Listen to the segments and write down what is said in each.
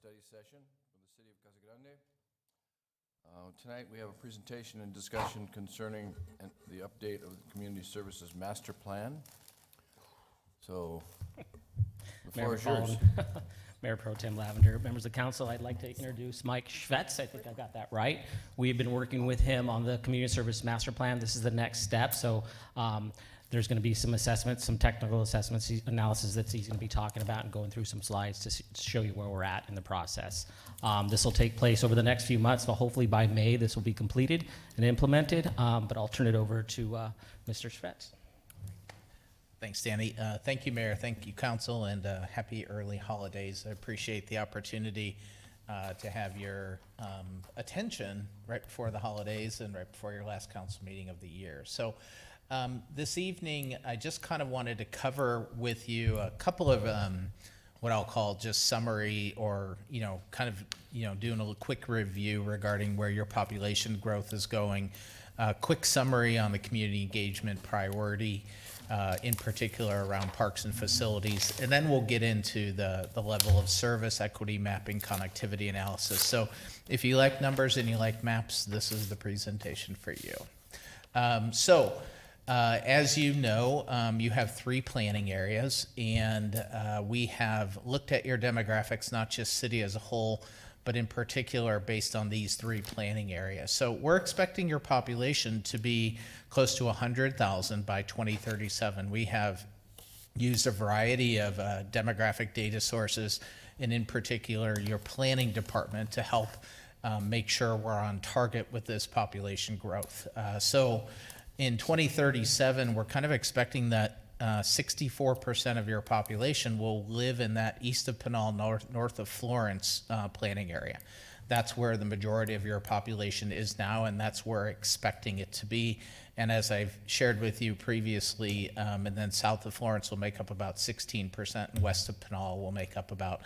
study session for the city of Casa Grande. Tonight we have a presentation and discussion concerning the update of the Community Services Master Plan. So, the floor is yours. Mayor Pro Tem Lavender, members of council, I'd like to introduce Mike Schvetz. I think I got that right. We've been working with him on the Community Service Master Plan. This is the next step. So there's going to be some assessments, some technical assessments, analysis that he's going to be talking about and going through some slides to show you where we're at in the process. This will take place over the next few months, so hopefully by May this will be completed and implemented. But I'll turn it over to Mr. Schvetz. Thanks, Danny. Thank you, Mayor. Thank you, Council, and happy early holidays. I appreciate the opportunity to have your attention right before the holidays and right before your last council meeting of the year. So this evening, I just kind of wanted to cover with you a couple of what I'll call just summary or, kind of, doing a quick review regarding where your population growth is going, quick summary on the community engagement priority, in particular around parks and facilities, and then we'll get into the level of service, equity mapping, connectivity analysis. So if you like numbers and you like maps, this is the presentation for you. As you know, you have 3 planning areas, and we have looked at your demographics, not just city as a whole, but in particular based on these 3 planning areas. So we're expecting your population to be close to 100,000 by 2037. We have used a variety of demographic data sources, and in particular your planning department to help make sure we're on target with this population growth. So in 2037, we're kind of expecting that 64% of your population will live in that east of Pinal, north of Florence planning area. That's where the majority of your population is now, and that's where we're expecting it to be. And as I've shared with you previously, and then south of Florence will make up about 16%, and west of Pinal will make up about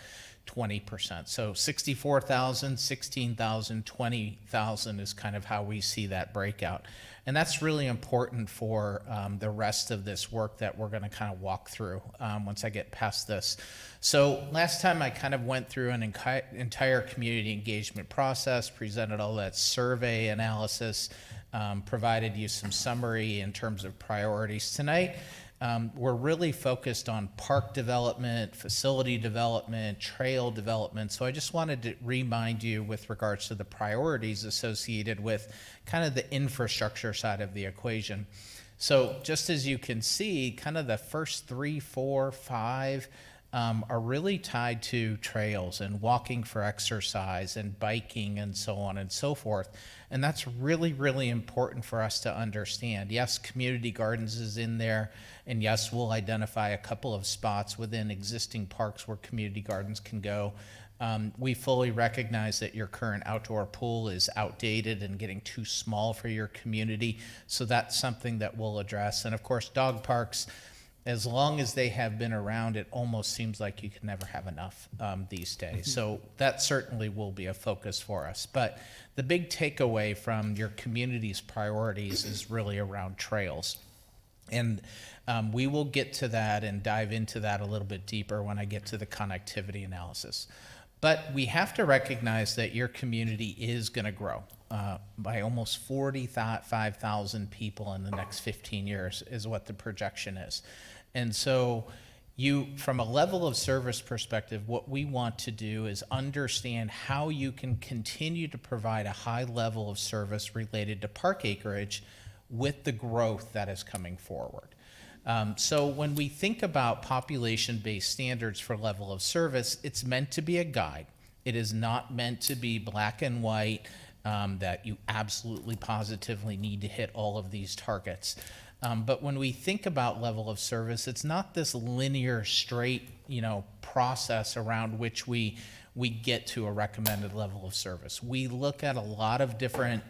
20%. So 64,000, 16,000, 20,000 is kind of how we see that breakout. And that's really important for the rest of this work that we're going to kind of walk through once I get past this. So last time I kind of went through an entire community engagement process, presented all that survey analysis, provided you some summary in terms of priorities. Tonight, we're really focused on park development, facility development, trail development. So I just wanted to remind you with regards to the priorities associated with kind of the infrastructure side of the equation. So just as you can see, kind of the first 3, 4, 5 are really tied to trails and walking for exercise and biking and so on and so forth. And that's really, really important for us to understand. Yes, community gardens is in there, and yes, we'll identify a couple of spots within existing parks where community gardens can go. We fully recognize that your current outdoor pool is outdated and getting too small for your community, so that's something that we'll address. And of course, dog parks, as long as they have been around, it almost seems like you can never have enough these days. So that certainly will be a focus for us. But the big takeaway from your community's priorities is really around trails. And we will get to that and dive into that a little bit deeper when I get to the connectivity analysis. But we have to recognize that your community is going to grow by almost 45,000 people in the next 15 years is what the projection is. And so from a level of service perspective, what we want to do is understand how you can continue to provide a high level of service related to park acreage with the growth that is coming forward. So when we think about population-based standards for level of service, it's meant to be a guide. It is not meant to be black and white, that you absolutely positively need to hit all of these targets. But when we think about level of service, it's not this linear, straight, process around which we get to a recommended level of service. We look at a lot of different,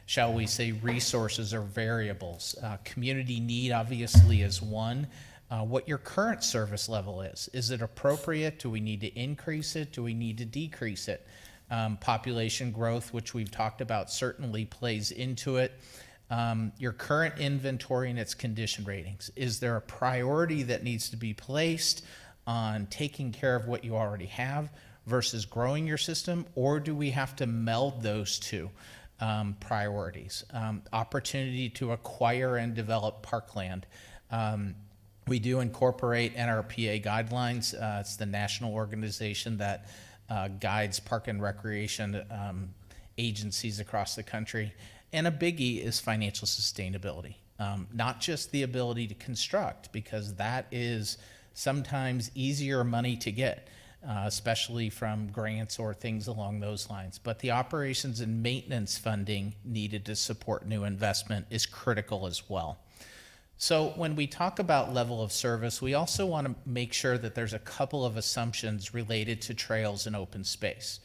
shall we say, resources or variables. Community need obviously is one. What your current service level is. Is it appropriate? Do we need to increase it? Do we need to decrease it? Population growth, which we've talked about, certainly plays into it. Your current inventory and its condition ratings. Is there a priority that needs to be placed on taking care of what you already have versus growing your system, or do we have to meld those two priorities? Opportunity to acquire and develop parkland. We do incorporate NRPA guidelines. It's the national organization that guides park and recreation agencies across the country. And a biggie is financial sustainability. Not just the ability to construct, because that is sometimes easier money to get, especially from grants or things along those lines. But the operations and maintenance funding needed to support new investment is critical as well. So when we talk about level of service, we also want to make sure that there's a couple of assumptions related to trails and open space.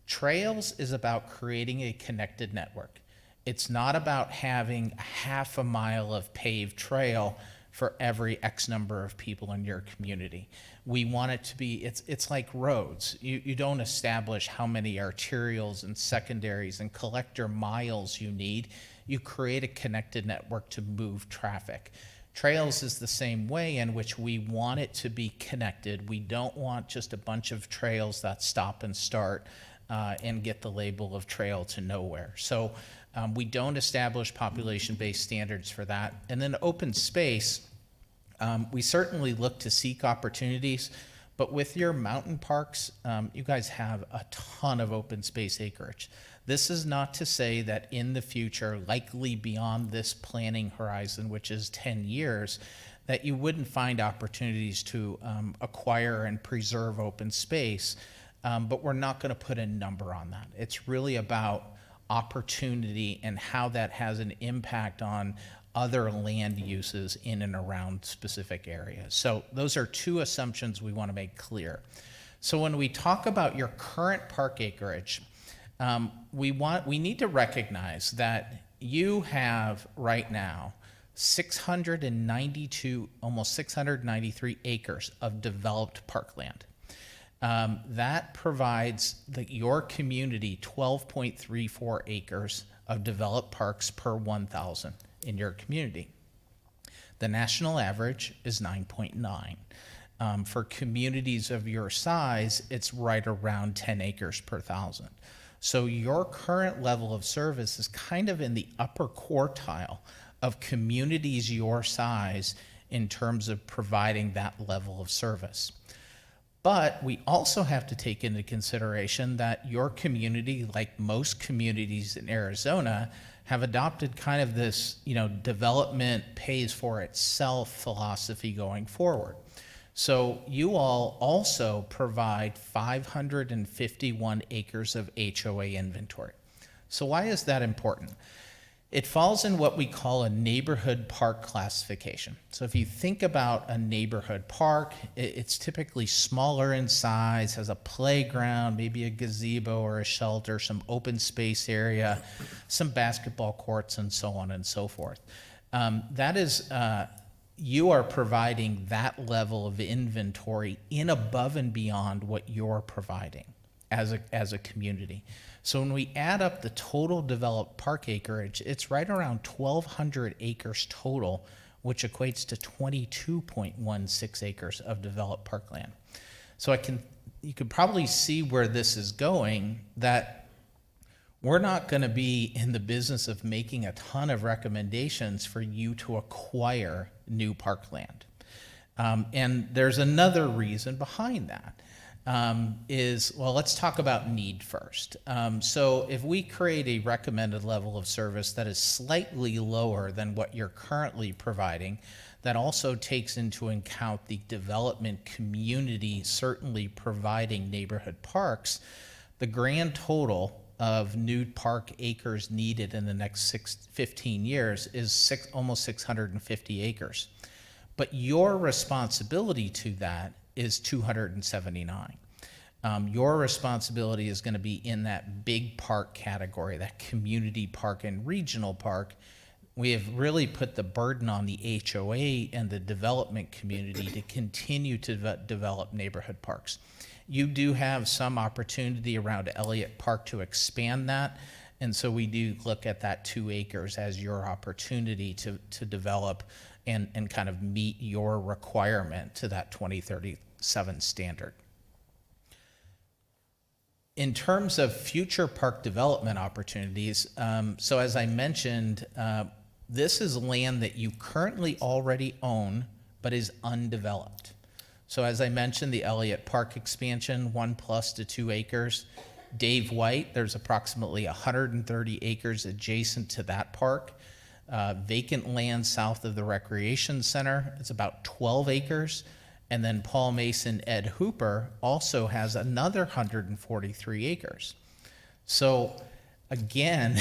Trails is about creating a connected network. It's not about having half a mile of paved trail for every X number of people in your community. We want it to be, it's like roads. You don't establish how many arterials and secondaries and collector miles you need. You create a connected network to move traffic. Trails is the same way, in which we want it to be connected. We don't want just a bunch of trails that stop and start and get the label of trail to nowhere. So we don't establish population-based standards for that. And then open space, we certainly look to seek opportunities, but with your mountain parks, you guys have a ton of open space acreage. This is not to say that in the future, likely beyond this planning horizon, which is 10 years, that you wouldn't find opportunities to acquire and preserve open space, but we're not going to put a number on that. It's really about opportunity and how that has an impact on other land uses in and around specific areas. So those are two assumptions we want to make clear. So when we talk about your current park acreage, we need to recognize that you have right now 692, almost 693 acres of developed parkland. That provides your community 12.34 acres of developed parks per 1,000 in your community. The national average is 9.9. For communities of your size, it's right around 10 acres per 1,000. So your current level of service is kind of in the upper quartile of communities your size in terms of providing that level of service. But we also have to take into consideration that your community, like most communities in Arizona, have adopted kind of this, development pays for itself philosophy going forward. So you all also provide 551 acres of HOA inventory. So why is that important? It falls in what we call a neighborhood park classification. So if you think about a neighborhood park, it's typically smaller in size, has a playground, maybe a gazebo or a shelter, some open space area, some basketball courts, and so on and so forth. You are providing that level of inventory in above and beyond what you're providing as a community. So when we add up the total developed park acreage, it's right around 1,200 acres total, which equates to 22.16 acres of developed parkland. So you could probably see where this is going, that we're not going to be in the business of making a ton of recommendations for you to acquire new parkland. And there's another reason behind that. Let's talk about need first. So if we create a recommended level of service that is slightly lower than what you're currently providing, that also takes into account the development community certainly providing neighborhood parks, the grand total of new park acres needed in the next 15 years is almost 650 acres. But your responsibility to that is 279. Your responsibility is going to be in that big park category, that community park and regional park. We have really put the burden on the HOA and the development community to continue to develop neighborhood parks. You do have some opportunity around Elliott Park to expand that, and so we do look at that 2 acres as your opportunity to develop and kind of meet your requirement to that 2037 standard. In terms of future park development opportunities, so as I mentioned, this is land that you currently already own, but is undeveloped. So as I mentioned, the Elliott Park expansion, 1+ to 2 acres. Dave White, there's approximately 130 acres adjacent to that park. Vacant land south of the Recreation Center, it's about 12 acres. And then Paul Mason, Ed Hooper also has another 143 acres. So again,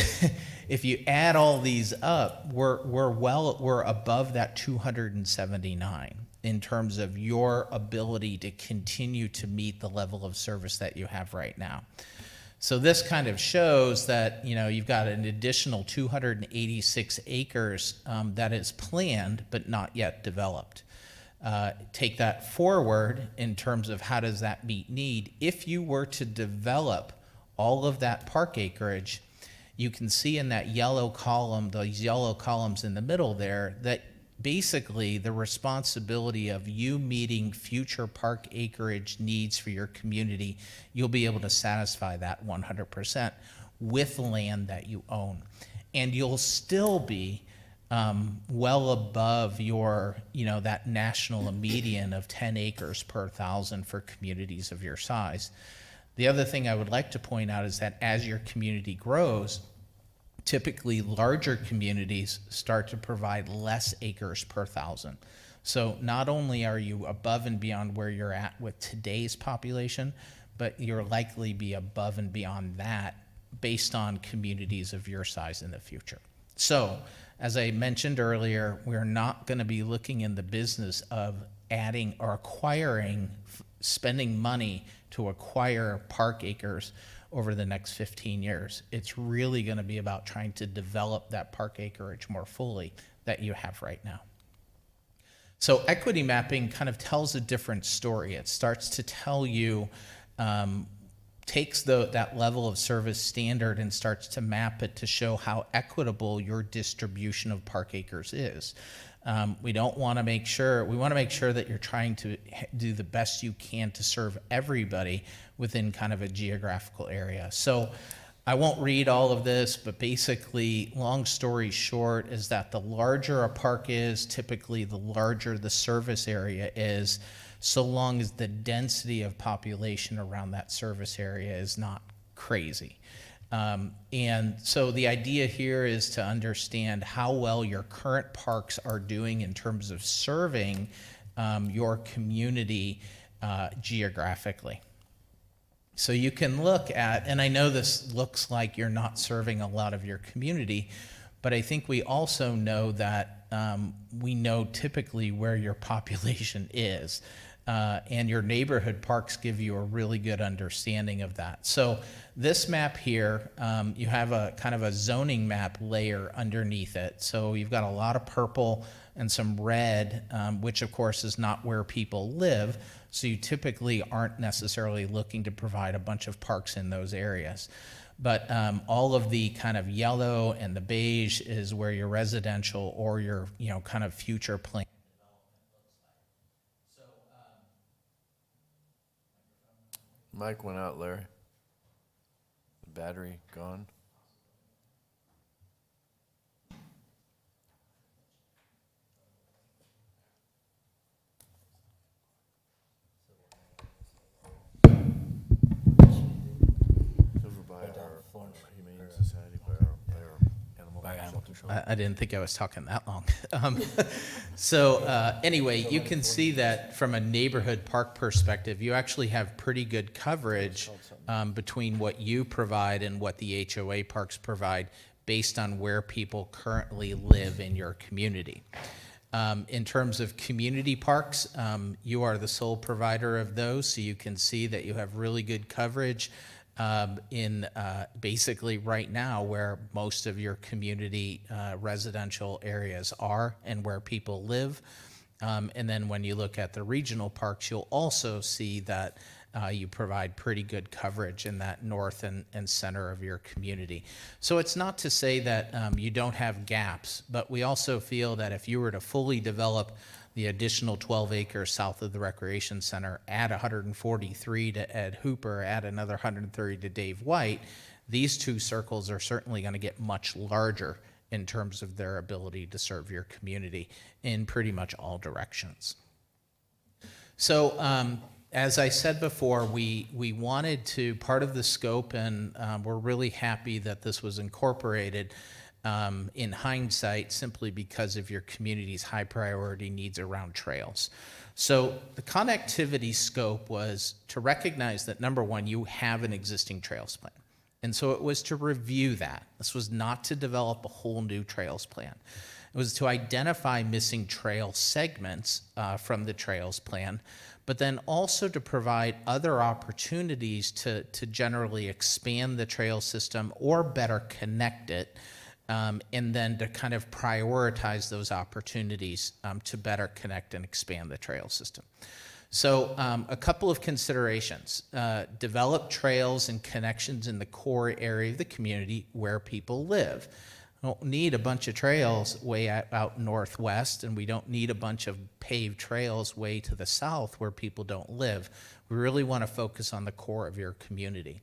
if you add all these up, we're above that 279 in terms of your ability to continue to meet the level of service that you have right now. So this kind of shows that, you know, you've got an additional 286 acres that is planned but not yet developed. Take that forward in terms of how does that meet need. If you were to develop all of that park acreage, you can see in that yellow column, those yellow columns in the middle there, that basically the responsibility of you meeting future park acreage needs for your community, you'll be able to satisfy that 100% with land that you own. And you'll still be well above your, you know, that national median of 10 acres per 1,000 for communities of your size. The other thing I would like to point out is that as your community grows, typically larger communities start to provide less acres per 1,000. So not only are you above and beyond where you're at with today's population, but you'll likely be above and beyond that based on communities of your size in the future. So, as I mentioned earlier, we're not going to be looking in the business of adding or acquiring, spending money to acquire park acres over the next 15 years. It's really going to be about trying to develop that park acreage more fully that you have right now. So equity mapping kind of tells a different story. It starts to tell you, takes that level of service standard and starts to map it to show how equitable your distribution of park acres is. We want to make sure that you're trying to do the best you can to serve everybody within kind of a geographical area. So I won't read all of this, but basically, long story short, is that the larger a park is, typically the larger the service area is, so long as the density of population around that service area is not crazy. And so the idea here is to understand how well your current parks are doing in terms of serving your community geographically. So you can look at, and I know this looks like you're not serving a lot of your community, but I think we also know that we know typically where your population is. And your neighborhood parks give you a really good understanding of that. So this map here, you have a kind of a zoning map layer underneath it. So you've got a lot of purple and some red, which of course is not where people live. So you typically aren't necessarily looking to provide a bunch of parks in those areas. But all of the kind of yellow and the beige is where your residential or your, you know, kind of future plan. Mic went out, Larry. The battery gone. Over by our Humane Society, by our animal control. I didn't think I was talking that long. Anyway, you can see that from a neighborhood park perspective, you actually have pretty good coverage between what you provide and what the HOA parks provide based on where people currently live in your community. In terms of community parks, you are the sole provider of those, so you can see that you have really good coverage in basically right now where most of your community residential areas are and where people live. And then when you look at the regional parks, you'll also see that you provide pretty good coverage in that north and center of your community. So it's not to say that you don't have gaps, but we also feel that if you were to fully develop the additional 12 acres south of the recreation center, add 143 to Ed Hooper, add another 130 to Dave White, these two circles are certainly going to get much larger in terms of their ability to serve your community in pretty much all directions. So as I said before, we wanted to, part of the scope, and we're really happy that this was incorporated in hindsight, simply because of your community's high priority needs around trails. So the connectivity scope was to recognize that, number one, you have an existing trails plan. And so it was to review that. This was not to develop a whole new trails plan. It was to identify missing trail segments from the trails plan, but then also to provide other opportunities to generally expand the trail system or better connect it, and then to kind of prioritize those opportunities to better connect and expand the trail system. So a couple of considerations. Develop trails and connections in the core area of the community where people live. We don't need a bunch of trails way out northwest, and we don't need a bunch of paved trails way to the south where people don't live. We really want to focus on the core of your community.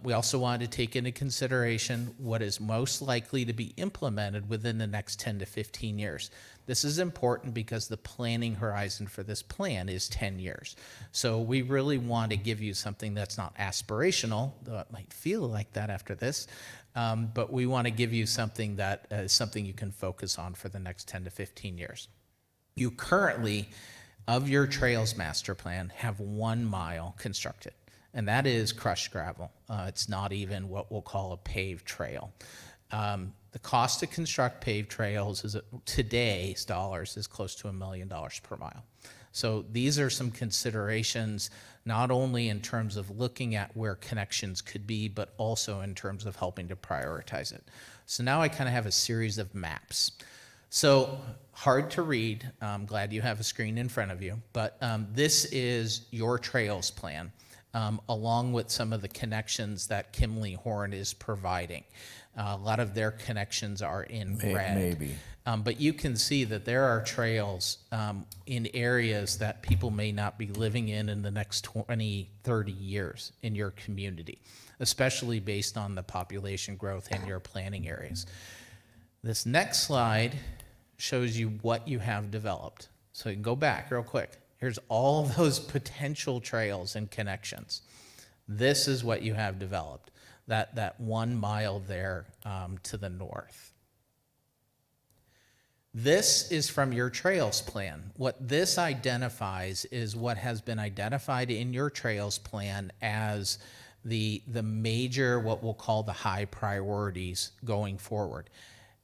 We also wanted to take into consideration what is most likely to be implemented within the next 10 to 15 years. This is important because the planning horizon for this plan is 10 years. So we really want to give you something that's not aspirational, though it might feel like that after this, but we want to give you something that is something you can focus on for the next 10 to 15 years. You currently, of your Trails Master Plan, have 1 mile constructed, and that is crushed gravel. It's not even what we'll call a paved trail. The cost to construct paved trails is today's dollars is close to $1 million per mile. So these are some considerations, not only in terms of looking at where connections could be, but also in terms of helping to prioritize it. So now I kind of have a series of maps. So hard to read. I'm glad you have a screen in front of you, but this is your trails plan, along with some of the connections that Kimley Horn is providing. A lot of their connections are in red. Maybe. But you can see that there are trails in areas that people may not be living in the next 20, 30 years in your community, especially based on the population growth in your planning areas. This next slide shows you what you have developed. So you can go back real quick. Here's all of those potential trails and connections. This is what you have developed, that 1 mile there to the north. This is from your trails plan. What this identifies is what has been identified in your trails plan as the major, what we'll call the high priorities going forward.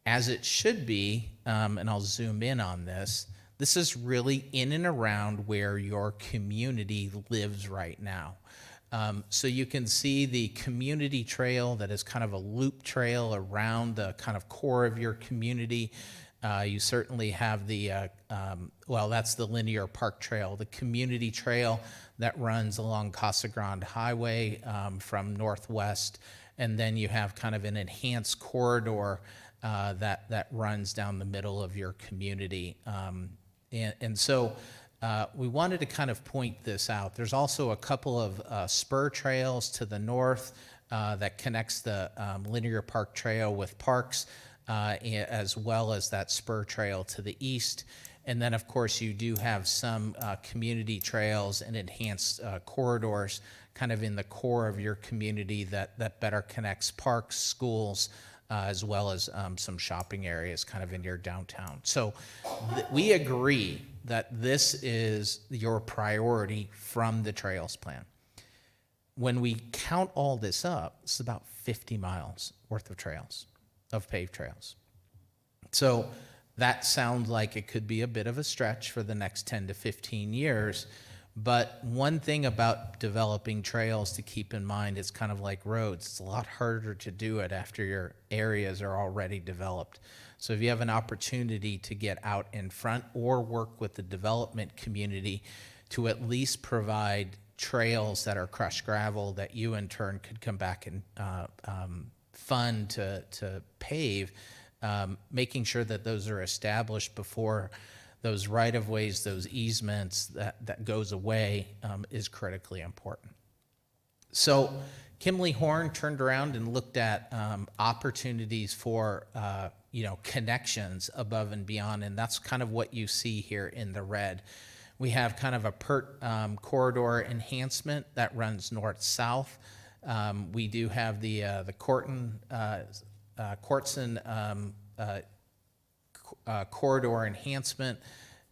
As it should be, and I'll zoom in on this, this is really in and around where your community lives right now. So you can see the community trail that is kind of a loop trail around the kind of core of your community. You certainly have the, well, that's the linear park trail, the community trail that runs along Casa Grande Highway from northwest. And then you have kind of an enhanced corridor that runs down the middle of your community. And so we wanted to kind of point this out. There's also a couple of spur trails to the north that connects the linear park trail with parks, as well as that spur trail to the east. And then, of course, you do have some community trails and enhanced corridors kind of in the core of your community that better connects parks, schools, as well as some shopping areas kind of in your downtown. So we agree that this is your priority from the trails plan. When we count all this up, it's about 50 miles worth of trails, of paved trails. So that sounds like it could be a bit of a stretch for the next 10 to 15 years. But one thing about developing trails to keep in mind, it's kind of like roads. It's a lot harder to do it after your areas are already developed. So if you have an opportunity to get out in front or work with the development community to at least provide trails that are crushed gravel that you in turn could come back and fund to pave, making sure that those are established before those right-of-ways, those easements, that goes away is critically important. So Kimley Horn turned around and looked at opportunities for connections above and beyond, and that's kind of what you see here in the red. We have kind of a PERT corridor enhancement that runs north-south. We do have the Courtson corridor enhancement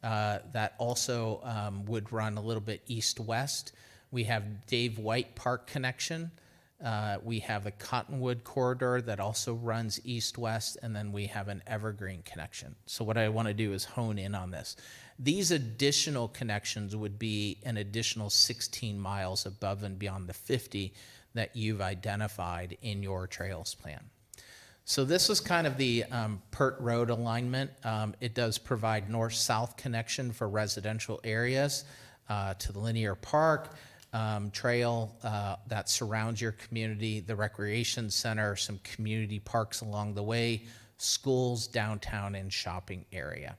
that also would run a little bit east-west. We have Dave White Park connection. We have the Cottonwood corridor that also runs east-west, and then we have an Evergreen connection. So what I want to do is hone in on this. These additional connections would be an additional 16 miles above and beyond the 50 that you've identified in your trails plan. So this is kind of the PERT road alignment. It does provide north-south connection for residential areas to the linear park, trail that surrounds your community, the recreation center, some community parks along the way, schools, downtown, and shopping area.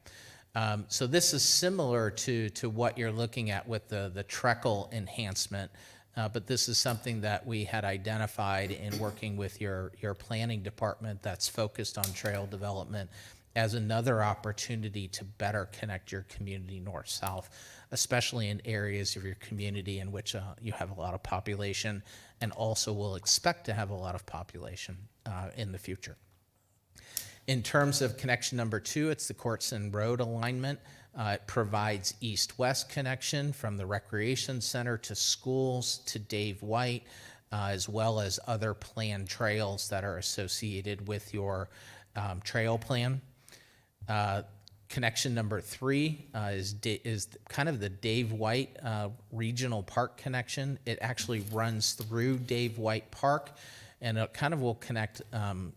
So this is similar to what you're looking at with the Treckle enhancement, but this is something that we had identified in working with your planning department that's focused on trail development as another opportunity to better connect your community north-south, especially in areas of your community in which you have a lot of population and also will expect to have a lot of population in the future. In terms of connection number 2, it's the Courtson Road alignment. It provides east-west connection from the recreation center to schools to Dave White, as well as other planned trails that are associated with your trail plan. Connection number 3 is kind of the Dave White Regional Park connection. It actually runs through Dave White Park, and it kind of will connect,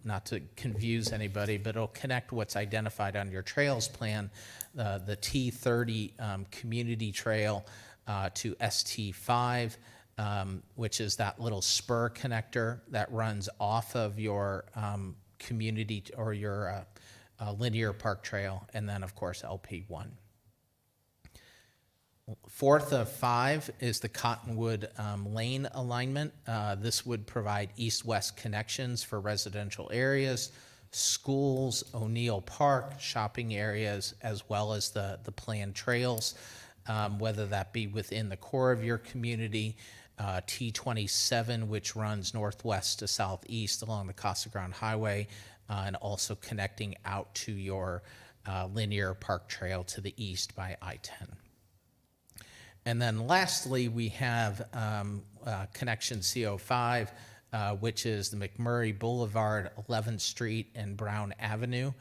not to confuse anybody, but it'll connect what's identified on your trails plan, the T30 community trail to ST5, which is that little spur connector that runs off of your community or your linear park trail, and then of course LP1. Fourth of 5 is the Cottonwood lane alignment. This would provide east-west connections for residential areas, schools, O'Neill Park, shopping areas, as well as the planned trails, whether that be within the core of your community, T27, which runs northwest to southeast along the Casa Grande Highway, and also connecting out to your linear park trail to the east by I-10. And then lastly, we have connection CO5, which is the McMurray Boulevard, 11th Street, and Brown Avenue.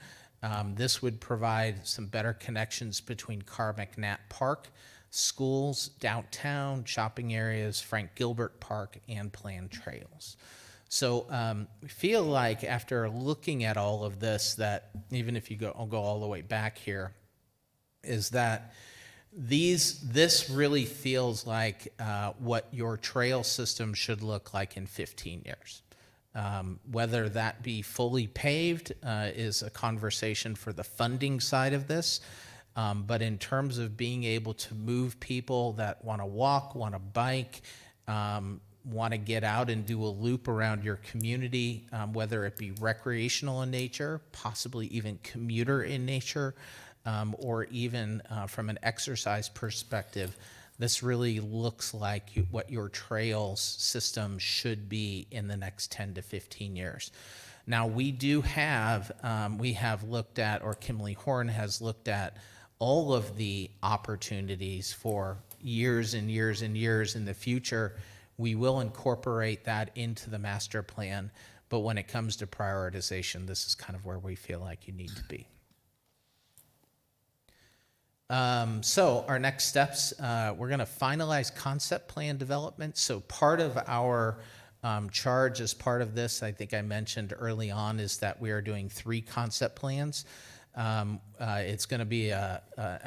This would provide some better connections between Carr McNatt Park, schools, downtown, shopping areas, Frank Gilbert Park, and planned trails. So we feel like after looking at all of this, that even if I'll go all the way back here, is that this really feels like what your trail system should look like in 15 years. Whether that be fully paved is a conversation for the funding side of this. But in terms of being able to move people that want to walk, want to bike, want to get out and do a loop around your community, whether it be recreational in nature, possibly even commuter in nature, or even from an exercise perspective, this really looks like what your trails system should be in the next 10 to 15 years. Now, we have looked at, or Kimley Horn has looked at, all of the opportunities for years and years and years in the future. We will incorporate that into the master plan, but when it comes to prioritization, this is kind of where we feel like you need to be. So our next steps, we're going to finalize concept plan development. So part of our charge as part of this, I think I mentioned early on, is that we are doing 3 concept plans. It's going to be a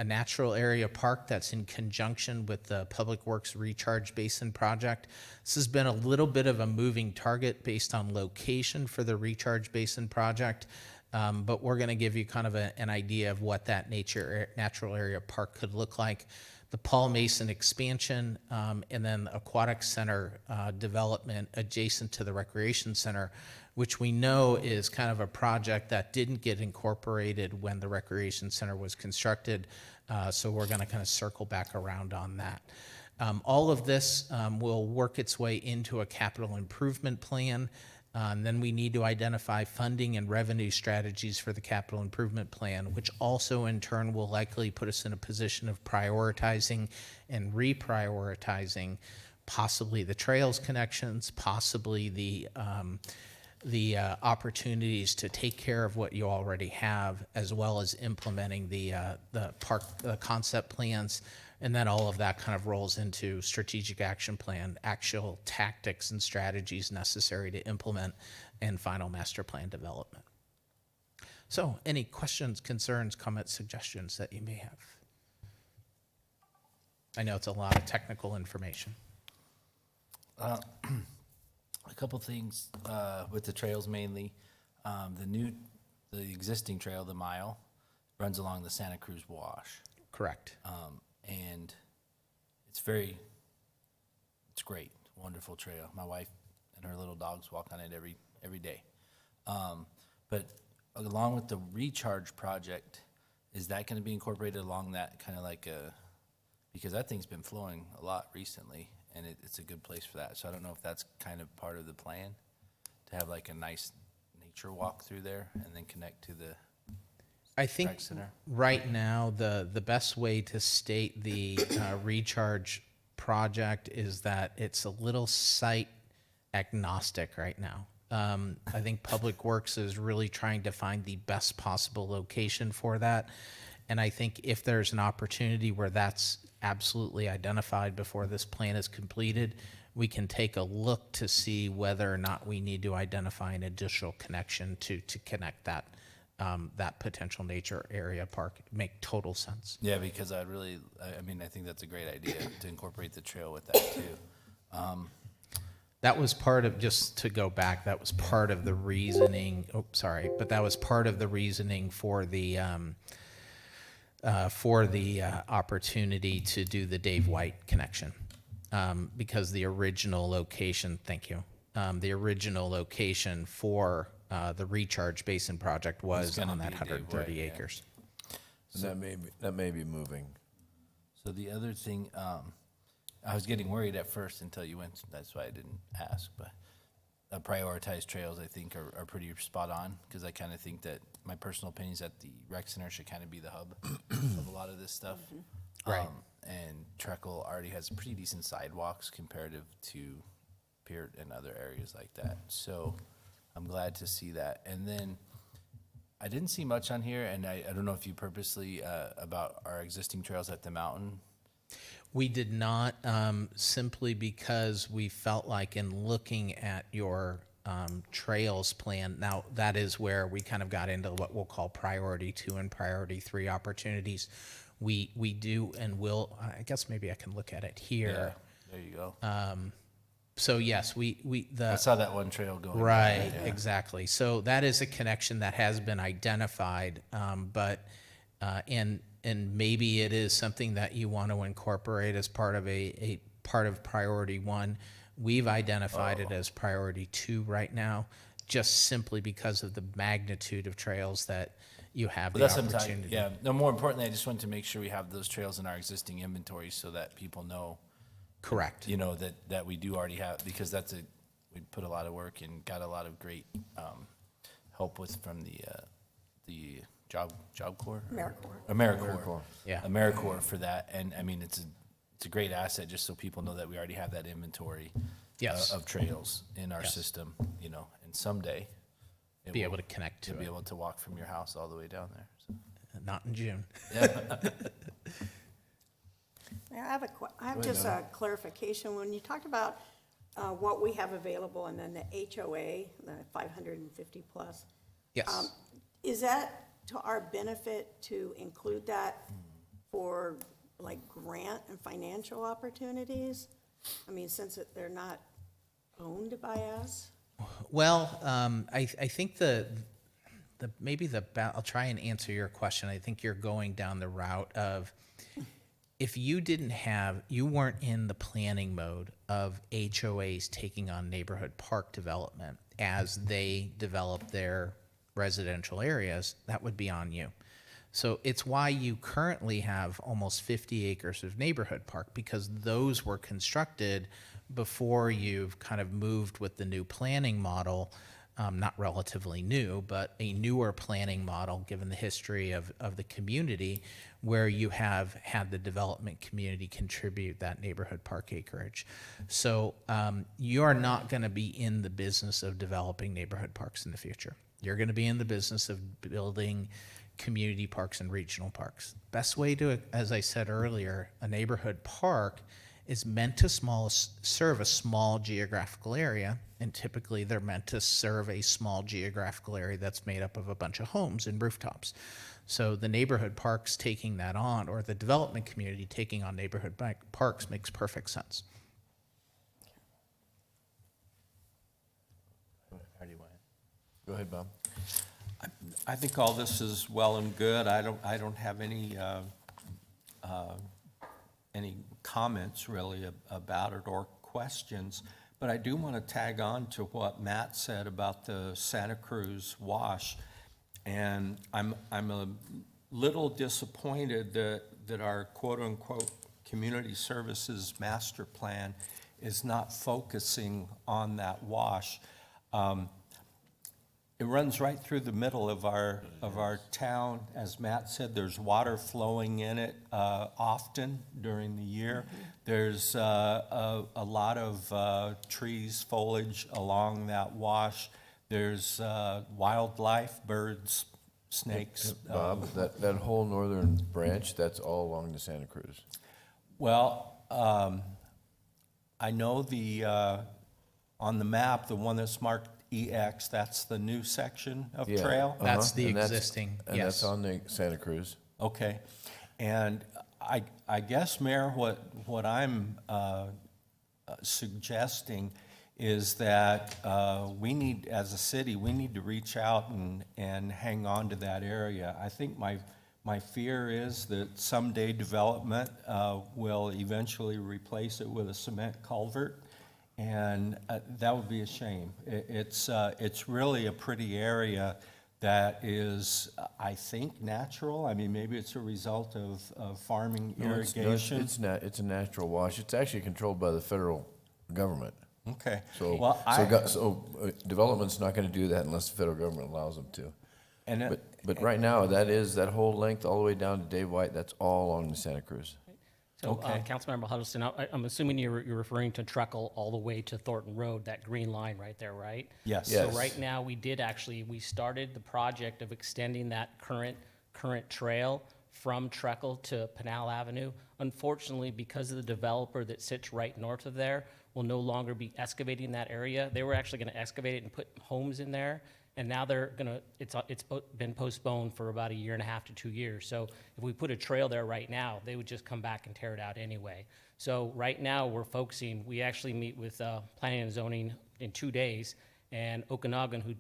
natural area park that's in conjunction with the Public Works Recharge Basin project. This has been a little bit of a moving target based on location for the Recharge Basin project. But we're going to give you kind of an idea of what that natural area park could look like. The Paul Mason expansion, and then aquatic center development adjacent to the recreation center, which we know is kind of a project that didn't get incorporated when the recreation center was constructed. So we're going to kind of circle back around on that. All of this will work its way into a capital improvement plan. Then we need to identify funding and revenue strategies for the capital improvement plan, which also in turn will likely put us in a position of prioritizing and reprioritizing possibly the trails connections, possibly the opportunities to take care of what you already have, as well as implementing the park concept plans. And then all of that kind of rolls into strategic action plan, actual tactics and strategies necessary to implement, and final master plan development. So any questions, concerns, comments, suggestions that you may have? I know it's a lot of technical information. A couple things with the trails mainly. The existing trail, the mile, runs along the Santa Cruz Wash. Correct. And it's great, wonderful trail. My wife and her little dogs walk on it every day. But along with the recharge project, is that going to be incorporated along that kind of like because that thing's been flowing a lot recently, and it's a good place for that. So I don't know if that's kind of part of the plan, to have like a nice nature walk through there and then connect to the I think rec center. right now, the best way to state the recharge project is that it's a little site agnostic right now. I think Public Works is really trying to find the best possible location for that. And I think if there's an opportunity where that's absolutely identified before this plan is completed, we can take a look to see whether or not we need to identify an additional connection to connect that potential nature area park. Make total sense. Yeah, because I think that's a great idea to incorporate the trail with that too. That was part of, just to go back, that was part of the reasoning, that was part of the reasoning for the opportunity to do the Dave White connection. Because the original location, the original location for the Recharge Basin project was gonna on that be Dave 130 White, yeah. acres. And that may be moving. So the other thing, I was getting worried at first until you went, that's why I didn't ask, but prioritized trails I think are pretty spot on, because I kind of think that my personal opinion is that the rec center should kind of be the hub of a lot of this stuff. Right. And Treckle already has pretty decent sidewalks comparative to Peart and other areas like that. So I'm glad to see that. And then I didn't see much on here, and I don't know if you purposely, about our existing trails at the mountain. We did not, simply because we felt like in looking at your trails plan, now that is where we kind of got into what we'll call priority 2 and priority 3 opportunities. We do and will, I guess maybe I can look at it here. There you go. So yes, I saw that one trail going. Right, Yeah. exactly. So that is a connection that has been identified, and maybe it is something that you want to incorporate as part of a part of priority 1. We've identified it as priority 2 right now, just simply because of the magnitude of trails that you have But the that's what I'm talking, opportunity. yeah. No, more importantly, I just wanted to make sure we have those trails in our existing inventory so that people know, Correct. you know, that we do already have, because we put a lot of work and got a lot of great help with from the Job Corps? AmeriCorps. Yeah. AmeriCorps for that, and I mean, it's a great asset, just so people know that we already have that inventory Yes. of trails in our Yes. system, you know, and someday it Be will- able to connect to to be it. able to walk from your house all the way down there. So. Not in June. Mayor, I have just a clarification. When you talked about what we have available and then the HOA, the 550 plus, Yes. is that to our benefit to include that for like grant and financial opportunities? I mean, since they're not owned by us? Well, I think I'll try and answer your question. I think you're going down the route of, if you weren't in the planning mode of HOAs taking on neighborhood park development as they develop their residential areas, that would be on you. So it's why you currently have almost 50 acres of neighborhood park, because those were constructed before you've kind of moved with the new planning model. Not relatively new, but a newer planning model, given the history of the community, where you have had the development community contribute that neighborhood park acreage. So you're not going to be in the business of developing neighborhood parks in the future. You're going to be in the business of building community parks and regional parks. Best way to, as I said earlier, a neighborhood park is meant to serve a small geographical area, and typically they're meant to serve a small geographical area that's made up of a bunch of homes and rooftops. So the neighborhood parks taking that on, or the development community taking on neighborhood parks, makes perfect sense. Go ahead, Bob. I think all this is well and good. I don't have any comments really about it or questions, but I do want to tag on to what Matt said about the Santa Cruz wash. And I'm a little disappointed that our quote-unquote community services master plan is not focusing on that wash. It runs right through the middle of our town. As Matt said, there's water flowing in it often during the year. There's a lot of trees, foliage along that wash. There's wildlife, birds, snakes. Bob, that whole northern branch, that's all along the Santa Cruz. Well, I know on the map, the one that's marked EX, that's the new section of Yeah. trail? That's the And existing, And that's yes. on the Santa Cruz. Okay, and I guess, Mayor, what I'm suggesting is that we need, as a city, we need to reach out and hang on to that area. I think my fear is that someday development will eventually replace it with a cement culvert, and that would be a shame. It's really a pretty area that is, I think, natural. I mean, maybe it's a result of farming No, it's irrigation. it's a natural wash. It's actually controlled by the federal government. Okay. So, Well, development's not gonna do that unless the federal government allows them to. and it- But right now, that whole length all the way down to Dave White, that's all along the Santa Cruz. So, Okay. Councilmember Huddleston, I'm assuming you're referring to Truckle all the way to Thornton Road, that green line right there, right? Yes. Yeah. So Yes. right now, we started the project of extending that current trail from Truckle to Pinal Avenue. Unfortunately, because of the developer that sits right north of there, will no longer be excavating that area. They were actually gonna excavate it and put homes in there, and now it's been postponed for about 1.5 to 2 years. So if we put a trail there right now, they would just come back and tear it out anyway. So right now, we actually meet with planning and zoning in 2 days, and Okanagan,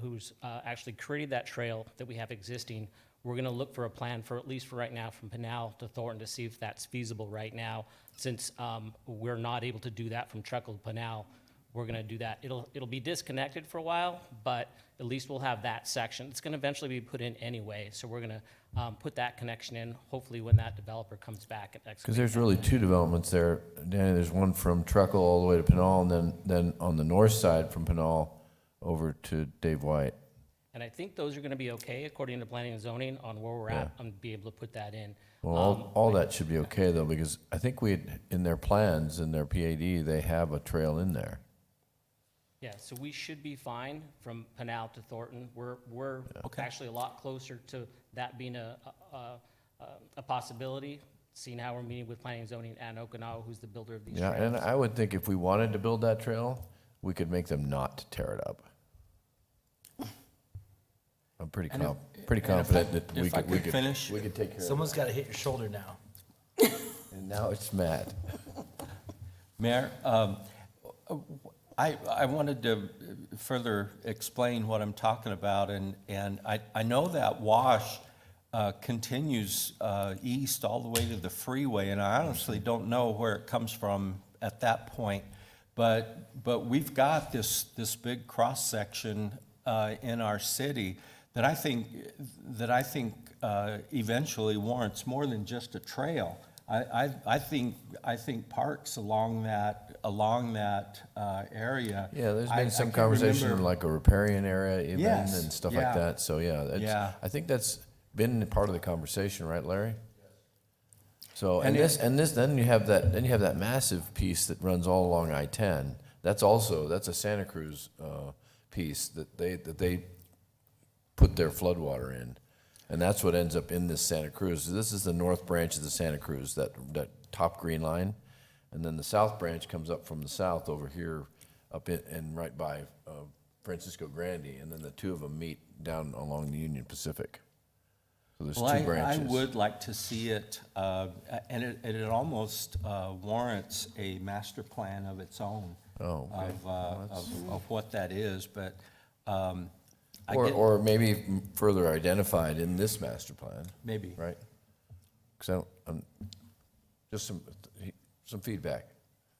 who's actually created that trail that we have existing, we're gonna look for a plan for, at least for right now, from Pinal to Thornton, to see if that's feasible right now. Since we're not able to do that from Truckle to Pinal, we're gonna do that. It'll be disconnected for a while, but at least we'll have that section. It's gonna eventually be put in anyway, so we're gonna put that connection in, hopefully when that developer comes back and excavates. Because there's really two developments there, Danny. There's one from Truckle all the way to Pinal, and then on the north side from Pinal over to Dave White. And I think those are gonna be okay, according to planning and zoning, on where we're at, and be able to put that in. Well, all that should be okay though, because I think in their plans, in their PAD, they have a trail in there. Yeah, so we should be fine from Pinal to Thornton. We're actually a lot closer to that being a possibility, seeing how we're meeting with planning and zoning and Okinawa, who's the builder of these Yeah, trails. and I would think if we wanted to build that trail, we could make them not tear it up. I'm pretty And confident that we if I could could finish, we could take care of Someone's got to hit your shoulder now. it. And now it's Matt. Mayor, I wanted to further explain what I'm talking about, and I know that wash continues east all the way to the freeway, and I honestly don't know where it comes from at that point. But we've got this big cross-section in our city that I think eventually warrants more than just a trail. I think parks along that area. Yeah, there's I been some can conversation remember- like a riparian area even Yes, and stuff yeah. like that. So yeah, Yeah. I think that's been part of the conversation, right, Larry? So And then you have that massive piece that runs all along I-10. That's a Santa Cruz piece that they put their floodwater in, and that's what ends up in this Santa Cruz. This is the north branch of the Santa Cruz, that top green line, and then the south branch comes up from the south over here, up in and right by Francisco Grande, and then the two of them meet down along the Union Pacific. So there's Well, two branches. I would like to see it, and it almost warrants a master plan of its own. Oh, okay. Of what that is, but I Or, get, or maybe further identified in this master plan, maybe. right? Because just some feedback.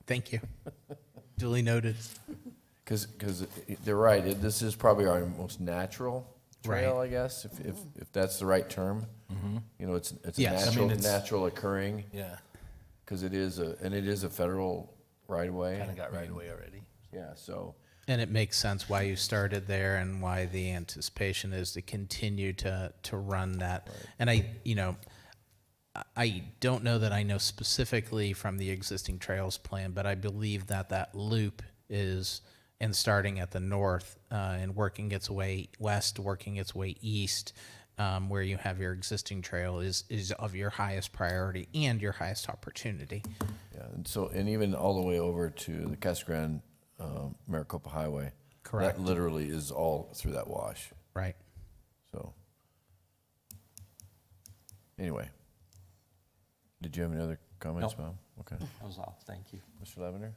Thank you. Duly noted. Because they're right, this is probably our most natural trail, Right. I guess, if that's the right term. You know, it's a Yes. I natural, mean, natural occurring, Yeah, because it is a federal right-of-way. kind of got right away already. Yeah, so, And it makes sense why you started there and why the anticipation is to continue to run that. And I don't know that I know specifically from the existing trails plan, but I believe that loop is, and starting at the north and working its way west, working its way east, where you have your existing trail is of your highest priority and your highest opportunity. yeah, and even all the way over to the Casa Grande, Maricopa Highway. Correct. That literally is all through that wash, Right. so. Anyway. Did you have any other comments, No. Bob? Okay. That was all, thank you. Mr. Lavender?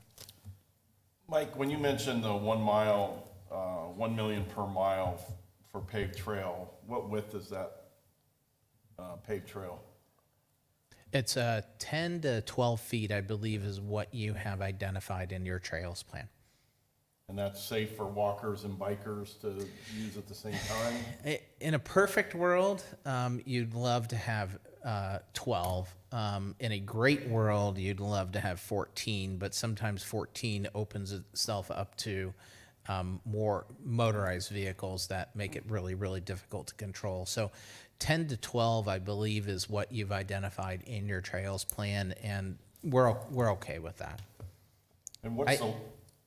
Mike, when you mentioned the 1 mile, 1 million per mile for paved trail, what width is that paved trail? It's 10 to 12 feet, I believe, is what you have identified in your trails plan. And that's safe for walkers and bikers to use at the same time? In a perfect world, you'd love to have 12. In a great world, you'd love to have 14, but sometimes 14 opens itself up to more motorized vehicles that make it really, really difficult to control. So 10 to 12, I believe, is what you've identified in your trails plan, and we're okay with that. And what's the,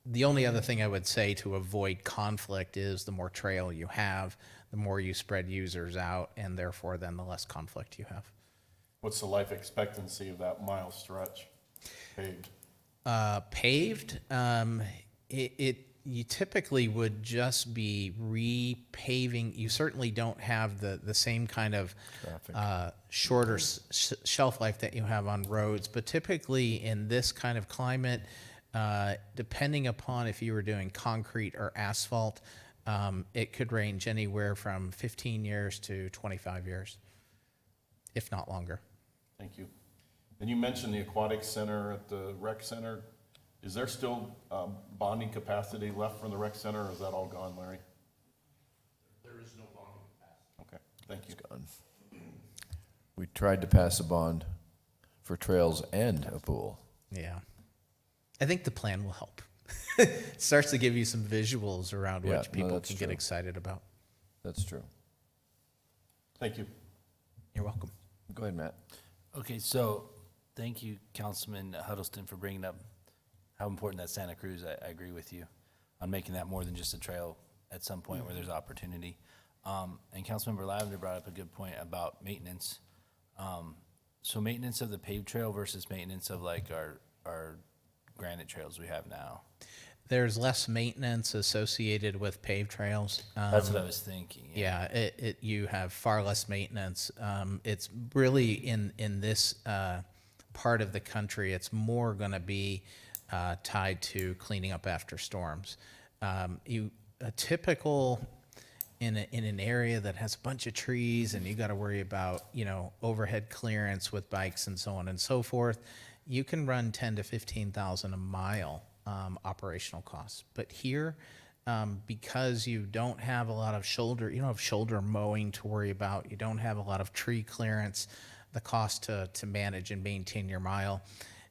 The only other thing I would say to avoid conflict is the more trail you have, the more you spread users out, and therefore then the less conflict you have. what's the life expectancy of that mile stretch paved? Paved, you typically would just be repaving. You certainly don't have the same kind of shorter shelf life that you have on roads. But typically in this kind of climate, depending upon if you were doing concrete or asphalt, it could range anywhere from 15 years to 25 years, if not longer. Thank you. And you mentioned the aquatic center at the rec center. Is there still bonding capacity left from the rec center, or is that all gone, Larry? There is no bonding capacity. Okay, thank you. We tried to pass a bond for trails and a pool. Yeah. I think the plan will help. It starts to give you some visuals around Yeah, which no, people that's can get true. excited about. That's true. Thank you. You're welcome. Go ahead, Matt. Okay, so thank you, Councilman Huddleston, for bringing up how important that Santa Cruz. I agree with you on making that more than just a trail at some point where there's opportunity. And Councilmember Lavender brought up a good point about maintenance. So maintenance of the paved trail versus maintenance of like our granite trails we have now. There's less maintenance associated with paved trails. That's what I was thinking. Yeah, you have far less maintenance. It's really in this part of the country, it's more going to be tied to cleaning up after storms. a typical in an area that has a bunch of trees and you got to worry about, overhead clearance with bikes and so on and so forth, you can run 10 to 15,000 a mile operational costs. But here, because you don't have a lot of shoulder, you don't have shoulder mowing to worry about, you don't have a lot of tree clearance, the cost to manage and maintain your mile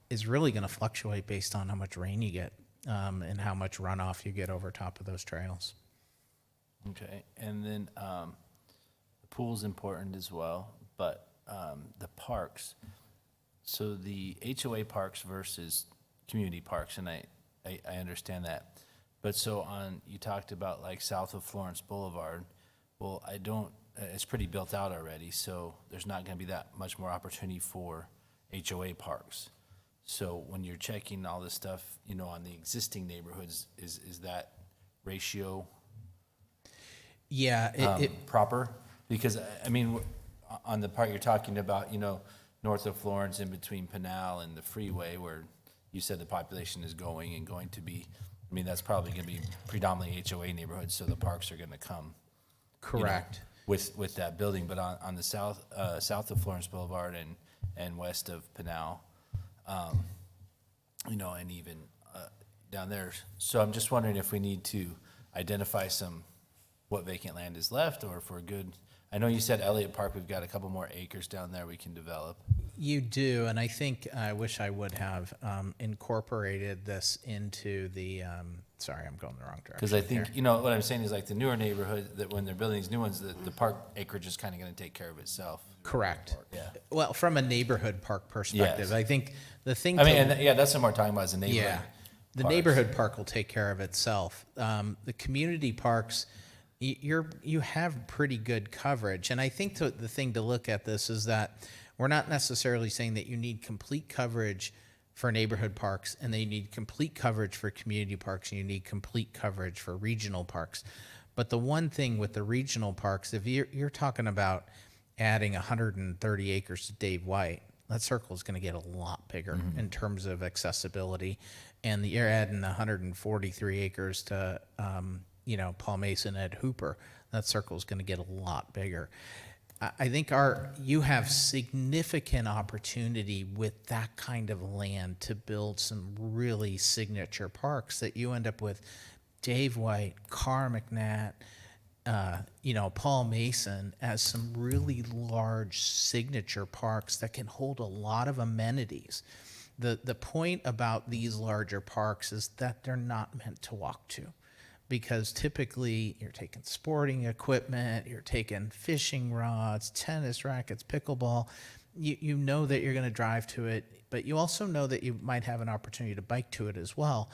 is really going to fluctuate based on how much rain you get and how much runoff you get over top of those trails. Okay, and then the pool's important as well, but the parks, so the HOA parks versus community parks, and I understand that. But so you talked about like south of Florence Boulevard, well, it's pretty built out already, so there's not gonna be that much more opportunity for HOA parks. So when you're checking all this stuff, on the existing neighborhoods, is that ratio Yeah, proper? Because, I mean, on the part you're talking about, north of Florence in between Pinal and the freeway where you said the population is going to be, that's probably going to be predominantly HOA neighborhoods, so the parks are going to come. correct. With that building, but on the south of Florence Boulevard and west of Pinal, and even down there. So I'm just wondering if we need to identify what vacant land is left, or if we're good. I know you said Elliott Park, we've got a couple more acres down there we can develop. You do, and I think, I wish I would have incorporated this into the, sorry, I'm going the wrong direction. Because I think, here. what I'm saying is like the newer neighborhood, that when they're building these new ones, the park acreage is kind of going to take care of itself. Correct. Yeah. Well, from a neighborhood park perspective, Yes. I think the thing. I mean, to- and yeah, that's what we're talking about as a neighborhood. Yeah, the parks. neighborhood park will take care of itself. The community parks, you have pretty good coverage, and I think the thing to look at this is that we're not necessarily saying that you need complete coverage for neighborhood parks, and they need complete coverage for community parks, and you need complete coverage for regional parks. But the one thing with the regional parks, if you're talking about adding 130 acres to Dave White, that circle is going to get a lot bigger in terms of accessibility. And you're adding 143 acres to, Paul Mason, Ed Hooper, that circle is going to get a lot bigger. I think you have significant opportunity with that kind of land to build some really signature parks that you end up with Dave White, Carr McNatt, Paul Mason as some really large signature parks that can hold a lot of amenities. The point about these larger parks is that they're not meant to walk to, because typically you're taking sporting equipment, you're taking fishing rods, tennis rackets, pickleball. You know that you're going to drive to it, but you also know that you might have an opportunity to bike to it as well.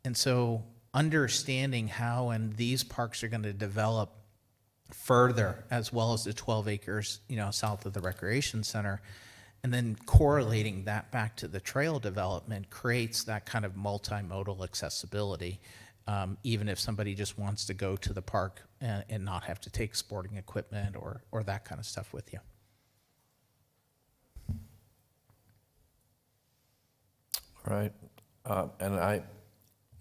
And so understanding how and these parks are going to develop further, as well as the 12 acres, south of the recreation center, and then correlating that back to the trail development creates that kind of multimodal accessibility. Even if somebody just wants to go to the park and not have to take sporting equipment or that kind of stuff with you. All right. And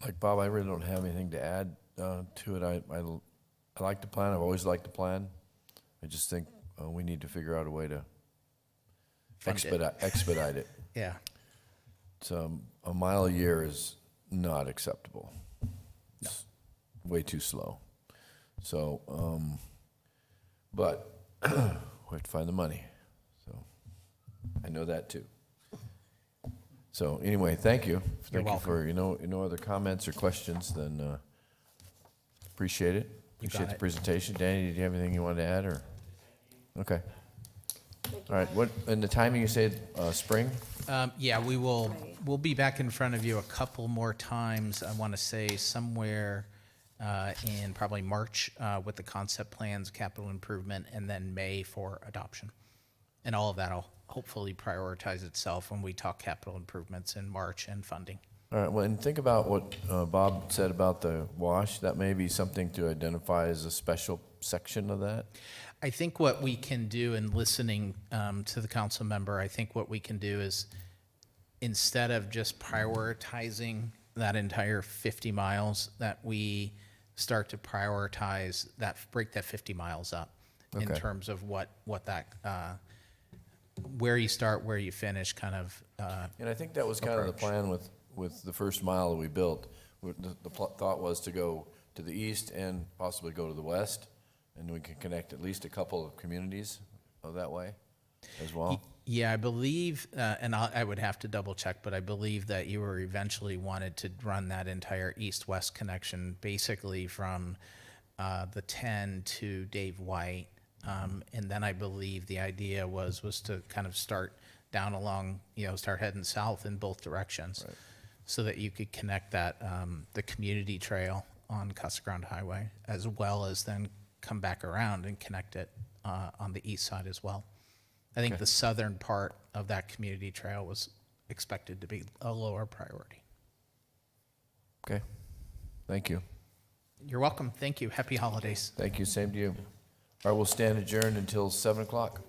like Bob, I really don't have anything to add to it. I like the plan. I've always liked the plan. I just think we need to figure out a way to Fund it. expedite it. Yeah. So a mile a year is not acceptable. It's way too slow. So, but we have to find the money. So I know that too. So anyway, thank you. You're Thank you for, no other comments or questions, then appreciate it. You got Appreciate the it. presentation. Danny, did you have anything you wanted to add, or? Okay. All right, and the timing you said, spring? Yeah, we'll be back in front of you a couple more times. I want to say somewhere in probably March with the concept plans, capital improvement, and then May for adoption. And all of that will hopefully prioritize itself when we talk capital improvements in March and funding. All right, well, and think about what Bob said about the wash. That may be something to identify as a special section of that. I think what we can do in listening to the council member, I think what we can do is, instead of just prioritizing that entire 50 miles, that we start to prioritize that, break that 50 miles up in Okay. terms of what that, where you start, where you finish, kind of, And I think that was kind of the approach. plan with the first mile that we built. The thought was to go to the east and possibly go to the west, and we could connect at least a couple of communities that way as well. Yeah, I believe, and I would have to double check, but I believe that you were eventually wanted to run that entire east-west connection, basically from the 10 to Dave White. And then I believe the idea was to kind of start down along, start heading south in both directions. So that you could connect that, the community trail on Casa Grande Highway, as well as then come back around and connect it on the east side as well. I think Okay. the southern part of that community trail was expected to be a lower priority. Okay, thank you. You're welcome. Thank you. Happy holidays. Thank you, same to you. All right, we'll stand adjourned until 7 o'clock.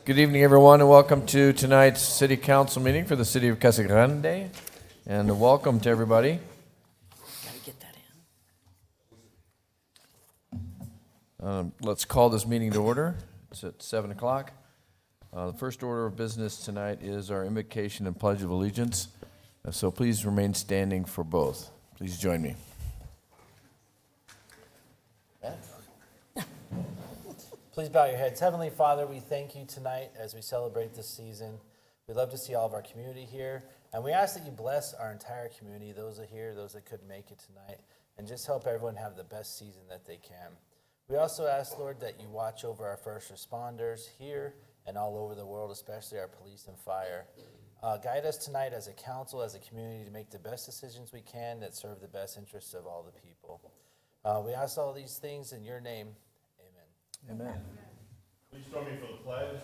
Good evening, everyone, and welcome to tonight's city council meeting for the city of Casa Grande. And welcome to everybody. Gotta get that in. Let's call this meeting to order. It's at 7 o'clock. The first order of business tonight is our invocation and pledge of allegiance. So please remain standing for both. Please join me. Please bow your heads. Heavenly Father, we thank you tonight as we celebrate this season. We love to see all of our community here, and we ask that you bless our entire community, those that are here, those that couldn't make it tonight, and just help everyone have the best season that they can. We also ask, Lord, that you watch over our first responders here and all over the world, especially our police and fire. Guide us tonight as a council, as a community, to make the best decisions we can that serve the best interests of all the people. We ask all these things in your name. Amen. Amen. Please join me for the pledge.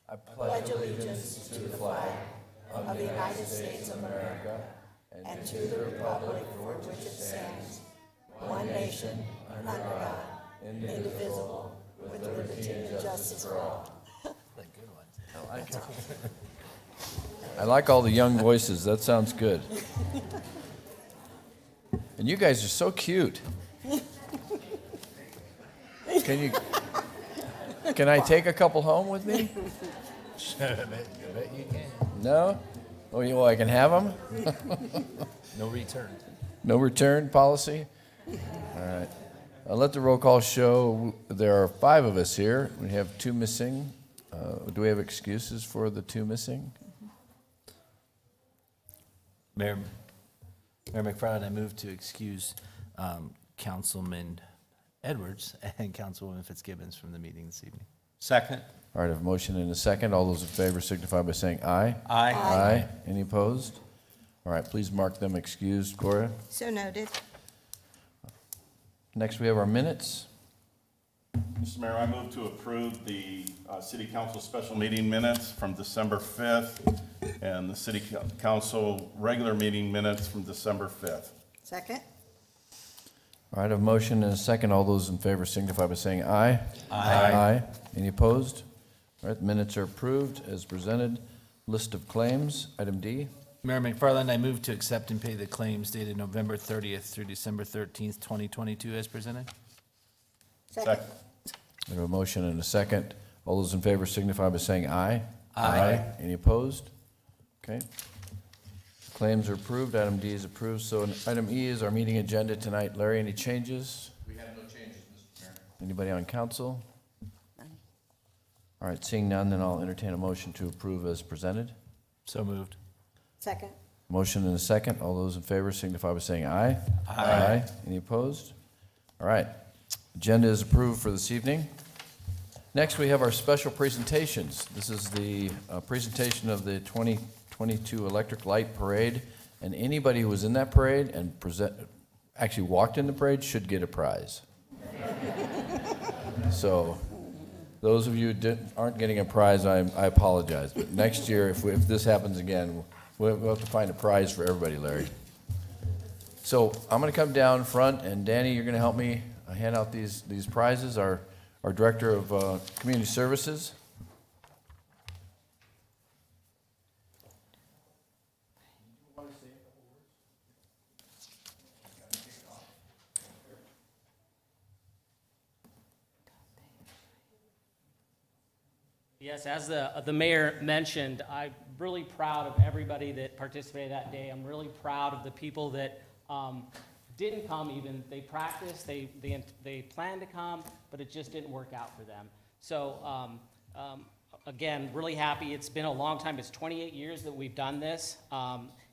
I Pledge allegiance to the flag of the United States of America and to the republic for which it stands, one nation, under God, indivisible, with liberty and justice for all. Good one. I like all the young voices. That sounds good. And you guys are so cute. Can I take a couple home with me? I bet you can. No? Oh, well, I can have them? No return. No return policy? All right. Let the roll call show there are 5 of us here. We have 2 missing. Do we have excuses for the 2 missing? Mayor McFarland, I move to excuse Councilman Edwards and Councilwoman Fitzgibbons from the meeting this evening. Second? All right, I have a motion and a second. All those in favor signify by saying aye. Aye. Aye. Any opposed? All right, please mark them excused. Gloria? So noted. Next, we have our minutes. Mr. Mayor, I move to approve the city council special meeting minutes from December 5th and the city council regular meeting minutes from December 5th. Second? All right, I have a motion and a second. All those in favor signify by saying aye. Aye. Any opposed? All right, the minutes are approved as presented. List of claims, item D. Mayor McFarland, I move to accept and pay the claims dated November 30th through December 13th, 2022 as presented. Second. I have a motion and a second. All those in favor signify by saying aye. Aye. Any opposed? Okay. Claims are approved. Item D is approved. So item E is our meeting agenda tonight. Larry, any changes? We have no changes, Mr. Mayor. Anybody on council? All right, seeing none, then I'll entertain a motion to approve as presented. So moved. Second? Motion and a second. All those in favor signify by saying aye. Aye. Any opposed? All right. Agenda is approved for this evening. Next, we have our special presentations. This is the presentation of the 2022 Electric Light Parade And anybody who was in that parade and actually walked in the parade should get a prize. So those of you who aren't getting a prize, I apologize. But next year, if this happens again, we'll have to find a prize for everybody, Larry. So I'm going to come down front, and Danny, you're going to help me hand out these prizes. Our Director of Community Services. Yes, as the mayor mentioned, I'm really proud of everybody that participated that day. I'm really proud of the people that didn't come even. They practiced, they planned to come, but it just didn't work out for them. So again, really happy. It's been a long time. It's 28 years that we've done this.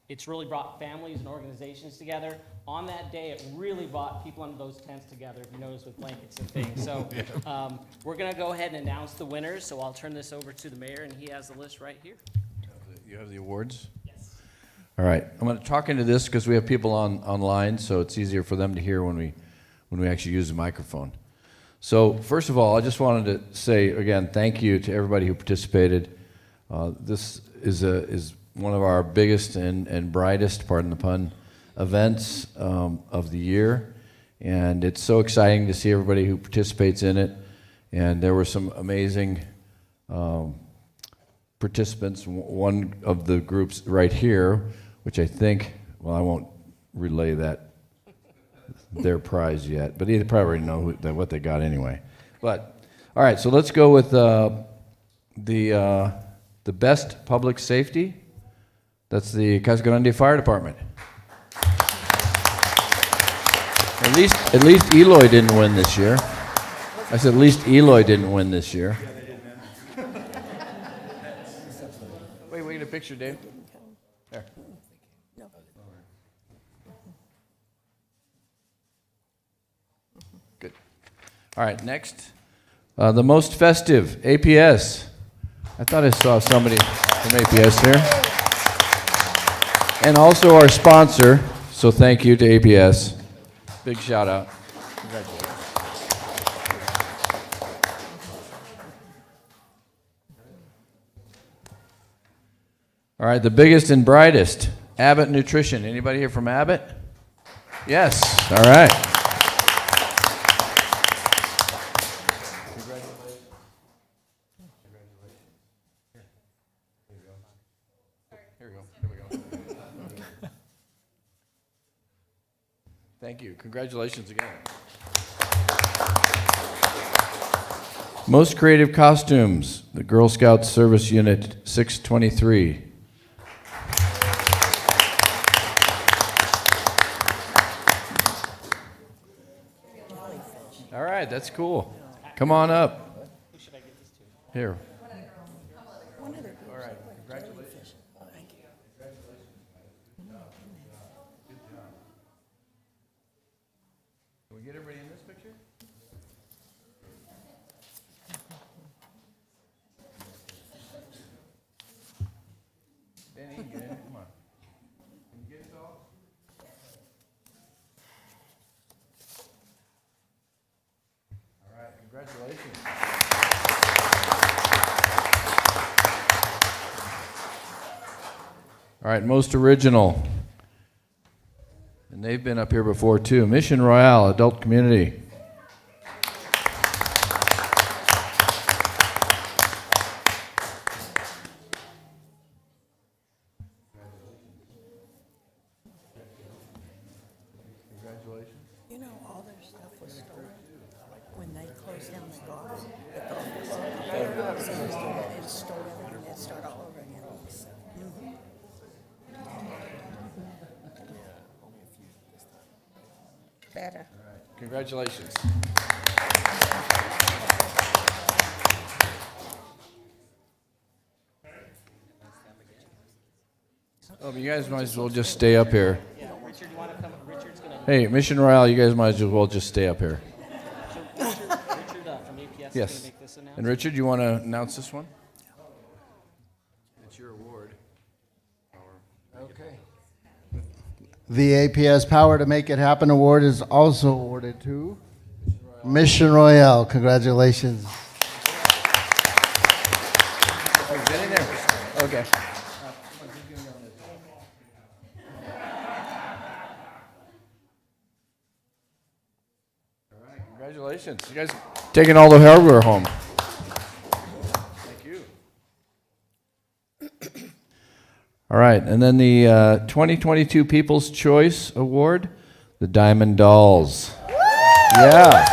It's really brought families and organizations together. On that day, it really brought people under those tents together, if you notice, with blankets and things. So we're going to go ahead and announce the winners. So I'll turn this over to the mayor, and he has the list right here. You have the awards? Yes. All right. I'm going to talk into this because we have people online, so it's easier for them to hear when we actually use the microphone. So first of all, I just wanted to say, again, thank you to everybody who participated. This is one of our biggest and brightest, pardon the pun, events of the year. And it's so exciting to see everybody who participates in it. And there were some amazing participants. One of the groups right here, which I think, well, I won't relay their prize yet, but you probably already know what they got anyway. But, all right, so let's go with the best public safety. That's the Casa Grande Fire Department. At least Eloy didn't win this year. I said at least Eloy didn't win this year. Wait, we get a picture, Dave. There. Good. All right, next. The most festive, APS. I thought I saw somebody from APS here. And also our sponsor, so thank you to APS. Big shout out. Congratulations. All right, the biggest and brightest, Abbott Nutrition. Anybody here from Abbott? Yes, all right. Thank you. Congratulations again. Most creative costumes, the Girl Scouts Service Unit 623. All right, that's cool. Come on up. Who should I give this to? Here. All right, congratulations. Can we get everybody in this picture? Danny, you can get in. Come on. Can you get it all? All right, congratulations. All right, most original. And they've been up here before too. Mission Royale, Adult Community. Congratulations. You know, all their stuff was stolen when they closed down the golf. So they just stole everything, they start all over again. Better. Congratulations. Oh, but you guys might as well just stay up here. Yeah, Richard, you want to come? Richard's going to. Hey, Mission Royale, you guys might as well just stay up here. Richard from APS is going Yes. to make this announcement. And Richard, you want to announce this one? It's your award. Okay. The APS Power to Make It Happen award is also awarded to Mission Royale. Congratulations. Get in there. Okay. Congratulations. You guys taking all the hardware home. Thank you. All right, and then the 2022 People's Choice Award, the Diamond Dolls. Yeah.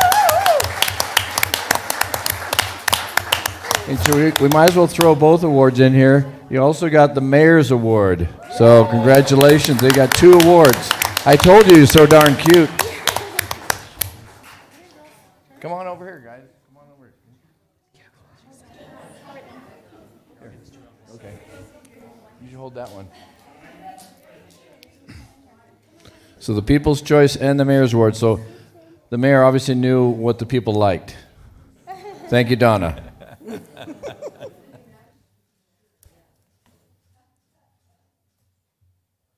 And so we might as well throw both awards in here. You also got the Mayor's Award. So congratulations, they got 2 awards. I told you, you're so darn cute. Come on over here, guys. Come on over here. Here. Okay. You should hold that one. So the People's Choice and the Mayor's Award. So the mayor obviously knew what the people liked. Thank you, Donna.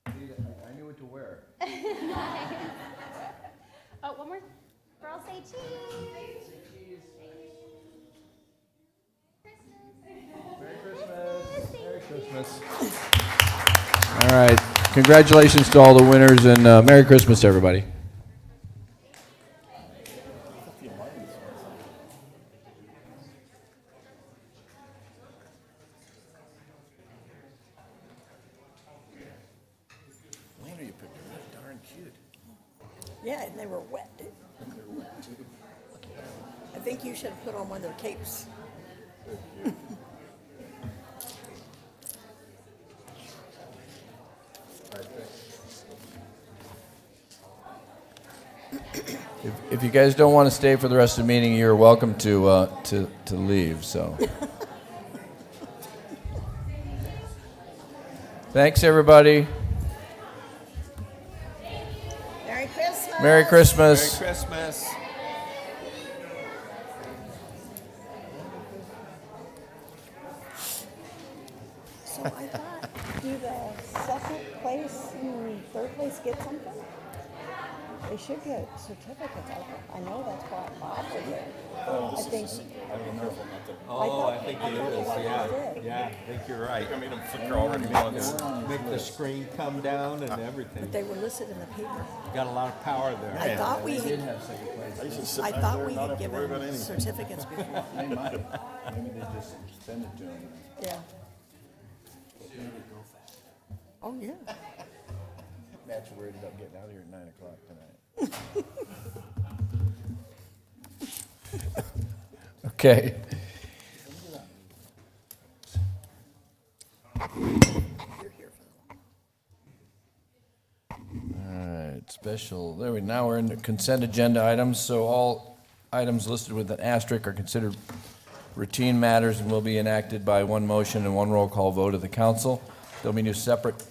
I knew what to wear. Oh, one more. Girls say cheese. Merry Christmas. All right. Congratulations to all the winners and Merry Christmas, everybody. Yeah, and they were wet. I think you should have put on one of their capes. If you guys don't want to stay for the rest of the meeting, you're welcome to leave. So, thanks everybody. Merry Christmas. Merry Christmas. Christmas. So I thought, do the second place and third place get something? They should get certificates. I know that's why Bob was there. I think. Oh, I think it is, yeah, yeah, I think you're right. I made them thicker already once. Make the screen come down and everything. But they were listed in the paper. Got a lot of power there. I thought we had, I used to sit I back thought there we and not had have to worry about given anything. certificates before. They might. Maybe they just extended to them. Yeah. Oh, yeah. Matt's worried about getting out of here at 9 o'clock tonight. Okay. All right, special, now we're in the consent agenda items, so all items listed with an asterisk are considered routine matters and will be enacted by one motion and one roll call vote of the council. There'll be no separate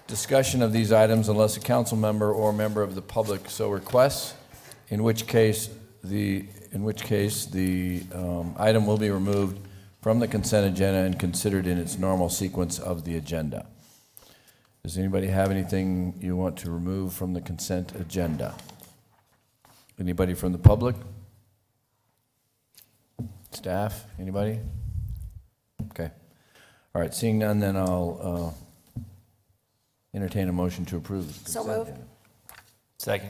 discussion of these items unless a council member or member of the public so requests, in which case the item will be removed from the consent agenda and considered in its normal sequence of the agenda. Does anybody have anything you want to remove from the consent agenda? Anybody from the public? Staff? Anybody? Okay. All right, seeing none, then I'll entertain a motion to approve the So consent moved. agenda. Second.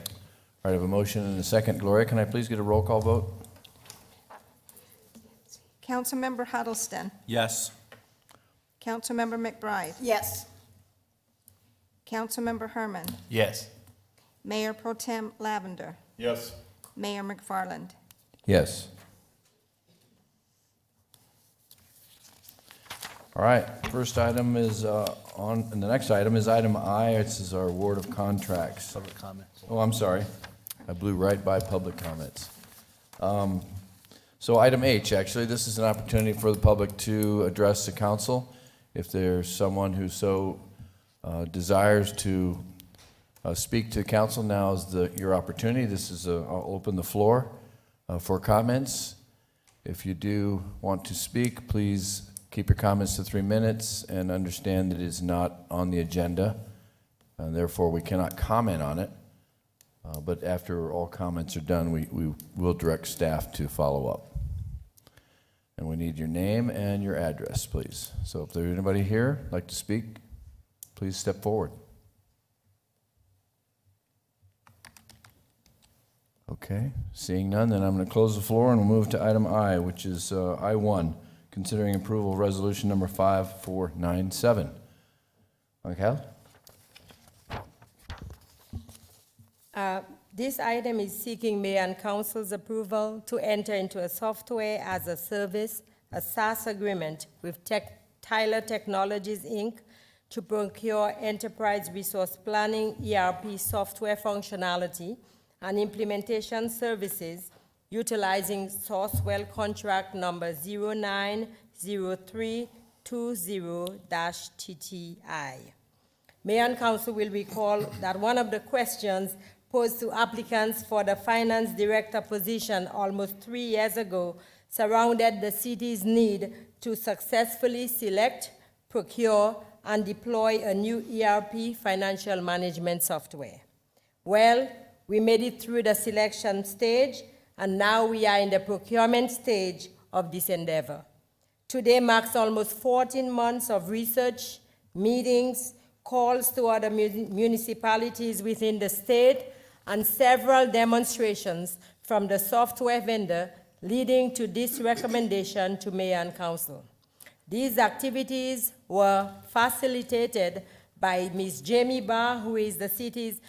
All right, I have a motion and a second. Gloria, can I please get a roll call vote? Councilmember Huddleston. Yes. Councilmember McBride. Yes. Councilmember Herman. Yes. Mayor Pro Tem Lavender. Yes. Mayor McFarland. Yes. All right, first item is and the next item is item I. This is our award of contracts. Public comment. Oh, I'm sorry. I blew right by public comments. So item H, actually, this is an opportunity for the public to address the council. If there's someone who so desires to speak to the council, now is your opportunity. This is I'll open the floor for comments. If you do want to speak, please keep your comments to 3 minutes and understand that it is not on the agenda. and therefore we cannot comment on it. But after all comments are done, we will direct staff to follow up. And we need your name and your address, please. So if there's anybody here who'd like to speak, please step forward. Okay, seeing none, then I'm going to close the floor and we'll move to item I, which is I-1, considering approval of resolution number 5497. Michael? This item is seeking mayor and council's approval to enter into a software as a service, a SaaS agreement with Tyler Technologies, Inc. to procure enterprise resource planning, ERP software functionality, and implementation services utilizing Sourcewell contract number 090320-TTI. Mayor and council will recall that one of the questions posed to applicants for the finance director position almost 3 years ago surrounded the city's need to successfully select, procure, and deploy a new ERP financial management software. Well, we made it through the selection stage, and now we are in the procurement stage of this endeavor. Today marks almost 14 months of research, meetings, calls to other municipalities within the state, and several demonstrations from the software vendor leading to this recommendation to mayor and council. These activities were facilitated by Ms. Jamie Barr, who is the city's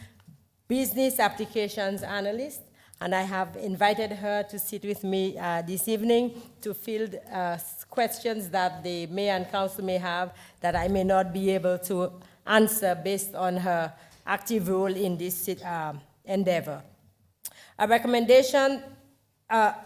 business applications analyst, and I have invited her to sit with me this evening to field questions that the mayor and council may have that I may not be able to answer based on her active role in this endeavor. A recommendation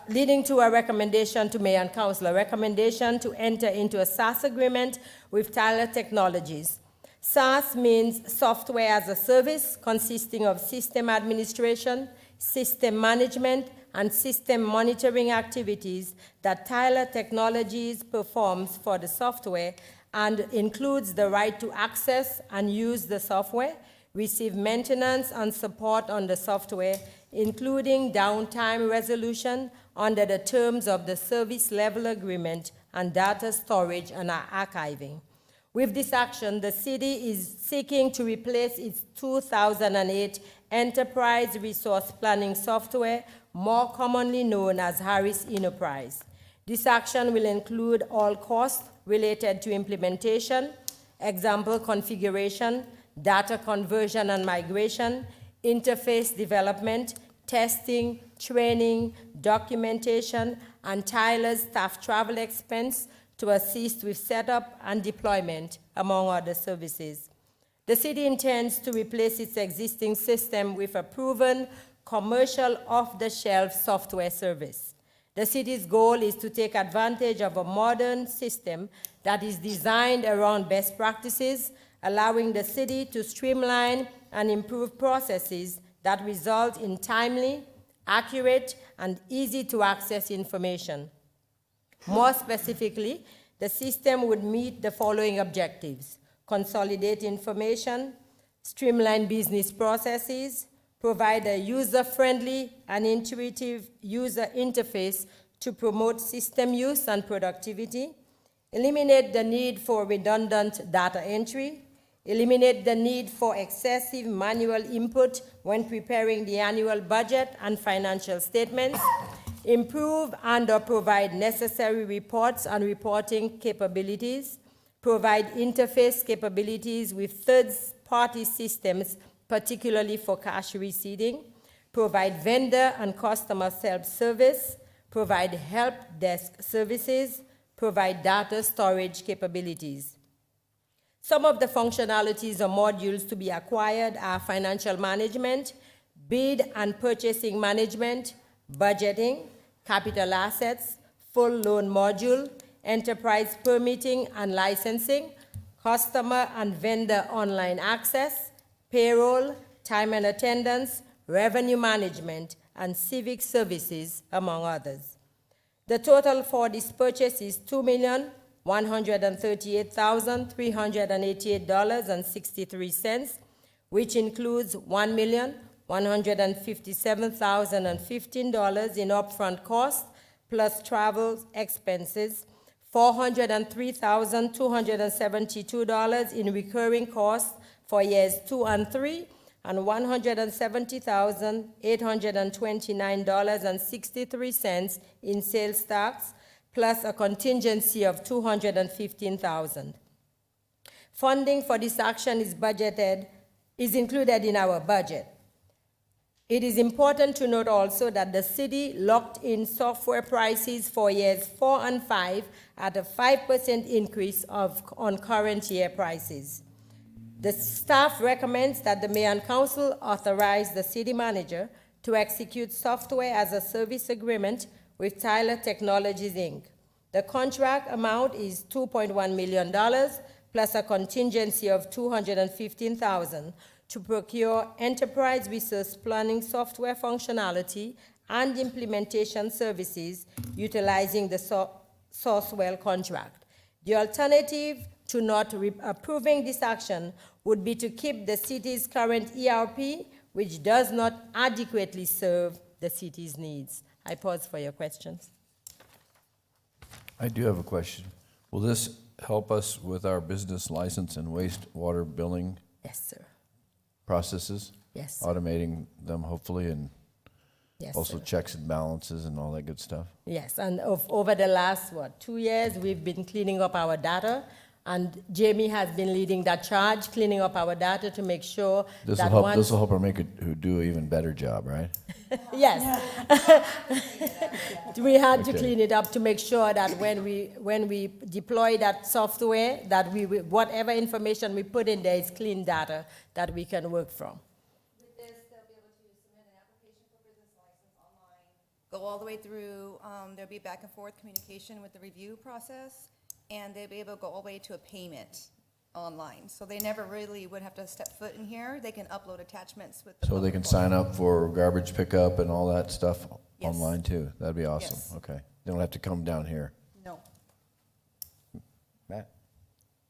leading to a recommendation to mayor and council, a recommendation to enter into a SaaS agreement with Tyler Technologies. SaaS means software as a service, consisting of system administration, system management, and system monitoring activities that Tyler Technologies performs for the software, and includes the right to access and use the software, receive maintenance and support on the software, including downtime resolution under the terms of the service level agreement, and data storage and archiving. With this action, the city is seeking to replace its 2008 Enterprise Resource Planning software, more commonly known as Harris Enterprise. This action will include all costs related to implementation, example configuration, data conversion and migration, interface development, testing, training, documentation, and Tyler's staff travel expense to assist with setup and deployment, among other services. The city intends to replace its existing system with a proven commercial off-the-shelf software service. The city's goal is to take advantage of a modern system that is designed around best practices, allowing the city to streamline and improve processes that result in timely, accurate, and easy-to-access information. More specifically, the system would meet the following objectives: consolidate information, streamline business processes, provide a user-friendly and intuitive user interface to promote system use and productivity, eliminate the need for redundant data entry, eliminate the need for excessive manual input when preparing the annual budget and financial statements, improve and/or provide necessary reports and reporting capabilities, provide interface capabilities with third-party systems, particularly for cash receipting, provide vendor and customer self-service, provide help desk services, provide data storage capabilities. Some of the functionalities or modules to be acquired are financial management, bid and purchasing management, budgeting, capital assets, full loan module, enterprise permitting and licensing, customer and vendor online access, payroll, time and attendance, revenue management, and civic services, among others. The total for this purchase is $2,138,388.63, which includes $1,157,015 in upfront costs plus travel expenses, $403,272 in recurring costs for years 2 and 3, and $170,829.63 in sales tax, plus a contingency of $215,000. Funding for this action is included in our budget. It is important to note also that the city locked in software prices for years 4 and 5 at a 5% increase on current year prices. The staff recommends that the mayor and council authorize the city manager to execute software as a service agreement with Tyler Technologies, Inc. The contract amount is $2.1 million plus a contingency of $215,000 to procure enterprise resource planning software functionality and implementation services utilizing the Sourcewell contract. The alternative to not approving this action would be to keep the city's current ERP, which does not adequately serve the city's needs. I pause for your questions. I do have a question. Will this help us with our business license and wastewater billing Yes, sir. processes? Yes. Automating them hopefully, and Yes, also sir. checks and balances and all that good stuff? Yes, and over the last, 2 years, we've been cleaning up our data, and Jamie has been leading that charge, cleaning up our data to make sure This that will once... help her make it, who do an even better job, right? Yes. We had to Okay. clean it up to make sure that when we deploy that software, that whatever information we put in there is clean data that we can work from. With this, they'll be able to submit an application for business license online, go all the way through, there'll be back and forth communication with the review process, and they'll be able to go all the way to a payment online. So they never really would have to step foot in here. They can upload attachments with the. So they can public sign up for garbage pickup and all that stuff Yes. online too? That'd be awesome. Yes. Okay. They don't have to come down here. No. Matt?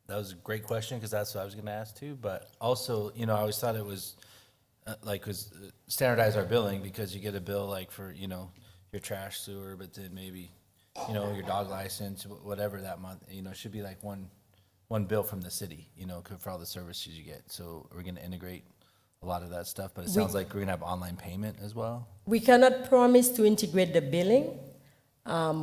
That was a great question, because that's what I was gonna ask too, but also, I always thought it was, standardize our billing, because you get a bill like for, your trash sewer, but then maybe, your dog license, whatever that month, it should be like one bill from the city, for all the services you get. So we're gonna integrate a lot of that stuff, but it sounds like we're gonna have online payment as well. We cannot promise to integrate the billing.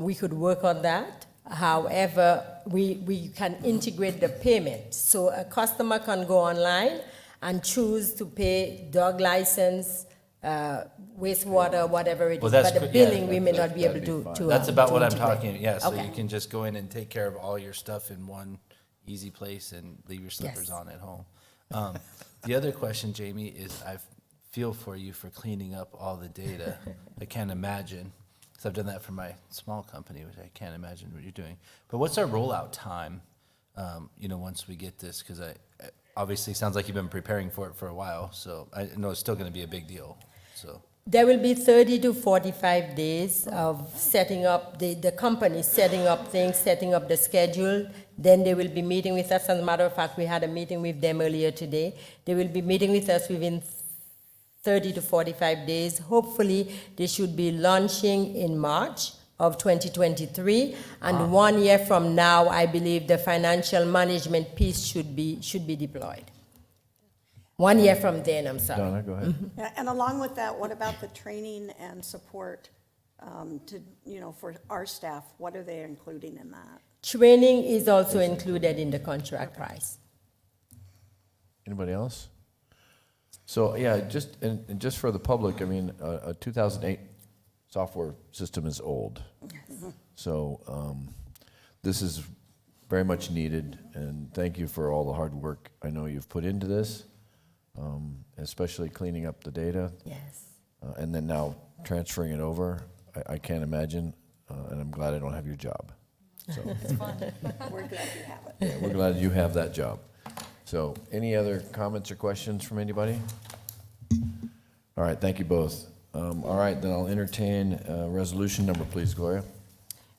We could work on that. However, we can integrate the payment. So a customer can go online and choose to pay dog license, wastewater, whatever it Well, is. that's But the good, yeah. billing, we may not be able That'd be to. fine. That's about to what I'm integrate. talking, yeah, so Okay. you can just go in and take care of all your stuff in one easy place and leave your slippers Yes. on at home. The other question, Jamie, is I feel for you for cleaning up all the data. I can't imagine, because I've done that for my small company, which I can't imagine what you're doing. But what's our rollout time, once we get this? Because obviously, it sounds like you've been preparing for it for a while, so I know it's still going to be a big deal, so. There will be 30 to 45 days of setting up, the company setting up things, setting up the schedule. Then they will be meeting with us. As a matter of fact, we had a meeting with them earlier today. They will be meeting with us within 30 to 45 days. Hopefully, they should be launching in March of 2023. And 1 year from now, I believe the financial management piece should be deployed. 1 year from then, I'm sorry. Donna, go ahead. Yeah, and along with that, what about the training and support for our staff? What are they including in that? Training is also included in the contract price. Anybody else? So, yeah, just for the public, I mean, a 2008 software system is old. So, this is very much needed, and thank you for all the hard work I know you've put into this, especially cleaning up the data, Yes. and then now transferring it over. I can't imagine, and I'm glad I don't have your job. So, We're glad you have it. yeah, we're glad you have that job. So, any other comments or questions from anybody? All right, thank you both. All right, then I'll entertain resolution number, please, Gloria.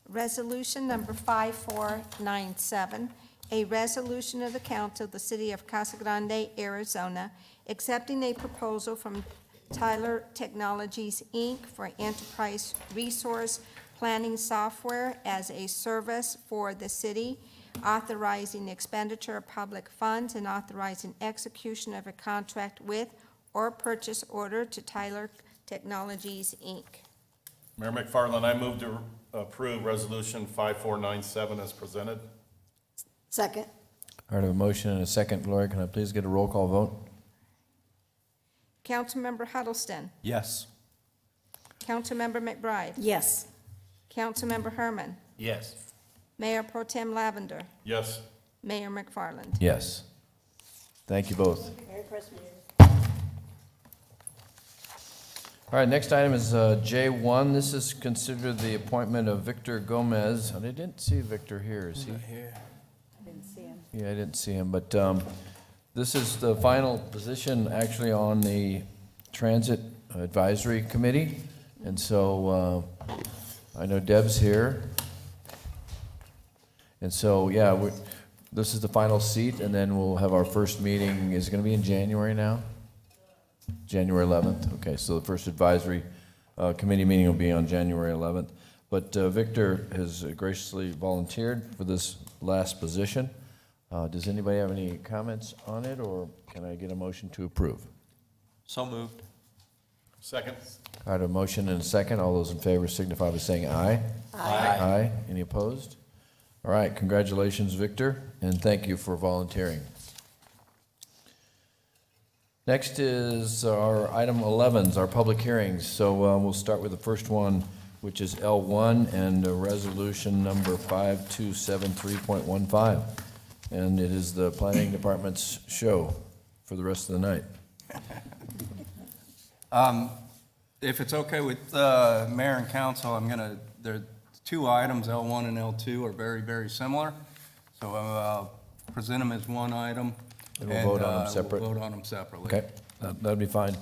Resolution number 5497 A resolution of the Council of the City of Casa Grande, Arizona, accepting a proposal from Tyler Technologies, Inc. for enterprise resource planning software as a service for the city, authorizing expenditure of public funds and authorizing execution of a contract with or purchase order to Tyler Technologies, Inc. Mayor McFarland, I move to approve Resolution 5497 as presented. Second. All right, I have a motion and a second. Gloria, can I please get a roll call vote? Councilmember Huddleston. Yes. Councilmember McBride. Yes. Councilmember Herman. Yes. Mayor Pro Tem Lavender. Yes. Mayor McFarland. Yes. Thank you both. Merry Christmas. All right, next item is J1. This is considered the appointment of Victor Gomez. I didn't see Victor here, is he? I didn't see him. Yeah, I didn't see him, but this is the final position actually on the Transit Advisory Committee. And so I know Deb's here. And so, yeah, this is the final seat, and then we'll have our first meeting. Is it going to be in January now? January 11th. Okay, so the first advisory committee meeting will be on January 11th. But Victor has graciously volunteered for this last position. Does anybody have any comments on it, or can I get a motion to approve? So moved. Second. All right, a motion and a second. All those in favor signify by saying aye. Aye. Aye. Any opposed? All right, congratulations, Victor, and thank you for volunteering. Next is our item 11s, our public hearings. So we'll start with the first one, which is L1 and resolution number 5273.15. And it is the planning department's show for the rest of the night. If it's okay with mayor and council, there are two items, L1 and L2 are very, very similar. So I'll present them as one item. And we'll vote on them separate? We'll vote on them separately. Okay, that'd be fine.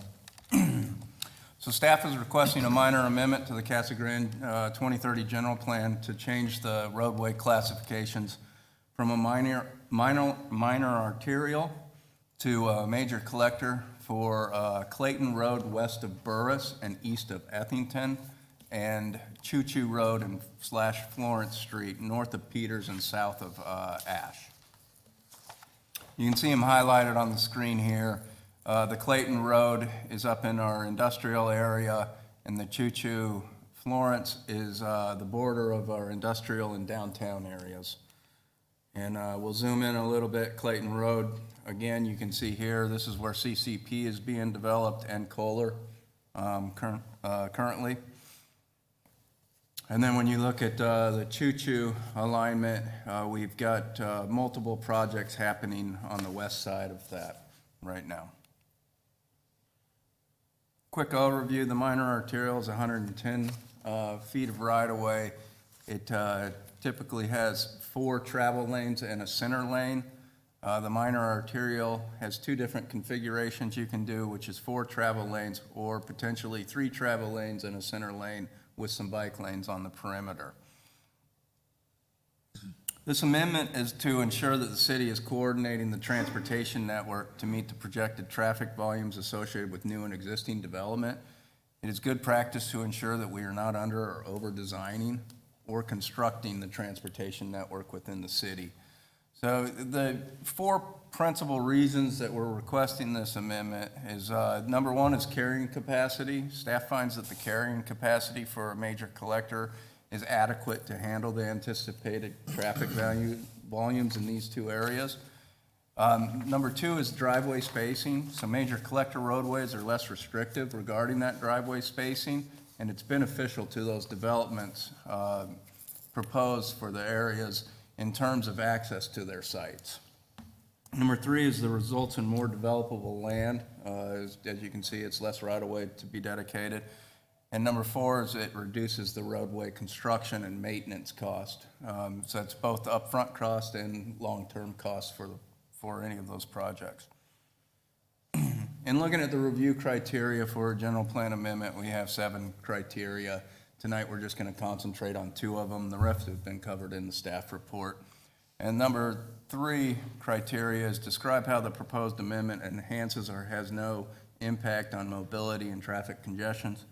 So staff is requesting a minor amendment to the Casa Grande 2030 general plan to change the roadway classifications from a minor arterial to a major collector for Clayton Road west of Burris and east of Ethington, and Choo Choo Road and / Florence Street north of Peters and south of Ash. You can see them highlighted on the screen here. The Clayton Road is up in our industrial area, and the Choo Choo Florence is the border of our industrial and downtown areas. And we'll zoom in a little bit. Clayton Road, again, you can see here, this is where CCP is being developed and Kohler currently. And then when you look at the Choo Choo alignment, we've got multiple projects happening on the west side of that right now. Quick overview, the minor arterial is 110 feet of right-of-way. It typically has 4 travel lanes and a center lane. The minor arterial has 2 different configurations you can do, which is 4 travel lanes or potentially 3 travel lanes and a center lane with some bike lanes on the perimeter. This amendment is to ensure that the city is coordinating the transportation network to meet the projected traffic volumes associated with new and existing development. It is good practice to ensure that we are not under or over-designing or constructing the transportation network within the city. So the 4 principal reasons that we're requesting this amendment is, number 1 is carrying capacity. Staff finds that the carrying capacity for a major collector is adequate to handle the anticipated traffic volumes in these 2 areas. Number 2 is driveway spacing. So major collector roadways are less restrictive regarding that driveway spacing, and it's beneficial to those developments proposed for the areas in terms of access to their sites. Number 3 is the results in more developable land. As you can see, it's less right-of-way to be dedicated. And number 4 is it reduces the roadway construction and maintenance cost. So it's both upfront cost and long-term cost for any of those projects. In looking at the review criteria for a general plan amendment, we have 7 criteria. Tonight, we're just going to concentrate on 2 of them. The rest have been covered in the staff report. And number 3 criteria is describe how the proposed amendment enhances or has no impact on mobility and traffic congestions.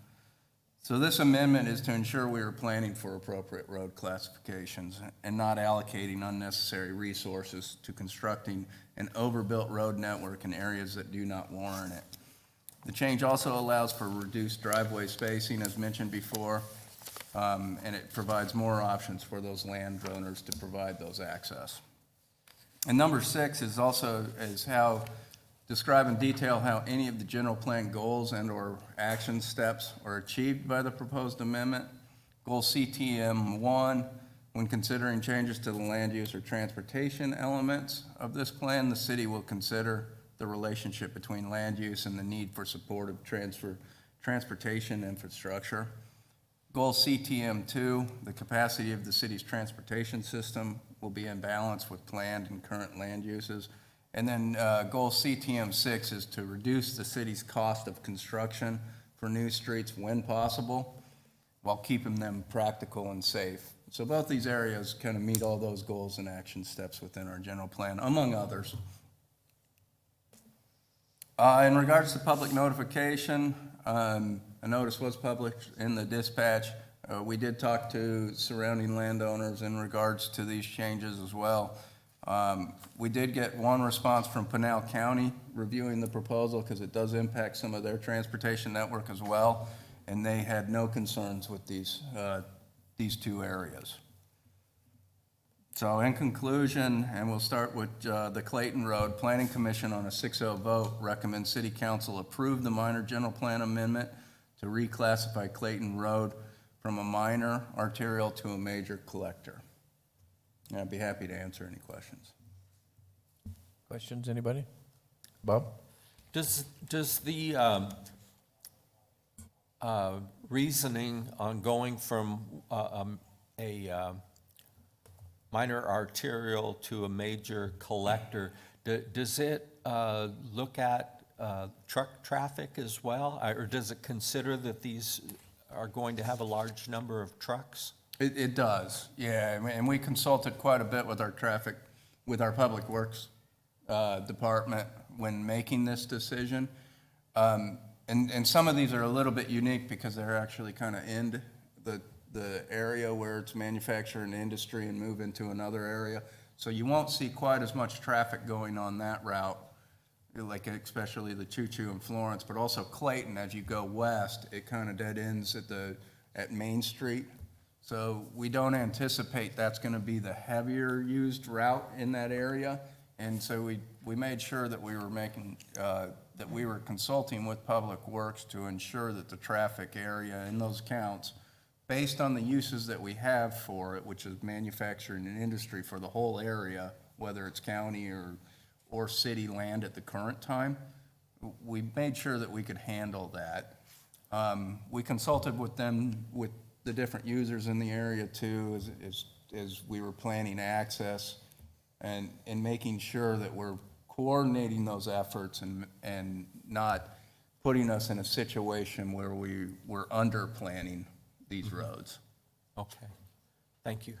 So this amendment is to ensure we are planning for appropriate road classifications and not allocating unnecessary resources to constructing an overbuilt road network in areas that do not warrant it. The change also allows for reduced driveway spacing, as mentioned before, and it provides more options for those landowners to provide those access. And number 6 is how describe in detail how any of the general plan goals and/or action steps are achieved by the proposed amendment. Goal CTM 1, when considering changes to the land use or transportation elements of this plan, the city will consider the relationship between land use and the need for supportive transportation infrastructure. Goal CTM 2, the capacity of the city's transportation system will be in balance with planned and current land uses. And then goal CTM 6 is to reduce the city's cost of construction for new streets when possible, while keeping them practical and safe. So both these areas kind of meet all those goals and action steps within our general plan, among others. In regards to public notification, a notice was published in the dispatch. We did talk to surrounding landowners in regards to these changes as well. We did get one response from Pinal County reviewing the proposal because it does impact some of their transportation network as well, and they had no concerns with these 2 areas. So in conclusion, and we'll start with the Clayton Road, Planning Commission on a 6-0 vote recommends City Council approve the minor general plan amendment to reclassify Clayton Road from a minor arterial to a major collector. And I'd be happy to answer any questions. Questions, anybody? Bob? Does the reasoning on going from a minor arterial to a major collector, does it look at truck traffic as well? Or does it consider that these are going to have a large number of trucks? It does, yeah, and we consulted quite a bit with our Public Works department when making this decision. And some of these are a little bit unique because they're actually kind of in the area where it's manufacturing and industry and move into another area. So you won't see quite as much traffic going on that route, like especially the Choo-Choo in Florence, but also Clayton. As you go west, it kind of dead ends at Main Street. So we don't anticipate that's going to be the heavier used route in that area. And so we made sure that we were that we were consulting with Public Works to ensure that the traffic area in those counts, based on the uses that we have for it, which is manufacturing and industry for the whole area, whether it's county or city land at the current time, we made sure that we could handle that. We consulted with the different users in the area too, as we were planning access and making sure that we're coordinating those efforts and not putting us in a situation where we're under planning these roads. Okay, thank you.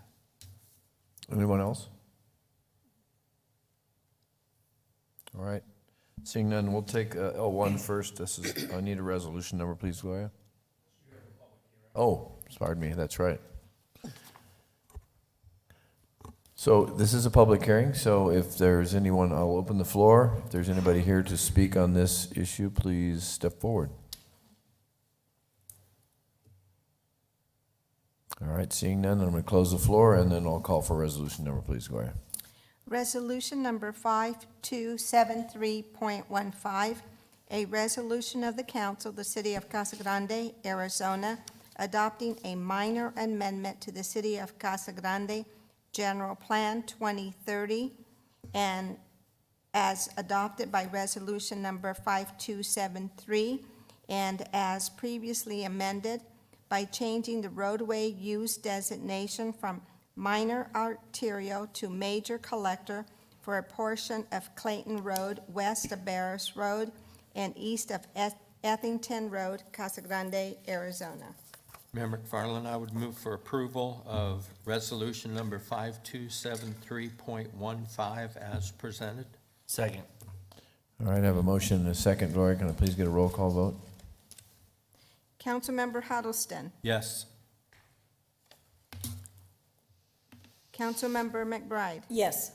Anyone else? All right. Seeing none, we'll take L1 first. I need a resolution number, please, Gloria. Oh, pardon me, that's right. So this is a public hearing, so if there's anyone, I'll open the floor. If there's anybody here to speak on this issue, please step forward. All right, seeing none, I'm going to close the floor, and then I'll call for resolution number, please, Gloria. Resolution number 5273.15, a resolution of the council of the city of Casa Grande, Arizona, adopting a minor amendment to the city of Casa Grande General Plan 2030, and as adopted by resolution number 5273, and as previously amended by changing the roadway use designation from minor arterial to major collector for a portion of Clayton Road west of Barris Road and east of Ethington Road, Casa Grande, Arizona. Mayor McFarland, I would move for approval of resolution number 5273.15 as presented. Second. All right, I have a motion and a second. Gloria, can I please get a roll call vote? Councilmember Huddleston. Yes. Councilmember McBride. Yes.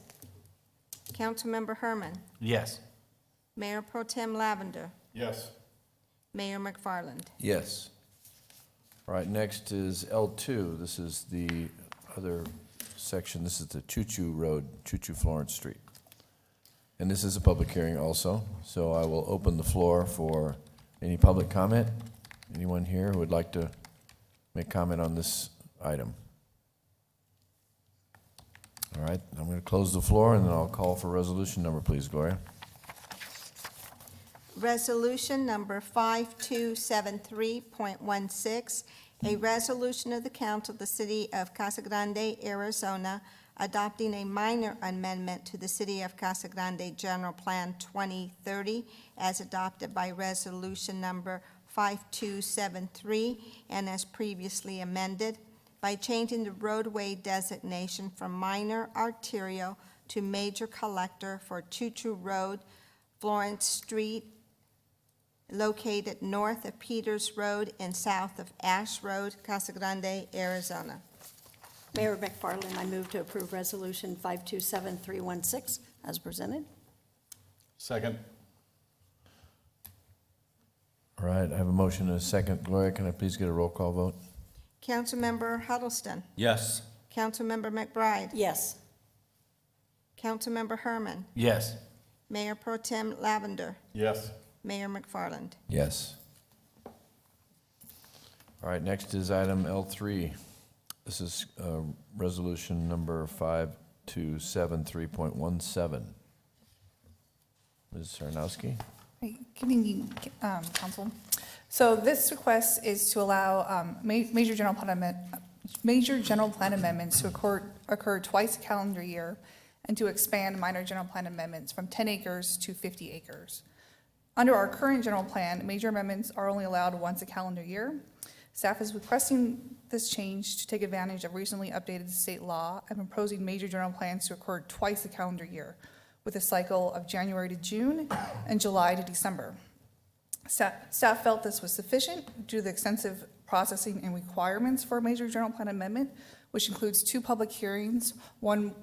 Councilmember Herman. Yes. Mayor Pro Tem Lavender. Yes. Mayor McFarland. Yes. All right, next is L2. This is the other section. This is the Choo Choo Road, Choo Choo Florence Street. And this is a public hearing also, so I will open the floor for any public comment. Anyone here who would like to make comment on this item? All right, I'm going to close the floor, and then I'll call for resolution number, please, Gloria. Resolution number 5273.16, a resolution of the Council of the City of Casa Grande, Arizona, adopting a minor amendment to the City of Casa Grande General Plan 2030 as adopted by resolution number 5273 and as previously amended by changing the roadway designation from minor arterial to major collector for Choo Choo Road, Florence Street, located north of Peters Road and south of Ash Road, Casa Grande, Arizona. Mayor McFarland, I move to approve Resolution 527316 as presented. Second. All right, I have a motion and a second. Gloria, can I please get a roll call vote? Councilmember Huddleston. Yes. Councilmember McBride. Yes. Councilmember Herman. Yes. Mayor Pro Tem Lavender. Yes. Mayor McFarland. Yes. All right, next is item L3. This is resolution number 5273.17. Ms. Sarnowski? Good evening, Council. So this request is to allow major general plan amendments to occur twice a calendar year and to expand minor general plan amendments from 10 acres to 50 acres. Under our current general plan, major amendments are only allowed once a calendar year. Staff is requesting this change to take advantage of recently updated state law and proposing major general plans to occur twice a calendar year, with a cycle of January to June and July to December. Staff felt this was sufficient due to the extensive processing and requirements for a major general plan amendment, which includes 2 public hearings. One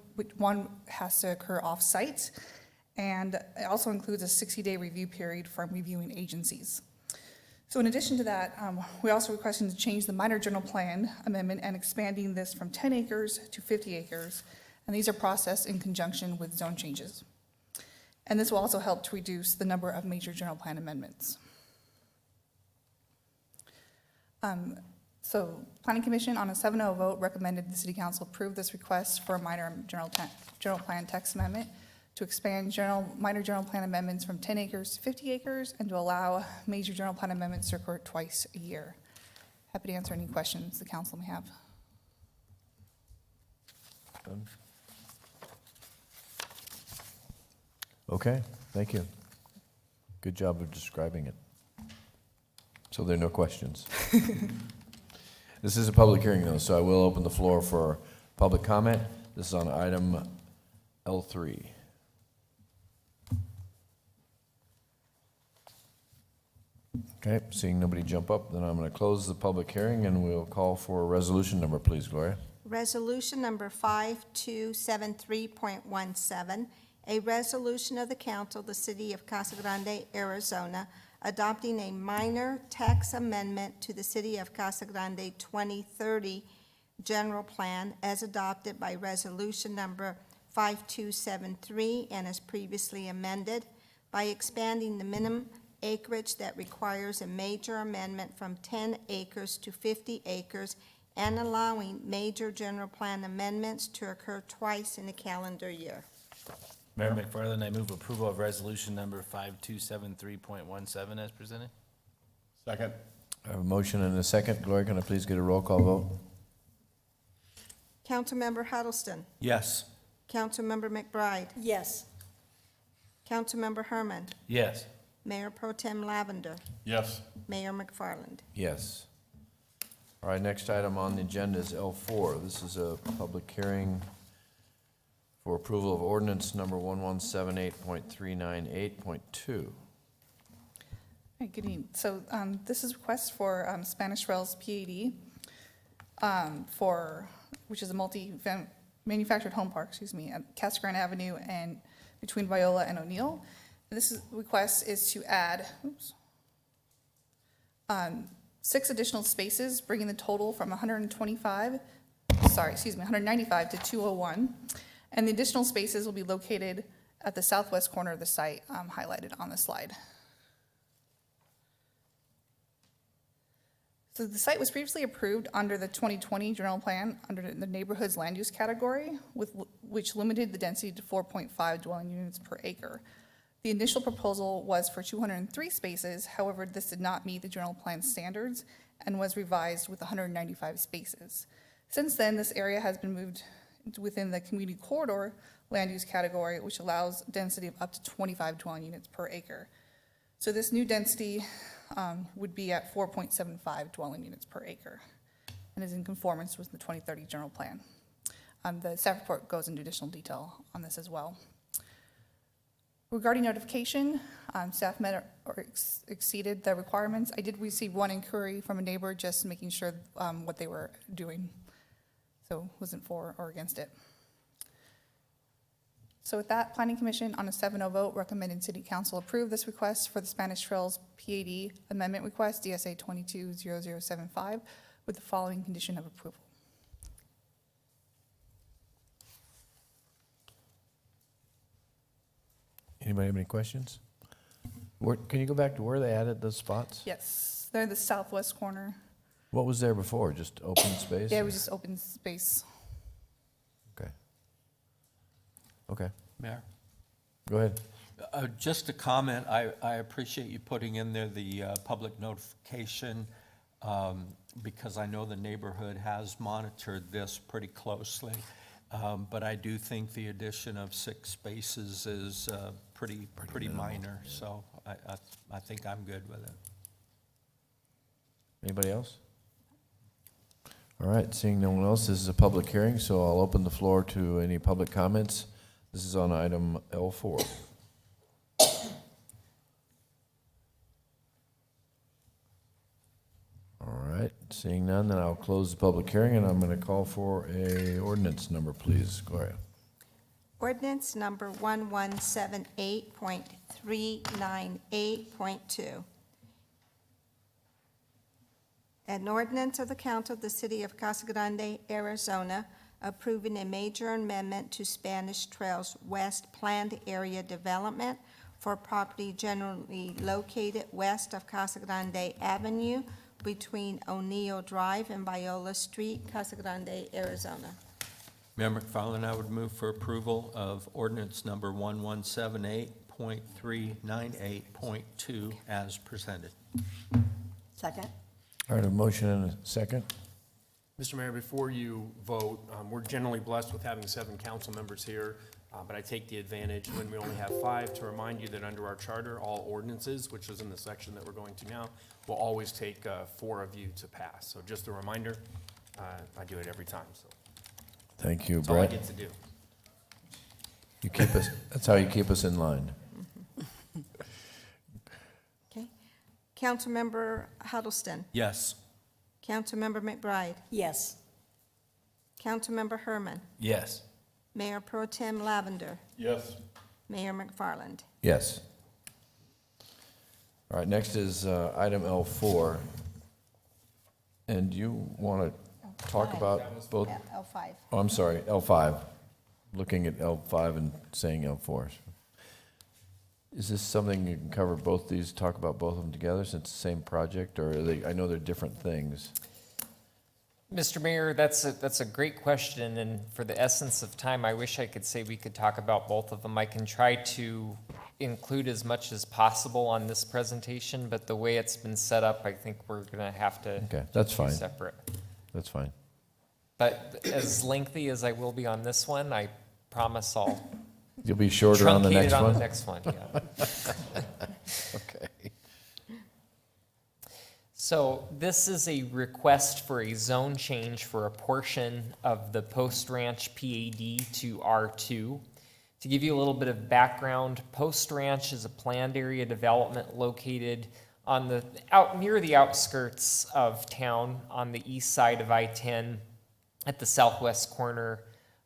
has to occur off-site, and it also includes a 60-day review period from reviewing agencies. So in addition to that, we also requested to change the minor general plan amendment and expanding this from 10 acres to 50 acres, and these are processed in conjunction with zone changes. And this will also help to reduce the number of major general plan amendments. So Planning Commission on a 7-0 vote recommended the City Council approve this request for a minor general plan text amendment to expand minor general plan amendments from 10 acres to 50 acres and to allow major general plan amendments to occur twice a year. Happy to answer any questions the council may have. Okay, thank you. Good job of describing it. So there are no questions. This is a public hearing though, so I will open the floor for public comment. This is on item L3. Okay, seeing nobody jump up, then I'm going to close the public hearing and we'll call for a resolution number, please, Gloria. Resolution number 5273.17, a resolution of the Council of the City of Casa Grande, Arizona, adopting a minor tax amendment to the City of Casa Grande 2030 General Plan as adopted by resolution number 5273 and as previously amended by expanding the minimum acreage that requires a major amendment from 10 acres to 50 acres and allowing major general plan amendments to occur twice in a calendar year. Mayor McFarland, I move approval of resolution number 5273.17 as presented. Second. I have a motion and a second. Gloria, can I please get a roll call vote? Councilmember Huddleston. Yes. Councilmember McBride. Yes. Councilmember Herman. Yes. Mayor Pro Tem Lavender. Yes. Mayor McFarland. Yes. All right, next item on the agenda is L4. This is a public hearing for approval of ordinance number 1178.398.2. Hi, good evening. So this is a request for Spanish Trails PAD which is a manufactured home park, at Casa Grande Avenue and between Viola and O'Neill. Request is to add 6 additional spaces, bringing the total from 195 to 201. And the additional spaces will be located at the southwest corner of the site, highlighted on the slide. So the site was previously approved under the 2020 general plan under the neighborhoods land use category, which limited the density to 4.5 dwelling units per acre. The initial proposal was for 203 spaces. However, this did not meet the general plan standards and was revised with 195 spaces. Since then, this area has been moved within the community corridor land use category, which allows density of up to 25 dwelling units per acre. So this new density would be at 4.75 dwelling units per acre and is in conformance with the 2030 general plan. The staff report goes into additional detail on this as well. Regarding notification, staff met or exceeded the requirements. I did receive one inquiry from a neighbor just making sure what they were doing, so wasn't for or against it. So with that, Planning Commission on a 7-0 vote recommended City Council approve this request for the Spanish Trails PAD amendment request, DSA 220075, with the following condition of approval. Anybody have any questions? Can you go back to where they added those spots? Yes, they're in the southwest corner. What was there before? Just open space? Yeah, it was just open space. Okay. Okay, Mayor? go ahead. Just a comment, I appreciate you putting in there the public notification, because I know the neighborhood has monitored this pretty closely. But I do think the addition of 6 spaces is pretty minor, so I think I'm good with it. Anybody else? All right, seeing no one else, this is a public hearing, so I'll open the floor to any public comments. This is on item L4. All right, seeing none, then I'll close the public hearing, and I'm going to call for a ordinance number, please. Gloria. Ordinance number 1178.398.2. An ordinance of the Council of the City of Casa Grande, Arizona, approving a major amendment to Spanish Trails West Planned Area Development for property generally located west of Casa Grande Avenue between O'Neill Drive and Viola Street, Casa Grande, Arizona. Mayor McFarland, I would move for approval of ordinance number 1178.398.2 as presented. Second? All right, a motion and a second. Mr. Mayor, before you vote, we're generally blessed with having 7 council members here, but I take the advantage when we only have 5 to remind you that under our charter, all ordinances, which is in the section that we're going to now, will always take 4 of you to pass. So just a reminder, I do it every time, so Thank you, that's all I Brett. get to do. You keep us, that's how you keep us in line. Okay. Councilmember Huddleston. Yes. Councilmember McBride. Yes. Councilmember Herman. Yes. Mayor Pro Tem Lavender. Yes. Mayor McFarland. Yes. All right, next is item L4. And you want to talk about both? L5. Oh, I'm sorry, L5. Looking at L5 and saying L4. Is this something you can cover both these, talk about both of them together since it's the same project, or are they, I know they're different things? Mr. Mayor, that's a great question, and for the essence of time, I wish I could say we could talk about both of them. I can try to include as much as possible on this presentation, but the way it's been set up, I think we're going to have to Okay, that's do fine. separate. That's fine. But as lengthy as I will be on this one, I promise I'll You'll be shorter on the truncate next it on one? the next one, yeah. Okay. So this is a request for a zone change for a portion of the Post Ranch PAD to R2. To give you a little bit of background, Post Ranch is a planned area development located on near the outskirts of town on the east side of I-10 at the southwest corner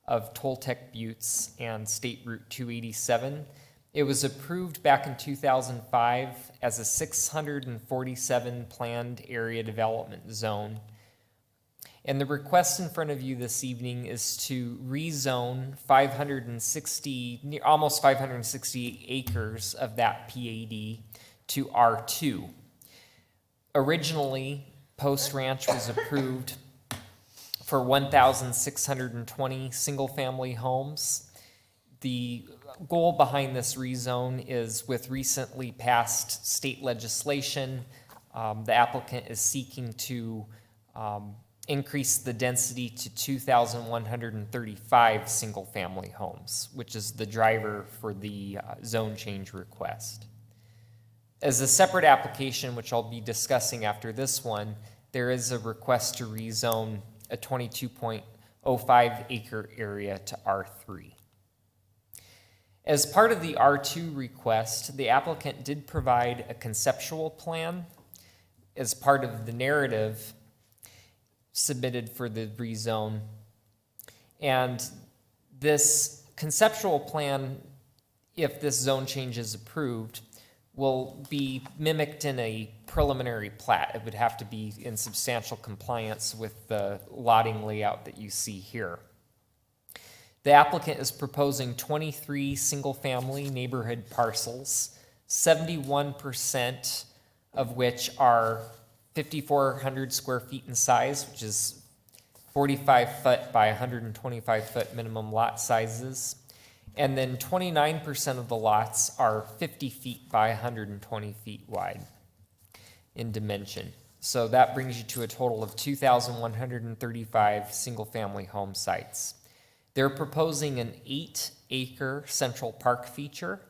of Toltec Buttes and State Route 287. It was approved back in 2005 as a 647 planned area development zone. And the request in front of you this evening is to rezone almost 560 acres of that PAD to R2. Originally, Post Ranch was approved for 1,620 single-family homes. The goal behind this rezone is with recently passed state legislation, the applicant is seeking to increase the density to 2,135 single-family homes, which is the driver for the zone change request. As a separate application, which I'll be discussing after this one, there is a request to rezone a 22.05 acre area to R3. As part of the R2 request, the applicant did provide a conceptual plan as part of the narrative submitted for the rezone. And this conceptual plan, if this zone change is approved, will be mimicked in a preliminary plat. It would have to be in substantial compliance with the lotting layout that you see here. The applicant is proposing 23 single-family neighborhood parcels, 71% of which are 5,400 square feet in size, which is 45 foot by 125 foot minimum lot sizes. And then 29% of the lots are 50 feet by 120 feet wide in dimension. So that brings you to a total of 2,135 single-family home sites. They're proposing an 8-acre central park feature,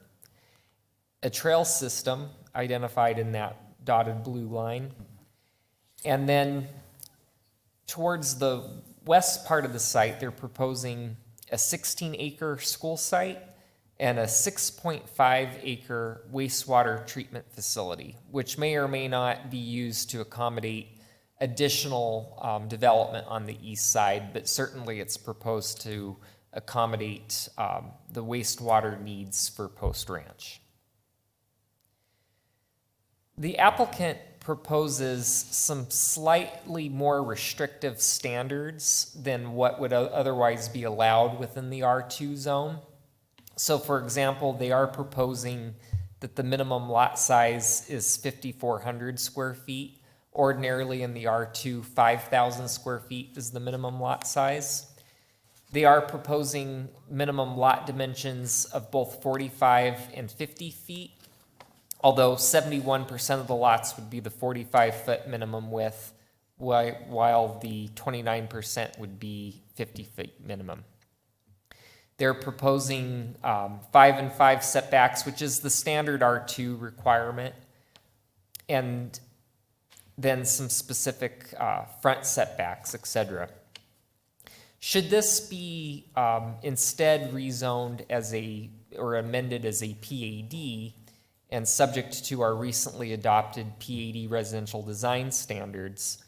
a trail system identified in that dotted blue line, and then towards the west part of the site, they're proposing a 16-acre school site and a 6.5-acre wastewater treatment facility, which may or may not be used to accommodate additional development on the east side, but certainly it's proposed to accommodate the wastewater needs for Post Ranch. The applicant proposes some slightly more restrictive standards than what would otherwise be allowed within the R2 zone. So for example, they are proposing that the minimum lot size is 5,400 square feet. Ordinarily in the R2, 5,000 square feet is the minimum lot size. They are proposing minimum lot dimensions of both 45 and 50 feet, although 71% of the lots would be the 45-foot minimum width, while the 29% would be 50 feet minimum. They're proposing 5 and 5 setbacks, which is the standard R2 requirement, and then some specific front setbacks, etc. Should this be instead rezoned or amended as a PAD and subject to our recently adopted PAD residential design standards,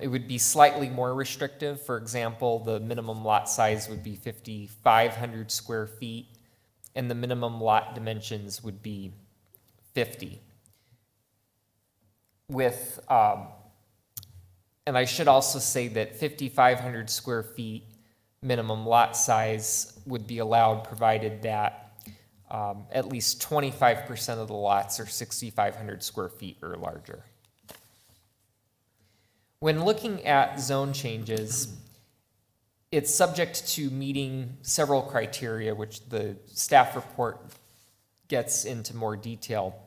it would be slightly more restrictive. For example, the minimum lot size would be 5,500 square feet, and the minimum lot dimensions would be 50. And I should also say that 5,500 square feet minimum lot size would be allowed provided that at least 25% of the lots are 6,500 square feet or larger. When looking at zone changes, it's subject to meeting several criteria, which the staff report gets into more detail.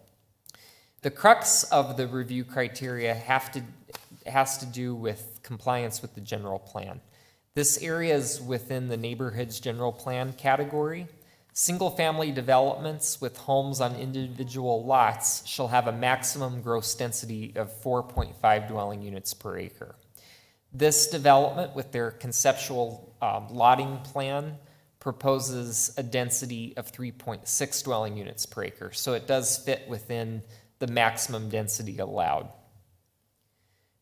The crux of the review criteria has to do with compliance with the general plan. This area is within the neighborhood's general plan category, Single-family developments with homes on individual lots shall have a maximum gross density of 4.5 dwelling units per acre. This development, with their conceptual lotting plan, proposes a density of 3.6 dwelling units per acre. So it does fit within the maximum density allowed.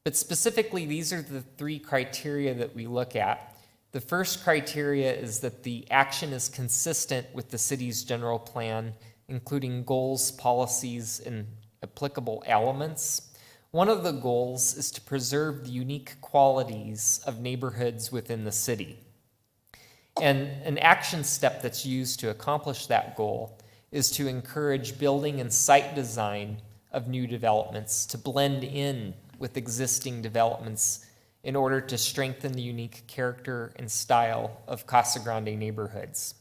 But specifically, these are the three criteria that we look at. The first criteria is that the action is consistent with the city's general plan, including goals, policies, and applicable elements. One of the goals is to preserve the unique qualities of neighborhoods within the city. And an action step that's used to accomplish that goal is to encourage building and site design of new developments to blend in with existing developments in order to strengthen the unique character and style of Casa Grande neighborhoods.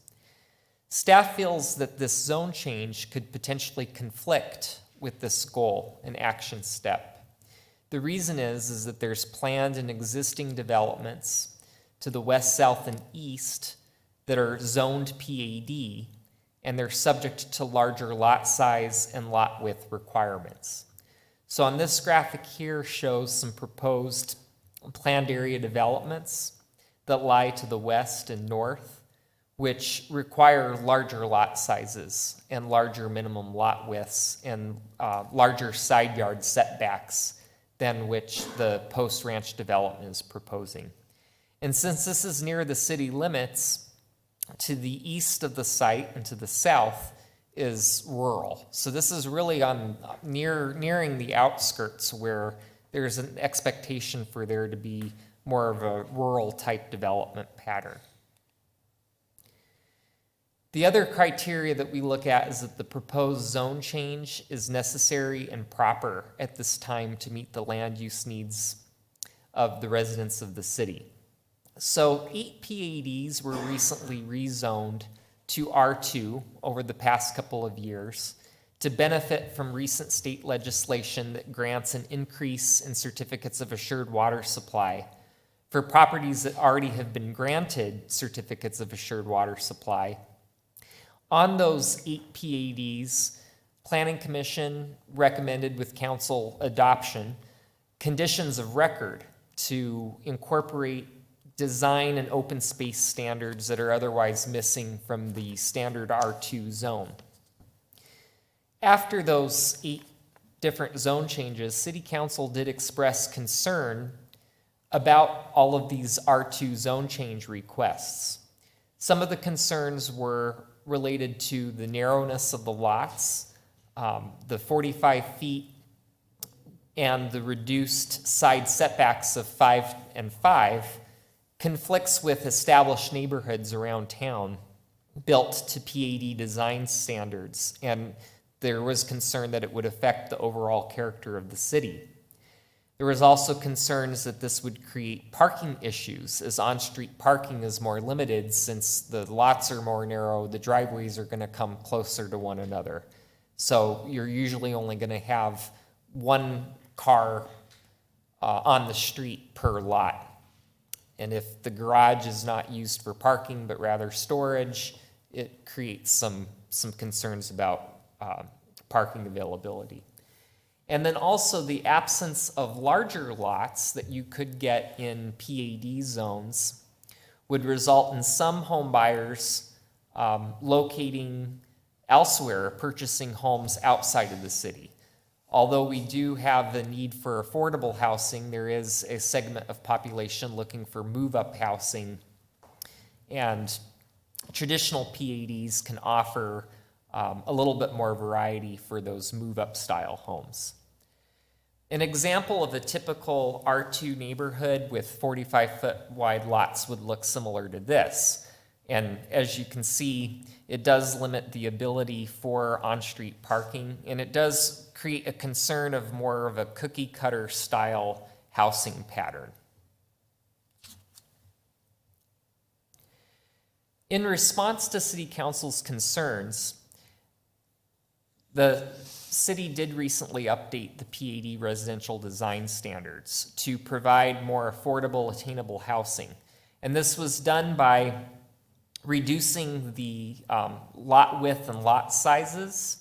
Staff feels that this zone change could potentially conflict with this goal and action step. The reason is that there's planned and existing developments to the west, south, and east that are zoned PAD, and they're subject to larger lot size and lot width requirements. So on this graphic here shows some proposed planned area developments that lie to the west and north, which require larger lot sizes and larger minimum lot widths and larger side yard setbacks than which the Post Ranch development is proposing. And since this is near the city limits, to the east of the site and to the south is rural. So this is really on nearing the outskirts where there's an expectation for there to be more of a rural type development pattern. The other criteria that we look at is that the proposed zone change is necessary and proper at this time to meet the land use needs of the residents of the city. So 8 PADs were recently rezoned to R2 over the past couple of years to benefit from recent state legislation that grants an increase in certificates of assured water supply for properties that already have been granted certificates of assured water supply. On those 8 PADs, Planning Commission recommended with council adoption conditions of record to incorporate design and open space standards that are otherwise missing from the standard R2 zone. After those 8 different zone changes, City Council did express concern about all of these R2 zone change requests. Some of the concerns were related to the narrowness of the lots, the 45 feet, and the reduced side setbacks of 5 and 5 conflicts with established neighborhoods around town built to PAD design standards, and there was concern that it would affect the overall character of the city. There was also concerns that this would create parking issues, as on-street parking is more limited since the lots are more narrow, the driveways are going to come closer to one another. So you're usually only going to have one car on the street per lot. And if the garage is not used for parking but rather storage, it creates some concerns about parking availability. And then also the absence of larger lots that you could get in PAD zones would result in some home buyers locating elsewhere, purchasing homes outside of the city. Although we do have the need for affordable housing, there is a segment of population looking for move-up housing, and traditional PADs can offer a little bit more variety for those move-up style homes. An example of a typical R2 neighborhood with 45-foot wide lots would look similar to this. And as you can see, it does limit the ability for on-street parking, and it does create a concern of more of a cookie-cutter style housing pattern. In response to City Council's concerns, the city did recently update the PAD residential design standards to provide more affordable, attainable housing. And this was done by reducing the lot width and lot sizes.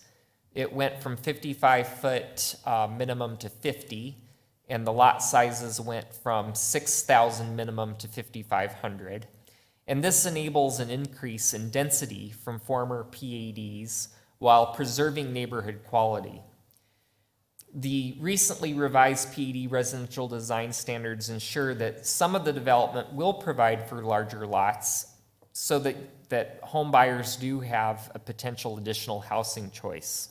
It went from 55-foot minimum to 50, and the lot sizes went from 6,000 minimum to 5,500. And this enables an increase in density from former PADs while preserving neighborhood quality. The recently revised PAD residential design standards ensure that some of the development will provide for larger lots so that home buyers do have a potential additional housing choice.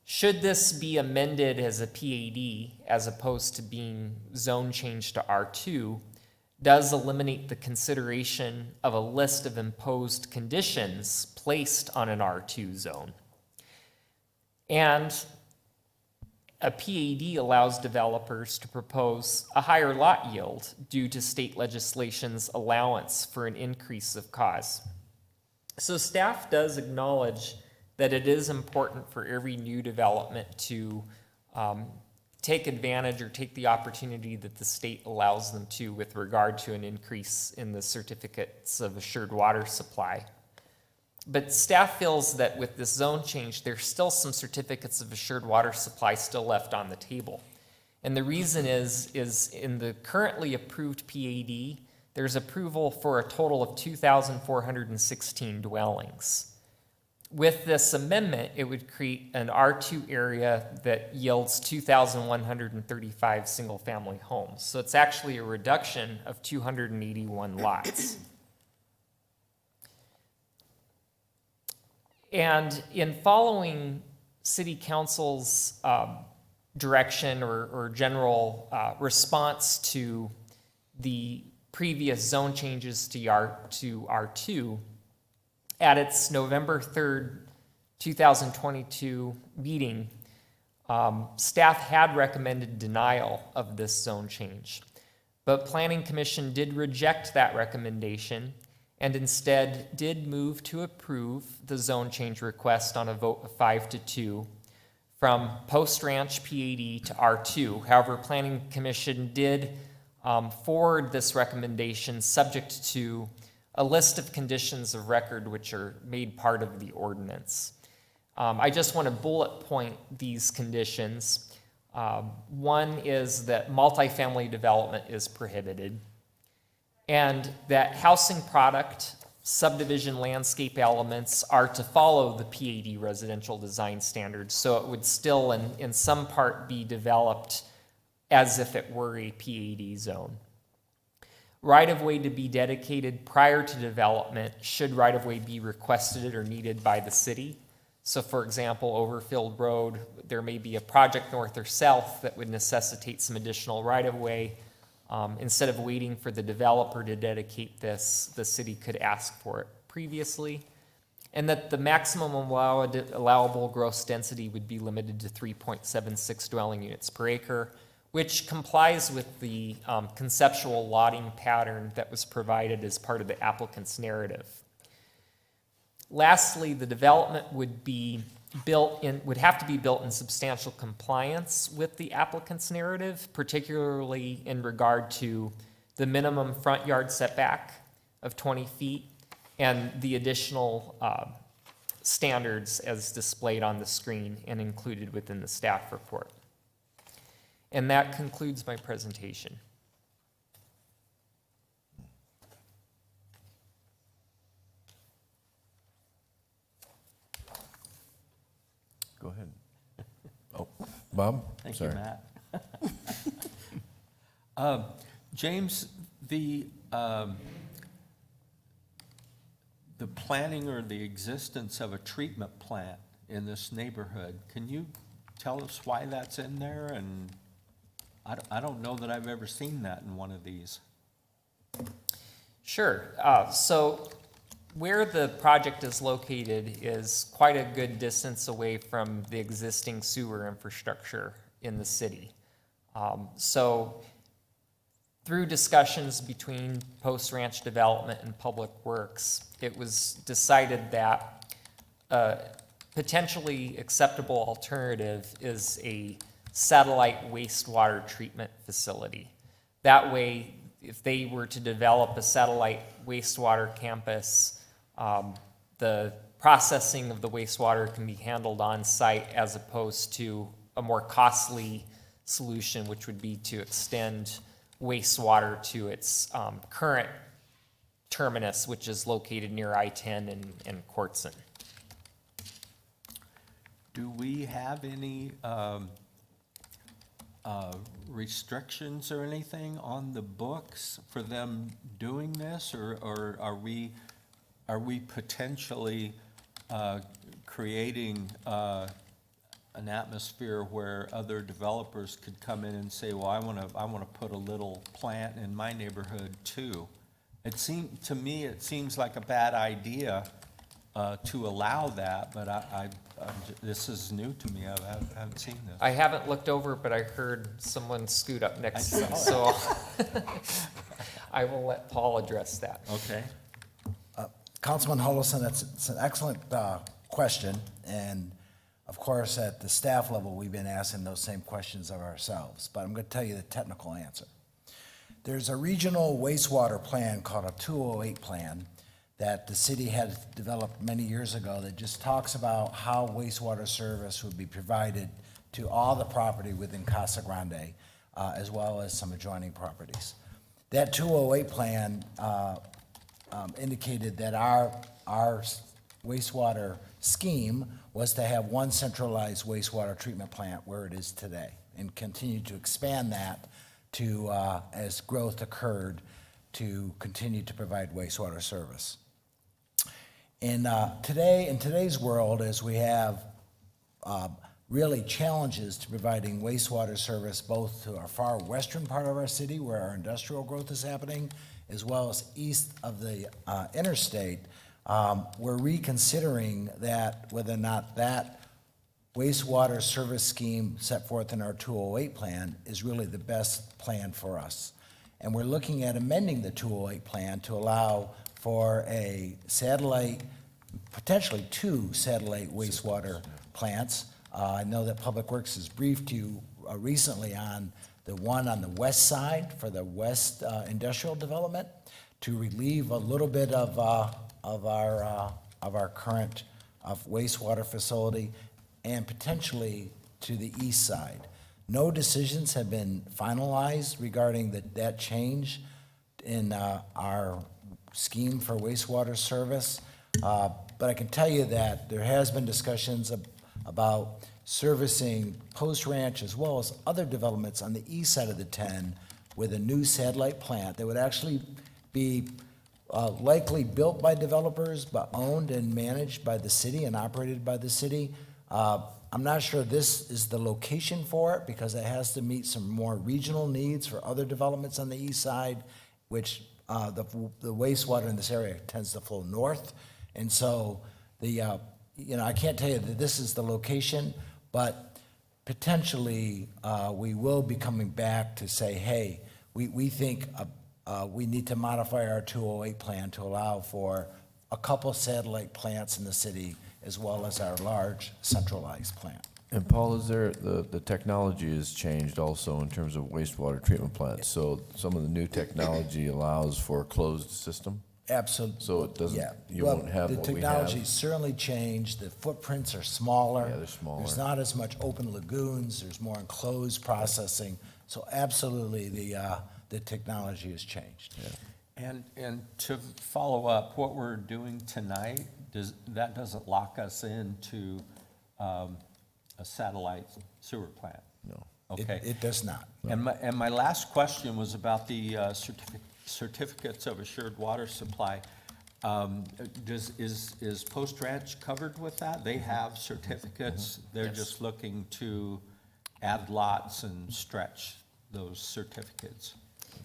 Should this be amended as a PAD as opposed to being zone changed to R2, does eliminate the consideration of a list of imposed conditions placed on an R2 zone. And a PAD allows developers to propose a higher lot yield due to state legislation's allowance for an increase of cause. So staff does acknowledge that it is important for every new development to take advantage or take the opportunity that the state allows them to with regard to an increase in the certificates of assured water supply. But staff feels that with this zone change, there's still some certificates of assured water supply still left on the table. And the reason is in the currently approved PAD, there's approval for a total of 2,416 dwellings. With this amendment, it would create an R2 area that yields 2,135 single-family homes. So it's actually a reduction of 281 lots. And in following City Council's direction or general response to the previous zone changes to R2, at its November 3rd, 2022 meeting, staff had recommended denial of this zone change. But Planning Commission did reject that recommendation and instead did move to approve the zone change request on a vote of 5-2 from Post Ranch PAD to R2. However, Planning Commission did forward this recommendation subject to a list of conditions of record which are made part of the ordinance. I just want to bullet point these conditions. One is that multifamily development is prohibited, and that housing product, subdivision landscape elements are to follow the PAD residential design standards, so it would still in some part be developed as if it were a PAD zone. Right-of-way to be dedicated prior to development should right-of-way be requested or needed by the city. So for example, Overfield Road, there may be a project north or south that would necessitate some additional right-of-way. Instead of waiting for the developer to dedicate this, the city could ask for it previously. And that the maximum allowable gross density would be limited to 3.76 dwelling units per acre, which complies with the conceptual lotting pattern that was provided as part of the applicant's narrative. Lastly, the development would have to be built in substantial compliance with the applicant's narrative, particularly in regard to the minimum front yard setback of 20 feet and the additional standards as displayed on the screen and included within the staff report. And that concludes my presentation. Go ahead. Oh, Bob? Thank Sorry. you, Matt. James, the planning or the existence of a treatment plant in this neighborhood, can you tell us why that's in there? And I don't know that I've ever seen that in one of these. Sure. So where the project is located is quite a good distance away from the existing sewer infrastructure in the city. So through discussions between Post Ranch Development and Public Works, it was decided that a potentially acceptable alternative is a satellite wastewater treatment facility. That way, if they were to develop a satellite wastewater campus, the processing of the wastewater can be handled on site as opposed to a more costly solution, which would be to extend wastewater to its current terminus, which is located near I-10 and Quartzen. Do we have any restrictions or anything on the books for them doing this, or are we potentially creating an atmosphere where other developers could come in and say, well, I want to put a little plant in my neighborhood too? To me, it seems like a bad idea to allow that, but this is new to me. I haven't seen this. I haven't looked over, but I heard someone scoot up next to me, so I will let Paul address that. Okay. Councilman Hullison, it's an excellent question, and of course, at the staff level, we've been asking those same questions of ourselves, but I'm going to tell you the technical answer. There's a regional wastewater plan called a 208 plan that the city had developed many years ago that just talks about how wastewater service would be provided to all the property within Casa Grande, as well as some adjoining properties. That 208 plan indicated that our wastewater scheme was to have one centralized wastewater treatment plant where it is today, and continue to expand that to, as growth occurred, to continue to provide wastewater service. In today's world, as we have really challenges to providing wastewater service both to our far western part of our city, where our industrial growth is happening, as well as east of the interstate, we're reconsidering that, whether or not that wastewater service scheme set forth in our 208 plan is really the best plan for us. And we're looking at amending the 208 plan to allow for a satellite, potentially 2 satellite wastewater plants. I know that Public Works has briefed you recently on the one on the west side for the west industrial development to relieve a little bit of our current wastewater facility, and potentially to the east side. No decisions have been finalized regarding that change in our scheme for wastewater service, but I can tell you that there has been discussions about servicing Post Ranch as well as other developments on the east side of the 10 with a new satellite plant that would actually be likely built by developers but owned and managed by the city and operated by the city. I'm not sure this is the location for it because it has to meet some more regional needs for other developments on the east side, which the wastewater in this area tends to flow north. And so I can't tell you that this is the location, but potentially we will be coming back to say, hey, we think we need to modify our 208 plan to allow for a couple satellite plants in the city as well as our large centralized plant. And Paul, is there, the technology has changed also in terms of wastewater treatment plants, so some of the new technology allows for a closed system? Absolutely. So it doesn't, Yeah. you Well, won't have the what we have? technology's certainly changed. The footprints are smaller. Yeah, they're smaller. There's not as much open lagoons. There's more enclosed processing. So absolutely, the technology has changed. And to follow up, what we're doing tonight, that doesn't lock us into a satellite sewer plant? No. Okay. It does not. And my last question was about the certificates of assured water supply. Is Post Ranch covered with that? They have certificates. They're just looking to add lots and stretch those certificates.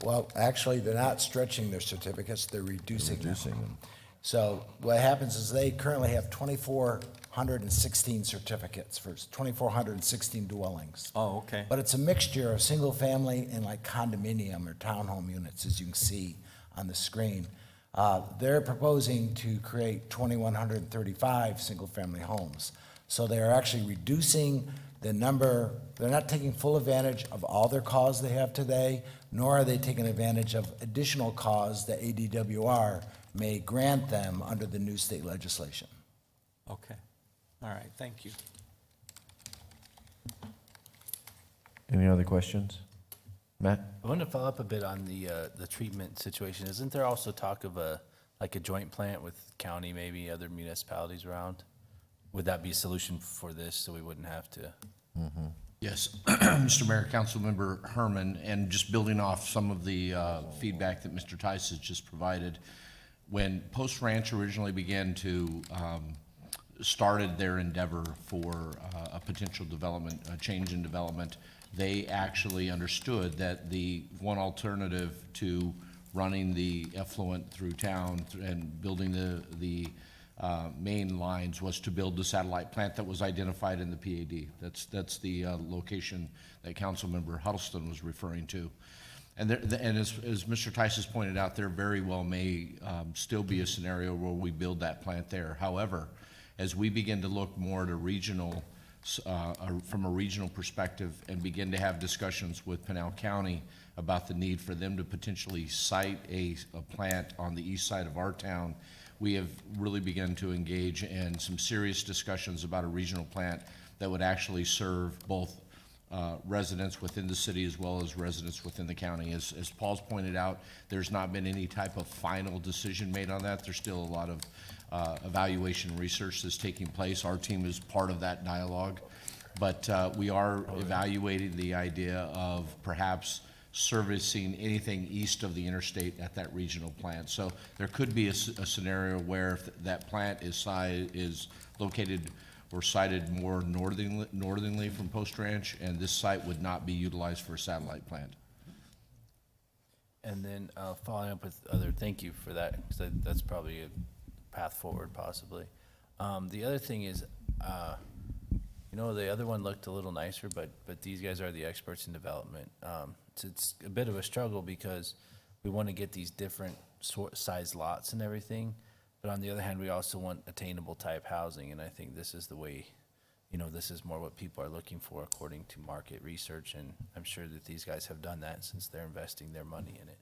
Well, actually, they're not stretching their certificates, they're reducing them. them. So what happens is they currently have 2,416 certificates for 2,416 dwellings. Oh, okay. But it's a mixture of single-family and like condominium or townhome units, as you can see on the screen. They're proposing to create 2,135 single-family homes. So they're actually reducing they're not taking full advantage of all their cause they have today, nor are they taking advantage of additional cause that ADWR may grant them under the new state legislation. Okay. All right, thank you. Any other questions? Matt? I want to follow up a bit on the treatment situation. Isn't there also talk of a joint plant with county, maybe other municipalities around? Would that be a solution for this, so we wouldn't have to? Yes, Mr. Mayor, Councilmember Herman, and just building off some of the feedback that Mr. Tice has just provided, when Post Ranch originally began to started their endeavor for a potential development, a change in development, they actually understood that the one alternative to running the effluent through town and building the main lines was to build the satellite plant that was identified in the PAD. That's the location that Councilmember Huddleston was referring to. And as Mr. Tice has pointed out, there very well may still be a scenario where we build that plant there. However, as we begin to look more at a regional, from a regional perspective and begin to have discussions with Pinal County about the need for them to potentially site a plant on the east side of our town, we have really begun to engage in some serious discussions about a regional plant that would actually serve both residents within the city as well as residents within the county. As Paul's pointed out, there's not been any type of final decision made on that. There's still a lot of evaluation research that's taking place. Our team is part of that dialogue, but we are evaluating the idea of perhaps servicing anything east of the interstate at that regional plant. So there could be a scenario where if that plant is located or sited more northernly from Post Ranch, and this site would not be utilized for a satellite plant. And then following up with thank you for that, because that's probably a path forward possibly. The other thing is, the other one looked a little nicer, but these guys are the experts in development. It's a bit of a struggle because we want to get these different size lots and everything, but on the other hand, we also want attainable type housing, and I think this is the way, this is more what people are looking for according to market research, and I'm sure that these guys have done that since they're investing their money in it.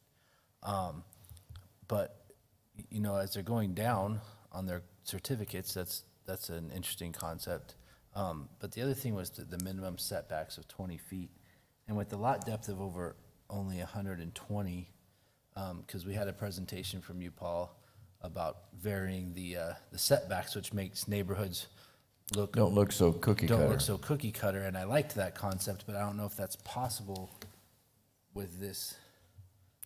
But as they're going down on their certificates, that's an interesting concept. But the other thing was the minimum setbacks of 20 feet. And with the lot depth of over only 120, because we had a presentation from you, Paul, about varying the setbacks, which makes neighborhoods Don't look so cookie cutter. don't look so cookie cutter, and I liked that concept, but I don't know if that's possible with this,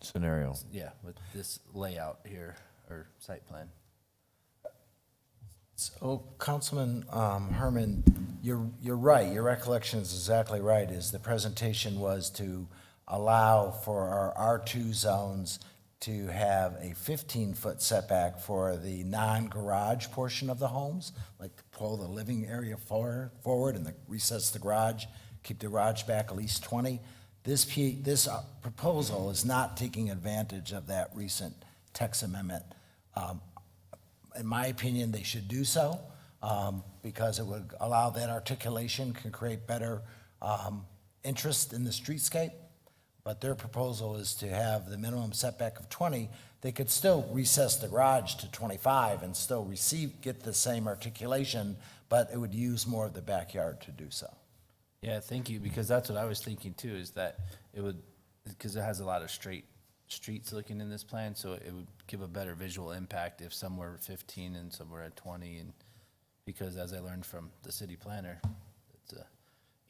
Scenario. with this layout here, or site plan. So, Councilman Herman, you're right. Your recollection is exactly right, is the presentation was to allow for our R2 zones to have a 15-foot setback for the non-garage portion of the homes, like to pull the living area forward and recess the garage, keep the garage back at least 20. This proposal is not taking advantage of that recent text amendment. In my opinion, they should do so because it would allow that articulation, can create better interest in the streetscape. But their proposal is to have the minimum setback of 20. They could still recess the garage to 25 and still get the same articulation, but it would use more of the backyard to do so. Yeah, thank you, because that's what I was thinking too, is that it would, because it has a lot of straight streets looking in this plan, so it would give a better visual impact if some were 15 and some were at 20, and because as I learned from the city planner, it's a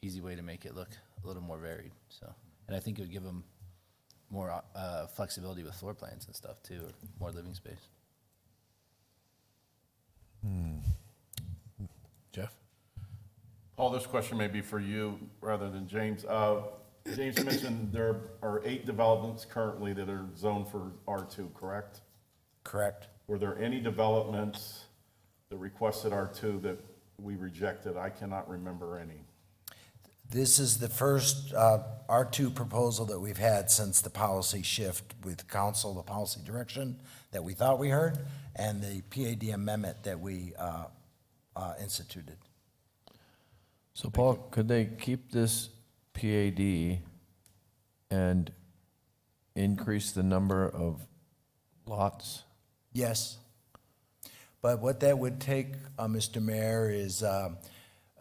easy way to make it look a little more varied, so. And I think it would give them more flexibility with floor plans and stuff too, or more living space. Jeff? Paul, this question may be for you rather than James. James mentioned there are 8 developments currently that are zoned for R2, correct? Correct. Were there any developments that requested R2 that we rejected? I cannot remember any. This is the first R2 proposal that we've had since the policy shift with council, the policy direction that we thought we heard, and the PAD amendment that we instituted. So Paul, could they keep this PAD and increase the number of lots? Yes. But what that would take, Mr. Mayor, is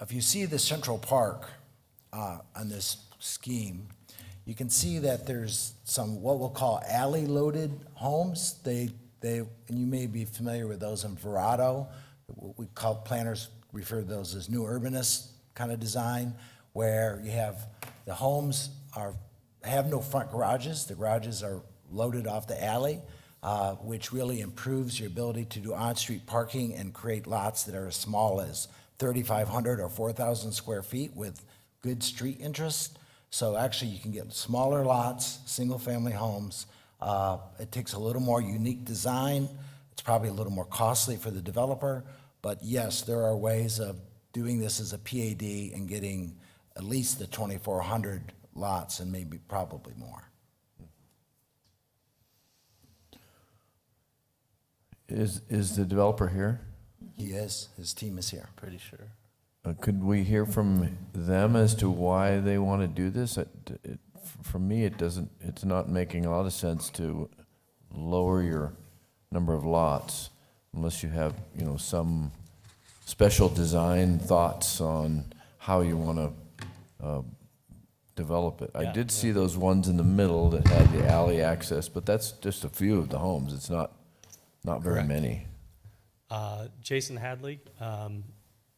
if you see the Central Park on this scheme, you can see that there's some what we'll call alley-loaded homes. And you may be familiar with those in Verrado. We call planners refer to those as new urbanist kind of design, where you have the homes have no front garages. The garages are loaded off the alley, which really improves your ability to do on-street parking and create lots that are as small as 3,500 or 4,000 square feet with good street interest. So actually, you can get smaller lots, single-family homes. It takes a little more unique design. It's probably a little more costly for the developer. But yes, there are ways of doing this as a PAD and getting at least the 2,400 lots and maybe probably more. Is the developer here? He is. His team is here. Pretty sure. Could we hear from them as to why they want to do this? For me, it's not making a lot of sense to lower your number of lots unless you have, some special design thoughts on how you want to develop it. I did see those ones in the middle that had the alley access, but that's just a few of the homes. It's not very Correct. many. Jason Hadley,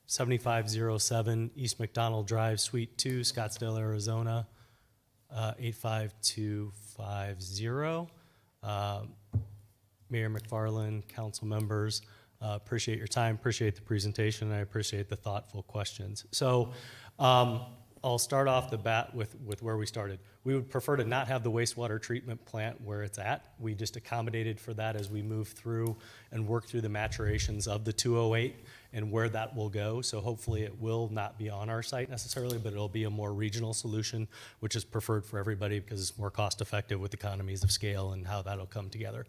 7507 East McDonald Drive, Suite 2, Scottsdale, Arizona, 85250. Mayor McFarland, council members, appreciate your time, appreciate the presentation, and I appreciate the thoughtful questions. So I'll start off the bat with where we started. We would prefer to not have the wastewater treatment plant where it's at. We just accommodated for that as we move through and work through the maturations of the 208 and where that will go. So hopefully it will not be on our site necessarily, but it'll be a more regional solution, which is preferred for everybody because it's more cost effective with economies of scale and how that'll come together.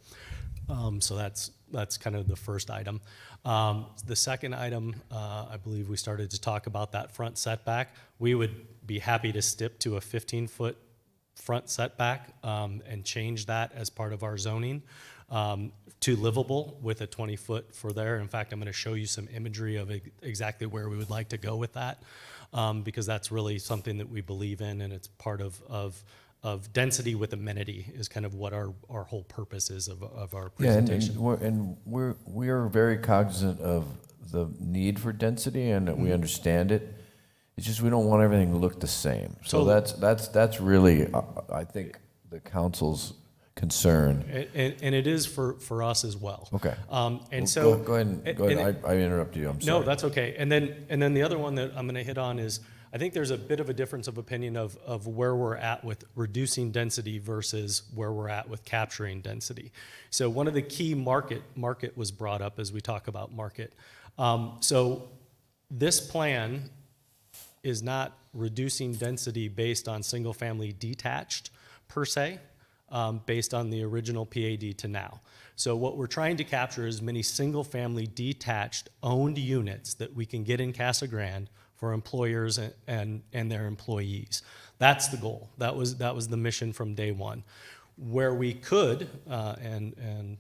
So that's kind of the first item. The second item, I believe we started to talk about that front setback. We would be happy to stip to a 15-foot front setback and change that as part of our zoning to livable with a 20-foot for there. In fact, I'm going to show you some imagery of exactly where we would like to go with that because that's really something that we believe in, and it's part of density with amenity is kind of what our whole purpose is of our presentation. We're very cognizant of the need for density, and we understand it. It's just we don't want everything to look the same. So that's really, I think, the council's concern. And it is for us as well. Okay. And so go ahead. I interrupted you. I'm sorry. No, that's okay. And then the other one that I'm going to hit on is I think there's a bit of a difference of opinion of where we're at with reducing density versus where we're at with capturing density. So one of the key market was brought up as we talk about market. So this plan is not reducing density based on single family detached per se, based on the original PAD to now. So what we're trying to capture is as many single family detached owned units that we can get in Casa Grande for employers and their employees. That's the goal. That was the mission from day one. Where we could, and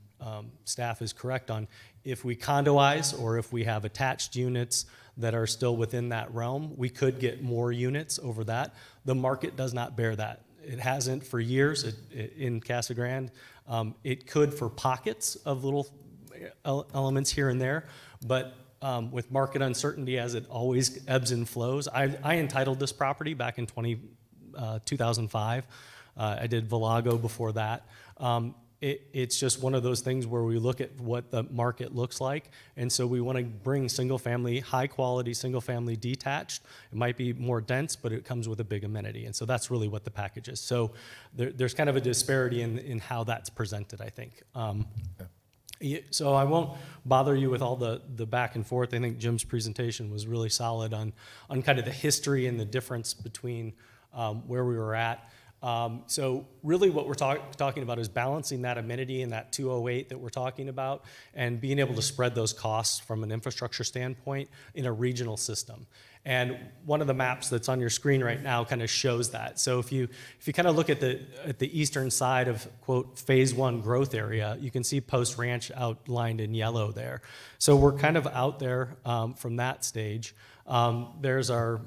staff is correct on, if we condoize or if we have attached units that are still within that realm, we could get more units over that. The market does not bear that. It hasn't for years in Casa Grande. It could for pockets of little elements here and there, but with market uncertainty as it always ebbs and flows. I entitled this property back in 2005. I did Valago before that. It's just one of those things where we look at what the market looks like, and so we want to bring single-family, high-quality single-family detached. It might be more dense, but it comes with a big amenity, and so that's really what the package is. So there's kind of a disparity in how that's presented, I think. So I won't bother you with all the back and forth. I think Jim's presentation was really solid on kind of the history and the difference between where we were at. So really what we're talking about is balancing that amenity and that 208 that we're talking about and being able to spread those costs from an infrastructure standpoint in a regional system. And one of the maps that's on your screen right now kind of shows that. So if you kind of look at the eastern side of, quote, phase 1 growth area, you can see Post Ranch outlined in yellow there. So we're kind of out there from that stage. There's our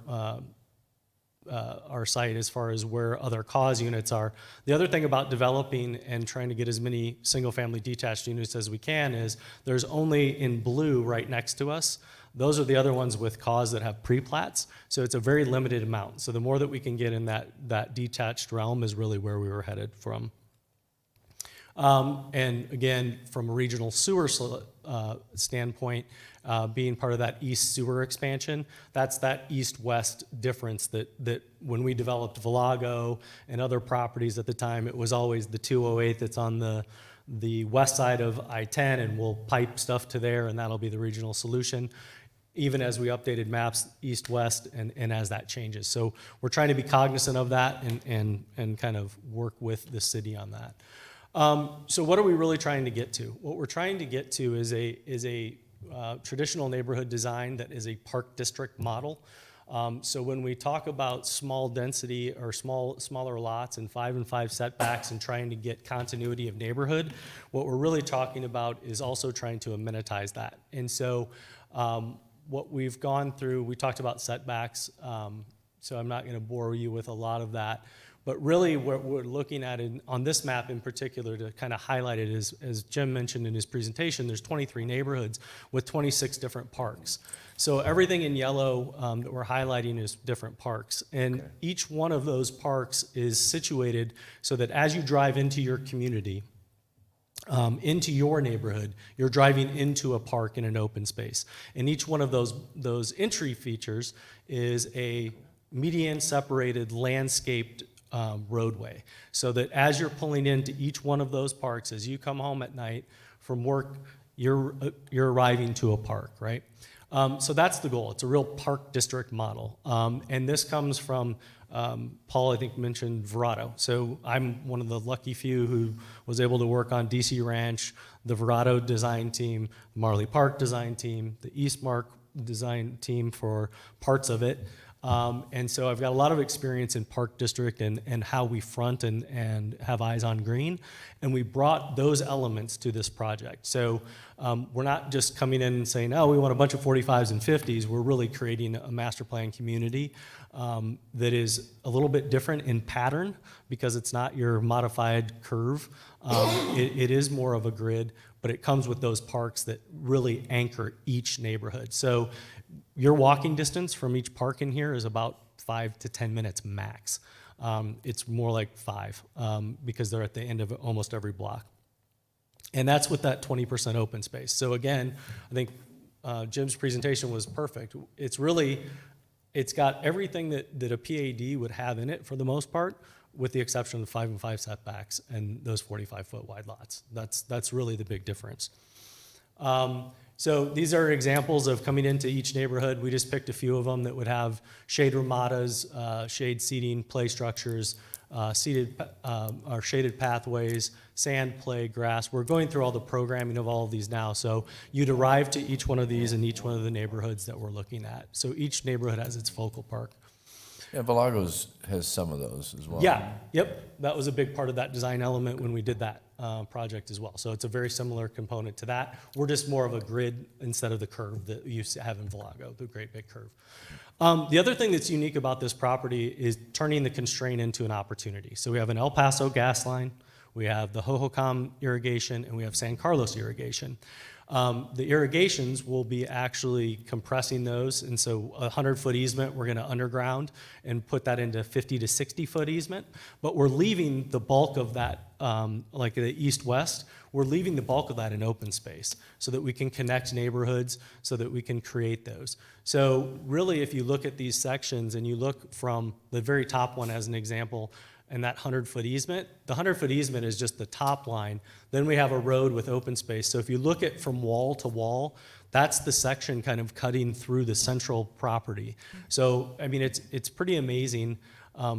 site as far as where other cause units are. The other thing about developing and trying to get as many single-family detached units as we can is there's only in blue right next to us. Those are the other ones with cause that have pre-plats, so it's a very limited amount. So the more that we can get in that detached realm is really where we were headed from. And again, from a regional sewer standpoint, being part of that east sewer expansion, that's that east-west difference that when we developed Velago and other properties at the time, it was always the 208 that's on the west side of I-10, and we'll pipe stuff to there, and that'll be the regional solution, even as we updated maps east-west and as that changes. So we're trying to be cognizant of that and kind of work with the city on that. So what are we really trying to get to? What we're trying to get to is a traditional neighborhood design that is a park district model. So when we talk about small density or smaller lots and 5 and 5 setbacks and trying to get continuity of neighborhood, what we're really talking about is also trying to amenitize that. And so what we've gone through, we talked about setbacks, so I'm not going to bore you with a lot of that. But really what we're looking at on this map in particular to kind of highlight it is, as Jim mentioned in his presentation, there's 23 neighborhoods with 26 different parks. So everything in yellow that we're highlighting is different parks. And each one of those parks is situated so that as you drive into your community, into your neighborhood, you're driving into a park in an open space. And each one of those entry features is a median separated landscaped roadway, so that as you're pulling into each one of those parks, as you come home at night from work, you're arriving to a park, right? So that's the goal. It's a real park district model. And this comes from, Paul, I think, mentioned Verado. So I'm one of the lucky few who was able to work on DC Ranch, the Verado design team, Marley Park design team, the Eastmark design team for parts of it. And so I've got a lot of experience in Park District and how we front and have eyes on green. And we brought those elements to this project. So we're not just coming in and saying, oh, we want a bunch of 45s and 50s. We're really creating a master plan community that is a little bit different in pattern because it's not your modified curve. It is more of a grid, but it comes with those parks that really anchor each neighborhood. So your walking distance from each park in here is about 5 to 10 minutes max. It's more like 5 because they're at the end of almost every block. And that's with that 20% open space. So again, I think Jim's presentation was perfect. It's got everything that a PAD would have in it for the most part, with the exception of 5 and 5 setbacks and those 45-foot wide lots. That's really the big difference. So these are examples of coming into each neighborhood. We just picked a few of them that would have shade ramadas, shade seating, play structures, shaded pathways, sand, play, grass. We're going through all the programming of all of these now. So you'd arrive to each one of these in each one of the neighborhoods that we're looking at. So each neighborhood has its focal park. Yeah, Velagos has some of those as well. Yeah, yep. That was a big part of that design element when we did that project as well. So it's a very similar component to that. We're just more of a grid instead of the curve that you have in Velago, the great big curve. The other thing that's unique about this property is turning the constraint into an opportunity. So we have an El Paso gas line, we have the Hohokam irrigation, and we have San Carlos irrigation. The irrigations will be actually compressing those, and so a 100-foot easement we're going to underground and put that into 50 to 60-foot easement, but we're leaving the bulk of that, like the east-west, we're leaving the bulk of that in open space so that we can connect neighborhoods, so that we can create those. So really, if you look at these sections and you look from the very top one as an example, and that 100-foot easement, the 100-foot easement is just the top line. Then we have a road with open space. So if you look at from wall to wall, that's the section kind of cutting through the central property. So, I mean, it's pretty amazing.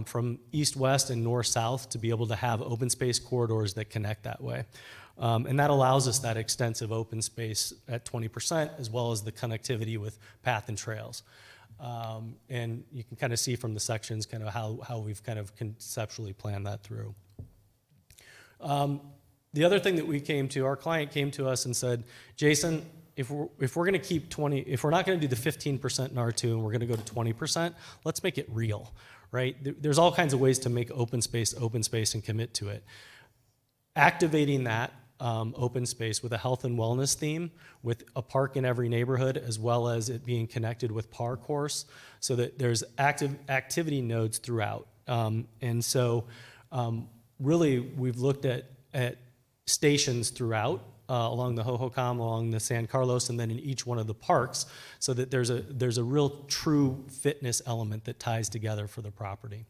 from east-west and north-south to be able to have open space corridors that connect that way. And that allows us that extensive open space at 20%, as well as the connectivity with path and trails. And you can kind of see from the sections kind of how we've kind of conceptually planned that through. The other thing that our client came to us and said, Jason, if we're going to keep 20, if we're not going to do the 15% in R2 and we're going to go to 20%, let's make it real, right? There's all kinds of ways to make open space and commit to it. Activating that open space with a health and wellness theme, with a park in every neighborhood, as well as it being connected with park course, so that there's activity nodes throughout. And so really we've looked at stations throughout, along the Hohokam, along the San Carlos, and then in each one of the parks, so that there's a real true fitness element that ties together for the property.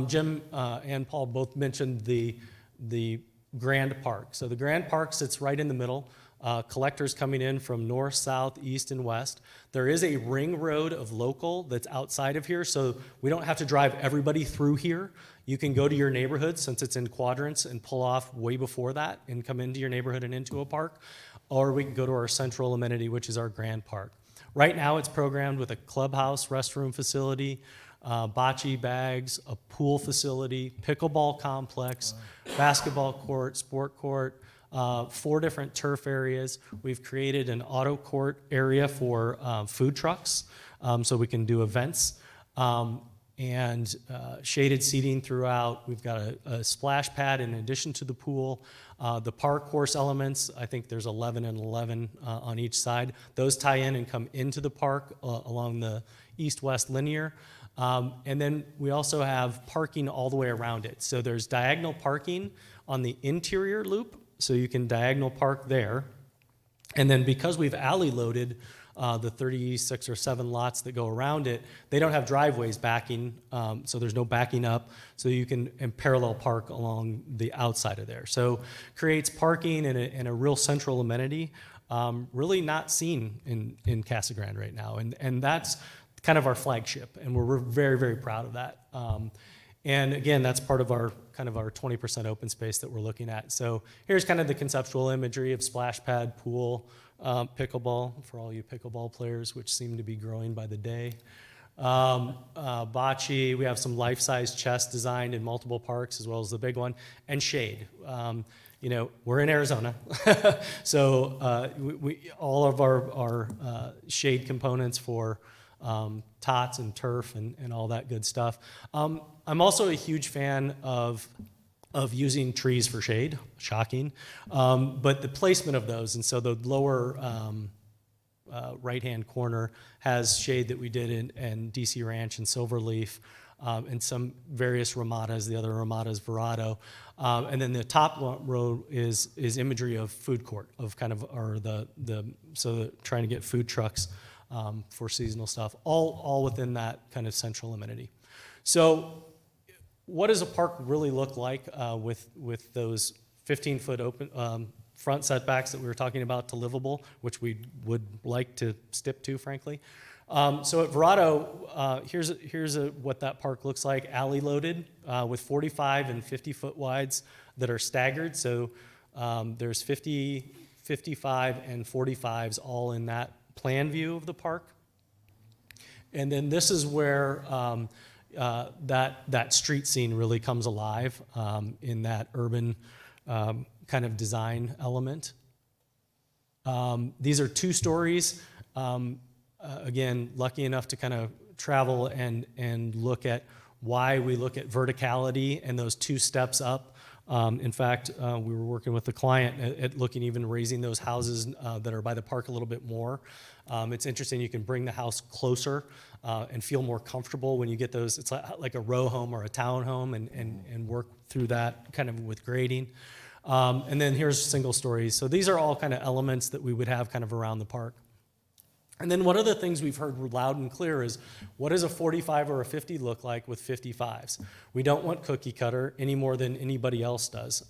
Jim and Paul both mentioned the Grand Park. So the Grand Park sits right in the middle. Collectors coming in from north, south, east, and west. There is a ring road of local that's outside of here, so we don't have to drive everybody through here. You can go to your neighborhood, since it's in quadrants, and pull off way before that and come into your neighborhood and into a park. Or we can go to our central amenity, which is our Grand Park. Right now it's programmed with a clubhouse, restroom facility, bocce bags, a pool facility, pickleball complex, basketball court, sport court, 4 different turf areas. We've created an auto court area for food trucks, so we can do events, and shaded seating throughout. We've got a splash pad in addition to the pool. The park course elements, I think there's 11 and 11 on each side. Those tie in and come into the park along the east-west linear. And then we also have parking all the way around it. So there's diagonal parking on the interior loop, so you can diagonal park there. And then because we've alley loaded the 36 or 7 lots that go around it, they don't have driveways backing, so there's no backing up, so you can parallel park along the outside of there. So creates parking and a real central amenity, really not seen in Casa Grande right now. And that's kind of our flagship, and we're very, very proud of that. And again, that's part of our kind of our 20% open space that we're looking at. So here's kind of the conceptual imagery of splash pad, pool, pickleball, for all you pickleball players, which seem to be growing by the day. Bocce, we have some life-size chess designed in multiple parks, as well as the big one, and shade. You know, we're in Arizona, so all of our shade components for tots and turf and all that good stuff. I'm also a huge fan of using trees for shade, shocking, but the placement of those, and so the lower right-hand corner has shade that we did in DC Ranch and Silverleaf, and some various Ramadas. The other Ramada is Verado, and then the top row is imagery of food court, of kind of trying to get food trucks for seasonal stuff, all within that kind of central amenity. So what does a park really look like with those 15-foot open front setbacks that we were talking about to livable, which we would like to stick to, frankly? So at Verado, here's what that park looks like, alley loaded with 45 and 50-foot wides that are staggered. So there's 50, 55, and 45s all in that plan view of the park. And then this is where that street scene really comes alive in that urban kind of design element. These are 2 stories. Again, lucky enough to kind of travel and look at why we look at verticality and those 2 steps up. In fact, we were working with the client at looking even raising those houses that are by the park a little bit more. It's interesting, you can bring the house closer and feel more comfortable when you get those. It's like a row home or a town home, and work through that kind of with grading. And then here's single stories. So these are all kind of elements that we would have kind of around the park. And then one of the things we've heard loud and clear is, what does a 45 or a 50 look like with 55s? We don't want cookie cutter any more than anybody else does,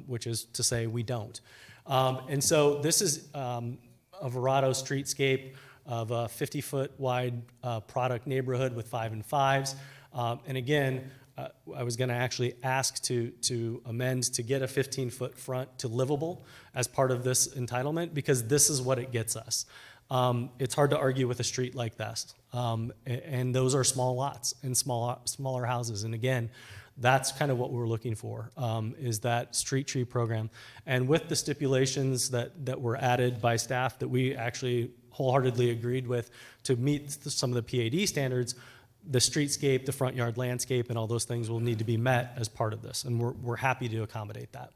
which is to say we don't. And so this is a Verado streetscape of a 50-foot wide product neighborhood with 5 and 5s. And again, I was going to actually ask to amend to get a 15-foot front to livable as part of this entitlement, because this is what it gets us. It's hard to argue with a street like this. And those are small lots and smaller houses. And again, that's kind of what we're looking for, is that street tree program. And with the stipulations that were added by staff that we actually wholeheartedly agreed with to meet some of the PAD standards, the streetscape, the front yard landscape, and all those things will need to be met as part of this. And we're happy to accommodate that.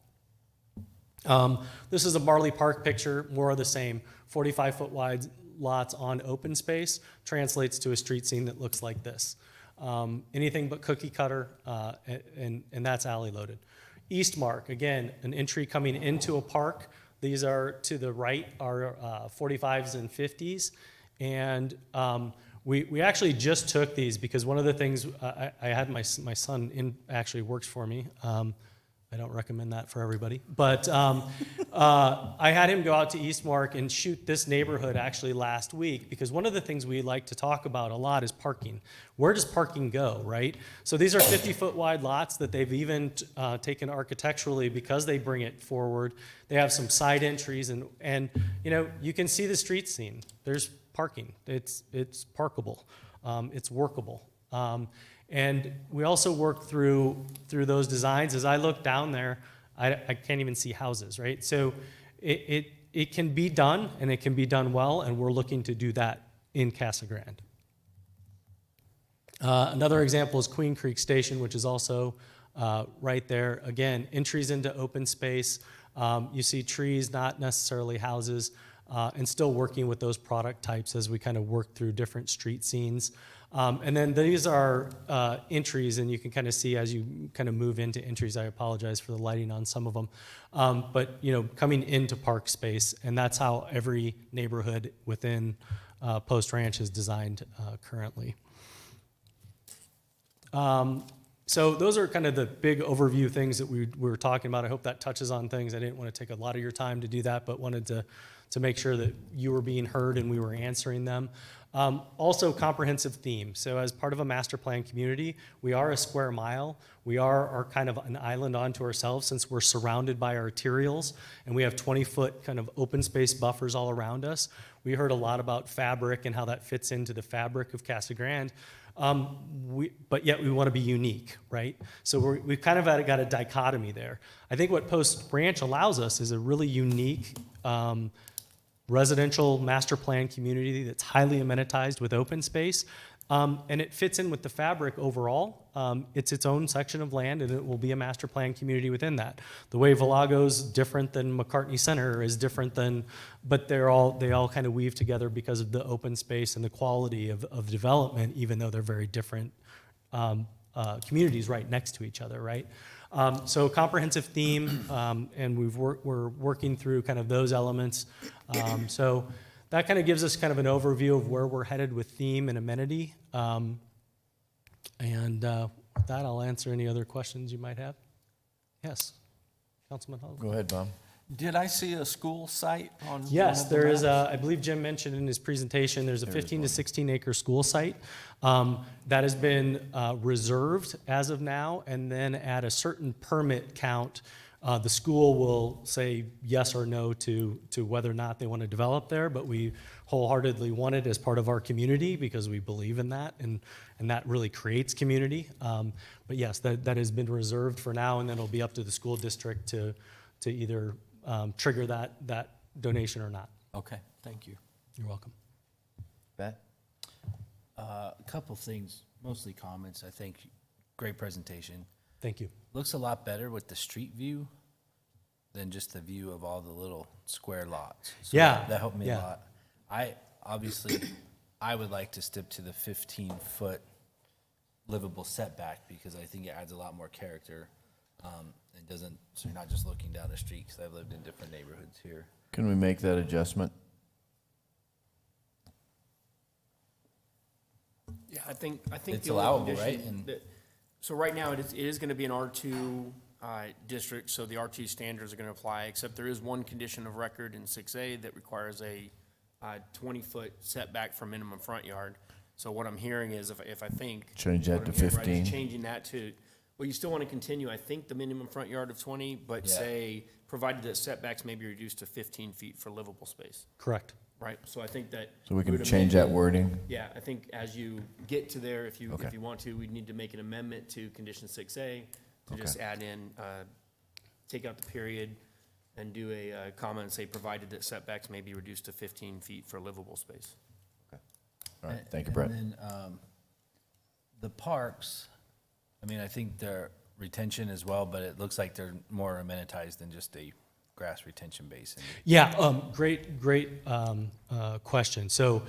This is a Barley Park picture, more of the same. 45-foot wide lots on open space translates to a street scene that looks like this. Anything but cookie cutter, and that's alley loaded. Eastmark, again, an entry coming into a park. These are to the right are 45s and 50s. And we actually just took these because one of the things, I had my son actually works for me. I don't recommend that for everybody. But I had him go out to Eastmark and shoot this neighborhood actually last week, because one of the things we like to talk about a lot is parking. Where does parking go, right? So these are 50-foot wide lots that they've even taken architecturally because they bring it forward. They have some side entries, and you know, you can see the street scene. There's parking. It's parkable. It's workable. And we also work through those designs. As I look down there, I can't even see houses, right? So it can be done, and it can be done well, and we're looking to do that in Casa Grande. Another example is Queen Creek Station, which is also right there. Again, entries into open space. You see trees, not necessarily houses, and still working with those product types as we kind of work through different street scenes. And then these are entries, and you can kind of see as you kind of move into entries. I apologize for the lighting on some of them. But, you know, coming into park space, and that's how every neighborhood within Post Ranch is designed currently. So those are kind of the big overview things that we were talking about. I hope that touches on things. I didn't want to take a lot of your time to do that, but wanted to make sure that you were being heard and we were answering them. Also, comprehensive theme. So as part of a master plan community, we are a square mile. We are kind of an island onto ourselves since we're surrounded by arterials, and we have 20-foot kind of open space buffers all around us. We heard a lot about fabric and how that fits into the fabric of Casa Grande. But yet we want to be unique, right? So we've kind of got a dichotomy there. I think what Post Ranch allows us is a really unique residential master plan community that's highly amenitized with open space, and it fits in with the fabric overall. It's its own section of land, and it will be a master plan community within that. The way Valago's different than McCartney Center is different than, but they all kind of weave together because of the open space and the quality of development, even though they're very different communities right next to each other, right? So comprehensive theme, and we're working through kind of those elements. So that kind of gives us kind of an overview of where we're headed with theme and amenity. And with that, I'll answer any other questions you might have. Yes, Councilman Hall. Go ahead, Bob. Did I see a school site on? Yes, one of the there is. maps? I believe Jim mentioned in his presentation, there's a 15 to 16 acre school site that has been reserved as of now, and then at a certain permit count, the school will say yes or no to whether or not they want to develop there, but we wholeheartedly want it as part of our community because we believe in that, and that really creates community. But yes, that has been reserved for now, and then it'll be up to the school district to either trigger that donation or not. Okay, thank you. You're welcome. Matt? A couple things, mostly comments. I think great presentation. Thank you. Looks a lot better with the street view than just the view of all the little square lots. So Yeah, that helped me yeah. a lot. I would like to stick to the 15-foot livable setback because I think it adds a lot more character. It doesn't, so you're not just looking down the street, because I've lived in different neighborhoods here. Can we make that adjustment? Yeah, I think It's the only allowable, condition right? And- that- so right now, it is going to be an R2 district, so the R2 standards are going to apply, except there is one condition of record in 6A that requires a 20-foot setback from minimum front yard. So what I'm hearing is if I think. Change that what I'm to hearing, right, is 15. Changing that to, well, you still want to continue, I think, the minimum front yard of 20, but Yeah. say, provided that setbacks may be reduced to 15 feet for livable space, Correct. right? So I think that. So we can would change amend that it. wording? Yeah, I think as you get to there, if you Okay. want to, we'd need to make an amendment to condition 6A to just Okay. add in, take out the period and do a comment and say, provided that setbacks may be reduced to 15 feet for livable space. All right, thank you, Brett. And then, the parks, I mean, I think they're retention as well, but it looks like they're more amenitized than just a grass retention basin. Yeah, great question. So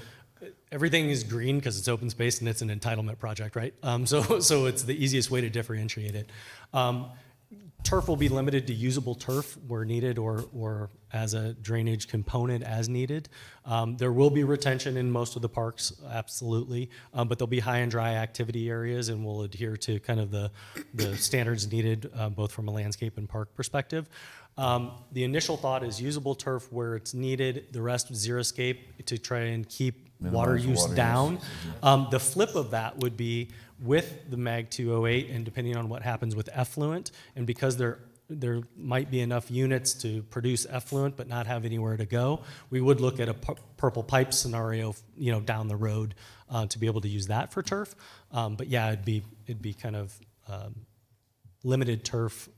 everything is green because it's open space and it's an entitlement project, right? So it's the easiest way to differentiate it. Turf will be limited to usable turf where needed or as a drainage component as needed. There will be retention in most of the parks, absolutely, but there'll be high and dry activity areas and we'll adhere to kind of the standards needed both from a landscape and park perspective. The initial thought is usable turf where it's needed, the rest xeriscape to try and keep water Minimize use water down. usage, The flip of that would be with the MAG 208 and depending on what happens with effluent, and because there might be enough units to produce effluent but not have anywhere to go, we would look at a purple pipe scenario, down the road to be able to use that for turf. But yeah, it'd be kind of limited turf,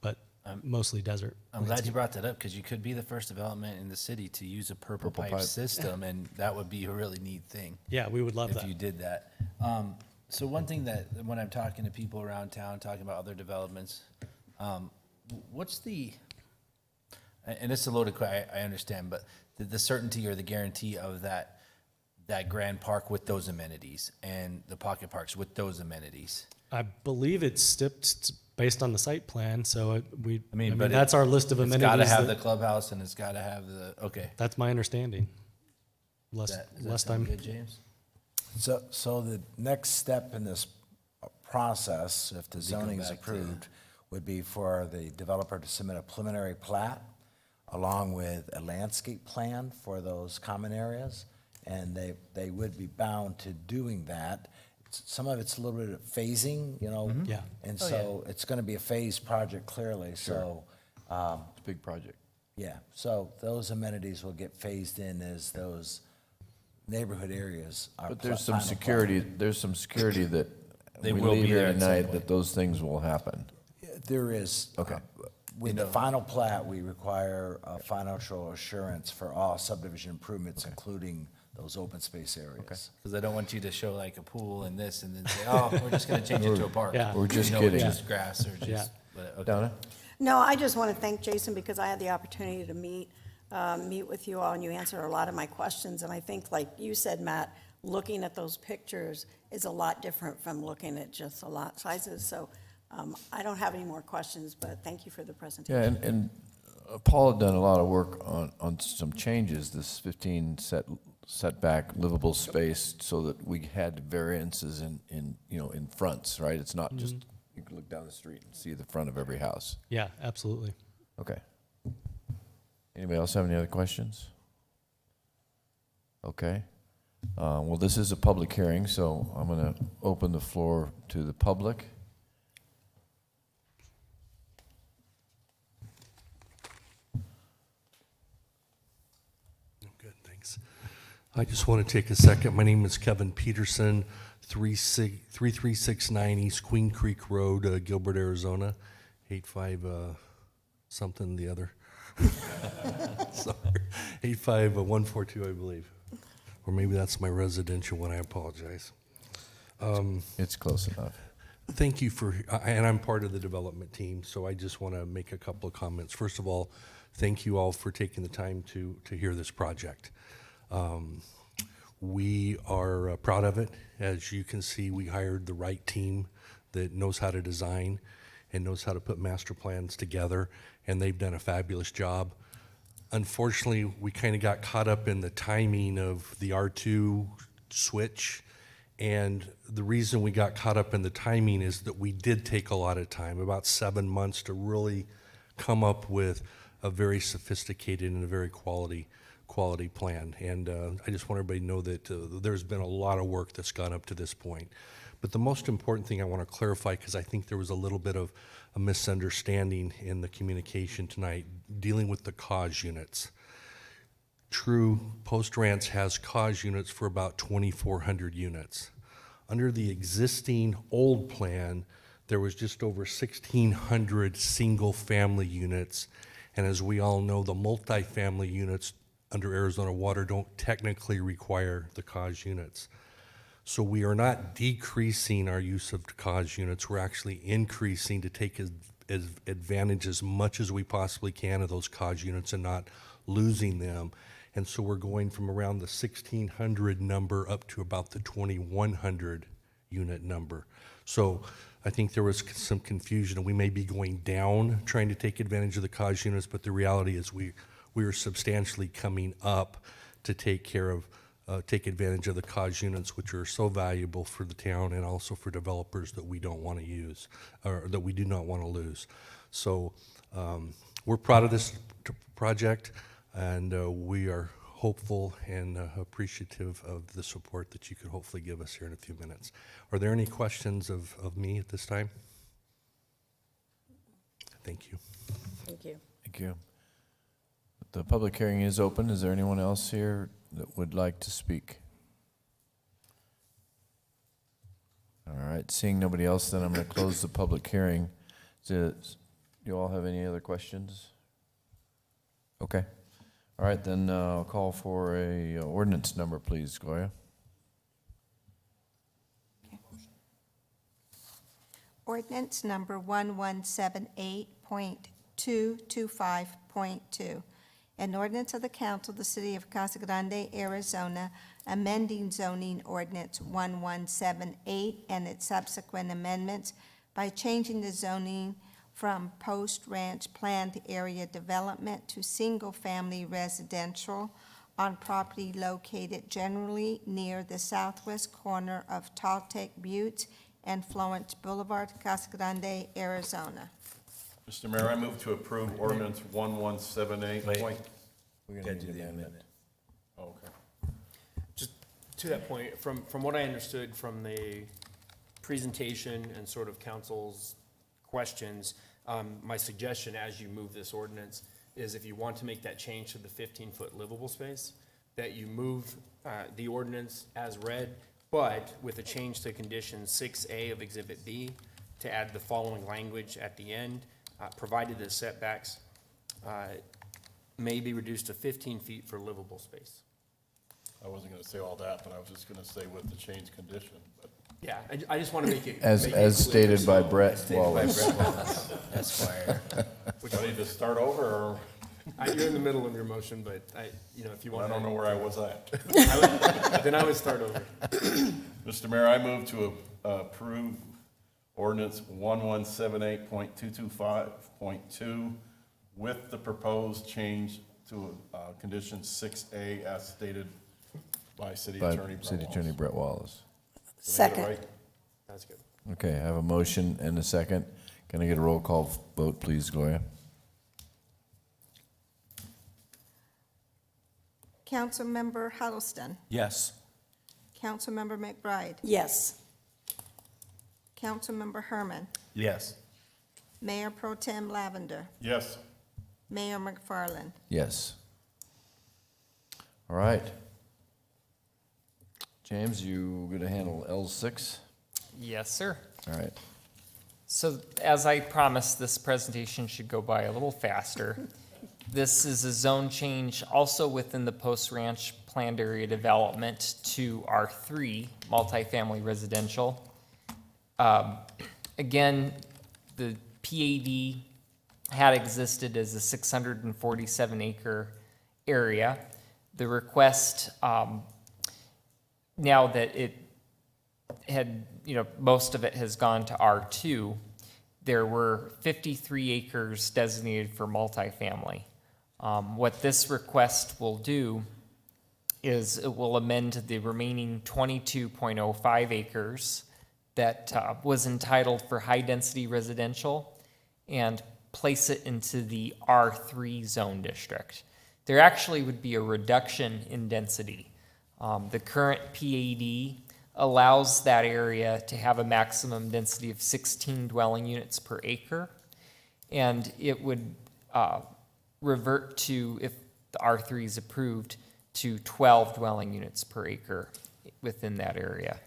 but mostly desert. I'm glad you brought that up, because you could be the first development in the city to use a purple pipe pipe. system, and that would be a really neat thing. Yeah, we would love if that. you did that. So one thing that, when I'm talking to people around town, talking about other developments, what's the, and it's a loaded question, I understand, but the certainty or the guarantee of that grand park with those amenities and the pocket parks with those amenities? I believe it's stepped based on the site plan, so I mean, but that's our list of amenities. It's gotta have the that- clubhouse and it's gotta have the, okay. That's my understanding. Does Less that sound time. good, James? So the next step in this process, if the Does he come zoning is back to- approved, would be for the developer to submit a preliminary plat along with a landscape plan for those common areas. And they would be bound to doing that. Some of it's a little bit of phasing, Yeah. And Oh, so it's gonna be a phased project clearly, so, It's a big project. yeah. So those amenities will get phased in as those neighborhood areas are. But there's final some plat. security that They we will leave be here there at some tonight point. that those things will happen. There is. Okay. With the final plat, we require a financial assurance for all subdivision improvements, including those open space areas. Because I don't want you to show like a pool and this and then say, oh, we're just gonna change it to a park. Yeah. We're just It's kidding. just grass or Yeah. just, but, okay. Donna? No, I just want to thank Jason because I had the opportunity to meet with you all, and you answered a lot of my questions. And I think, like you said, Matt, looking at those pictures is a lot different from looking at just the lot sizes. So I don't have any more questions, but thank you for the Yeah, presentation. and Paul had done a lot of work on some changes, this 15 setback livable space, so that we had variances in fronts, right? It's not just, you can look down the street and see the front of every house. Yeah, absolutely. Okay. Anybody else have any other questions? Okay. Well, this is a public hearing, so I'm going to open the floor to the public. Good, thanks. I just want to take a second. My name is Kevin Peterson, 3369 East Queen Creek Road, Gilbert, Arizona, 85 something the other. Sorry, 85142, I believe. Or maybe that's my residential one, I apologize. It's close enough. Thank you for, and I'm part of the development team, so I just want to make a couple of comments. First of all, thank you all for taking the time to hear this project. We are proud of it. As you can see, we hired the right team that knows how to design and knows how to put master plans together, and they've done a fabulous job. Unfortunately, we kind of got caught up in the timing of the R2 switch, and the reason we got caught up in the timing is that we did take a lot of time, about 7 months, to really come up with a very sophisticated and a very quality quality plan. And I just want everybody to know that there's been a lot of work that's gone up to this point. But the most important thing I want to clarify, because I think there was a little bit of a misunderstanding in the communication tonight, dealing with the cause units. True, Post Ranch has cause units for about 2,400 units. Under the existing old plan, there was just over 1,600 single-family units. And as we all know, the multifamily units under Arizona Water don't technically require the cause units. So we are not decreasing our use of cause units. We're actually increasing to take advantage as much as we possibly can of those cause units and not losing them. And so we're going from around the 1,600 number up to about the 2,100 unit number. So I think there was some confusion, and we may be going down trying to take advantage of the cause units, but the reality is we are substantially coming up to take advantage of the cause units, which are so valuable for the town and also for developers that we don't want to use, or that we do not want to lose. So we're proud of this project, and we are hopeful and appreciative of the support that you could hopefully give us here in a few minutes. Are there any questions of me at this time? Thank you. Thank you. Thank you. The public hearing is open. Is there anyone else here that would like to speak? All right, seeing nobody else, then I'm going to close the public hearing. Do you all have any other questions? Okay. All right, then I'll call for a ordinance number, please, Gloria. Ordinance number 1178.225.2. An ordinance of the council of the city of Casa Grande, Arizona, amending zoning ordinance 1178 and its subsequent amendments by changing the zoning from post-ranch planned area development to single-family residential on property located generally near the southwest corner of Talltech Buttes and Florence Boulevard, Casa Grande, Arizona. Mr. Mayor, I move to approve ordinance 1178. We're going to do the amendment. Oh, okay. Just to that point, from what I understood from the presentation and sort of council's questions, my suggestion as you move this ordinance is if you want to make that change to the 15-foot livable space, that you move the ordinance as read, but with a change to condition 6A of Exhibit B to add the following language at the end, provided the setbacks may be reduced to 15 feet for livable space. I wasn't going to say all that, but I was just going to say with the change condition, but. Yeah, I just want to make it. As stated by Brett Wallace. Esquire. Do I need to start over, or? You're in the middle of your motion, but if you want. I don't know where I was at. Then I would start over. Mr. Mayor, I move to approve ordinance 1178.225.2 with the proposed change to condition 6A as stated by City Attorney Brett City Attorney Brett Wallace. Second. That's good. Okay, I have a motion and a second. Can I get a roll call vote, please, Gloria? Councilmember Huddleston. Yes. Councilmember McBride. Yes. Councilmember Herman. Yes. Mayor Pro Tem Lavender. Yes. Mayor McFarland. Yes. All right. James, you going to handle L6? Yes, sir. All right. So as I promised, this presentation should go by a little faster. This is a zone change also within the Post Ranch planned area development to R3 multifamily residential. Again, the PAD had existed as a 647 acre area. The request, now that it had, most of it has gone to R2, there were 53 acres designated for multifamily. What this request will do is it will amend the remaining 22.05 acres that was entitled for high-density residential and place it into the R3 zone district. there actually would be a reduction in density. The current PAD allows that area to have a maximum density of 16 dwelling units per acre, and it would revert to, if the R3 is approved, to 12 dwelling units per acre within that area.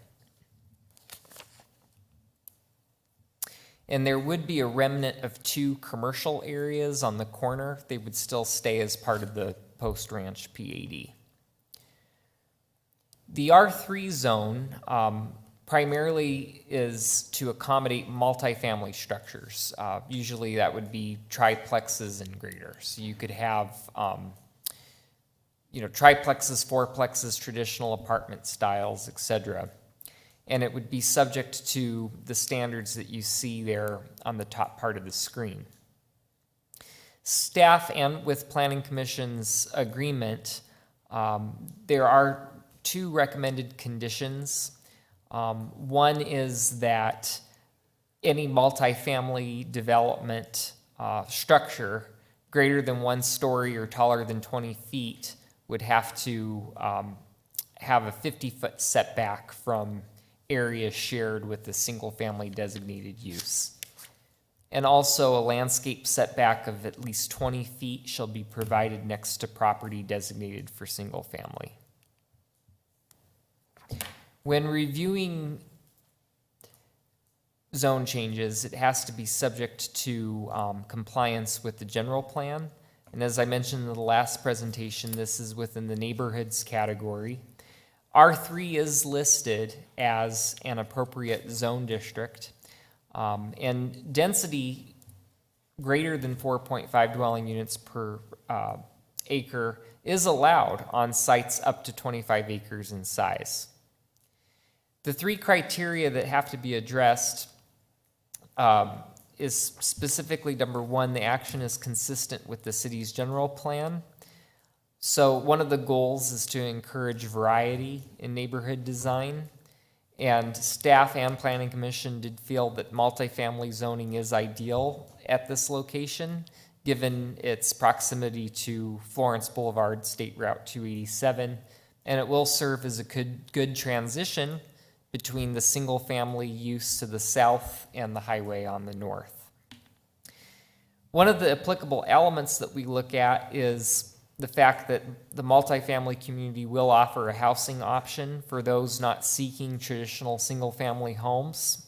And there would be a remnant of 2 commercial areas on the corner. They would still stay as part of the Post Ranch PAD. The R3 zone primarily is to accommodate multifamily structures. Usually that would be triplexes and greater. So you could have triplexes, fourplexes, traditional apartment styles, etc. And it would be subject to the standards that you see there on the top part of the screen. Staff and with Planning Commission's agreement, there are 2 recommended conditions. One is that any multifamily development structure greater than 1 story or taller than 20 feet would have to have a 50-foot setback from areas shared with the single-family designated use. And also a landscape setback of at least 20 feet shall be provided next to property designated for single-family. When reviewing zone changes, it has to be subject to compliance with the general plan. And as I mentioned in the last presentation, this is within the neighborhoods category. R3 is listed as an appropriate zone district, and density greater than 4.5 dwelling units per acre is allowed on sites up to 25 acres in size. The 3 criteria that have to be addressed is specifically, number 1, the action is consistent with the city's general plan. So one of the goals is to encourage variety in neighborhood design, and staff and Planning Commission did feel that multifamily zoning is ideal at this location, given its proximity to Florence Boulevard, State Route 287, and it will serve as a good transition between the single-family use to the south and the highway on the north. One of the applicable elements that we look at is the fact that the multifamily community will offer a housing option for those not seeking traditional single-family homes.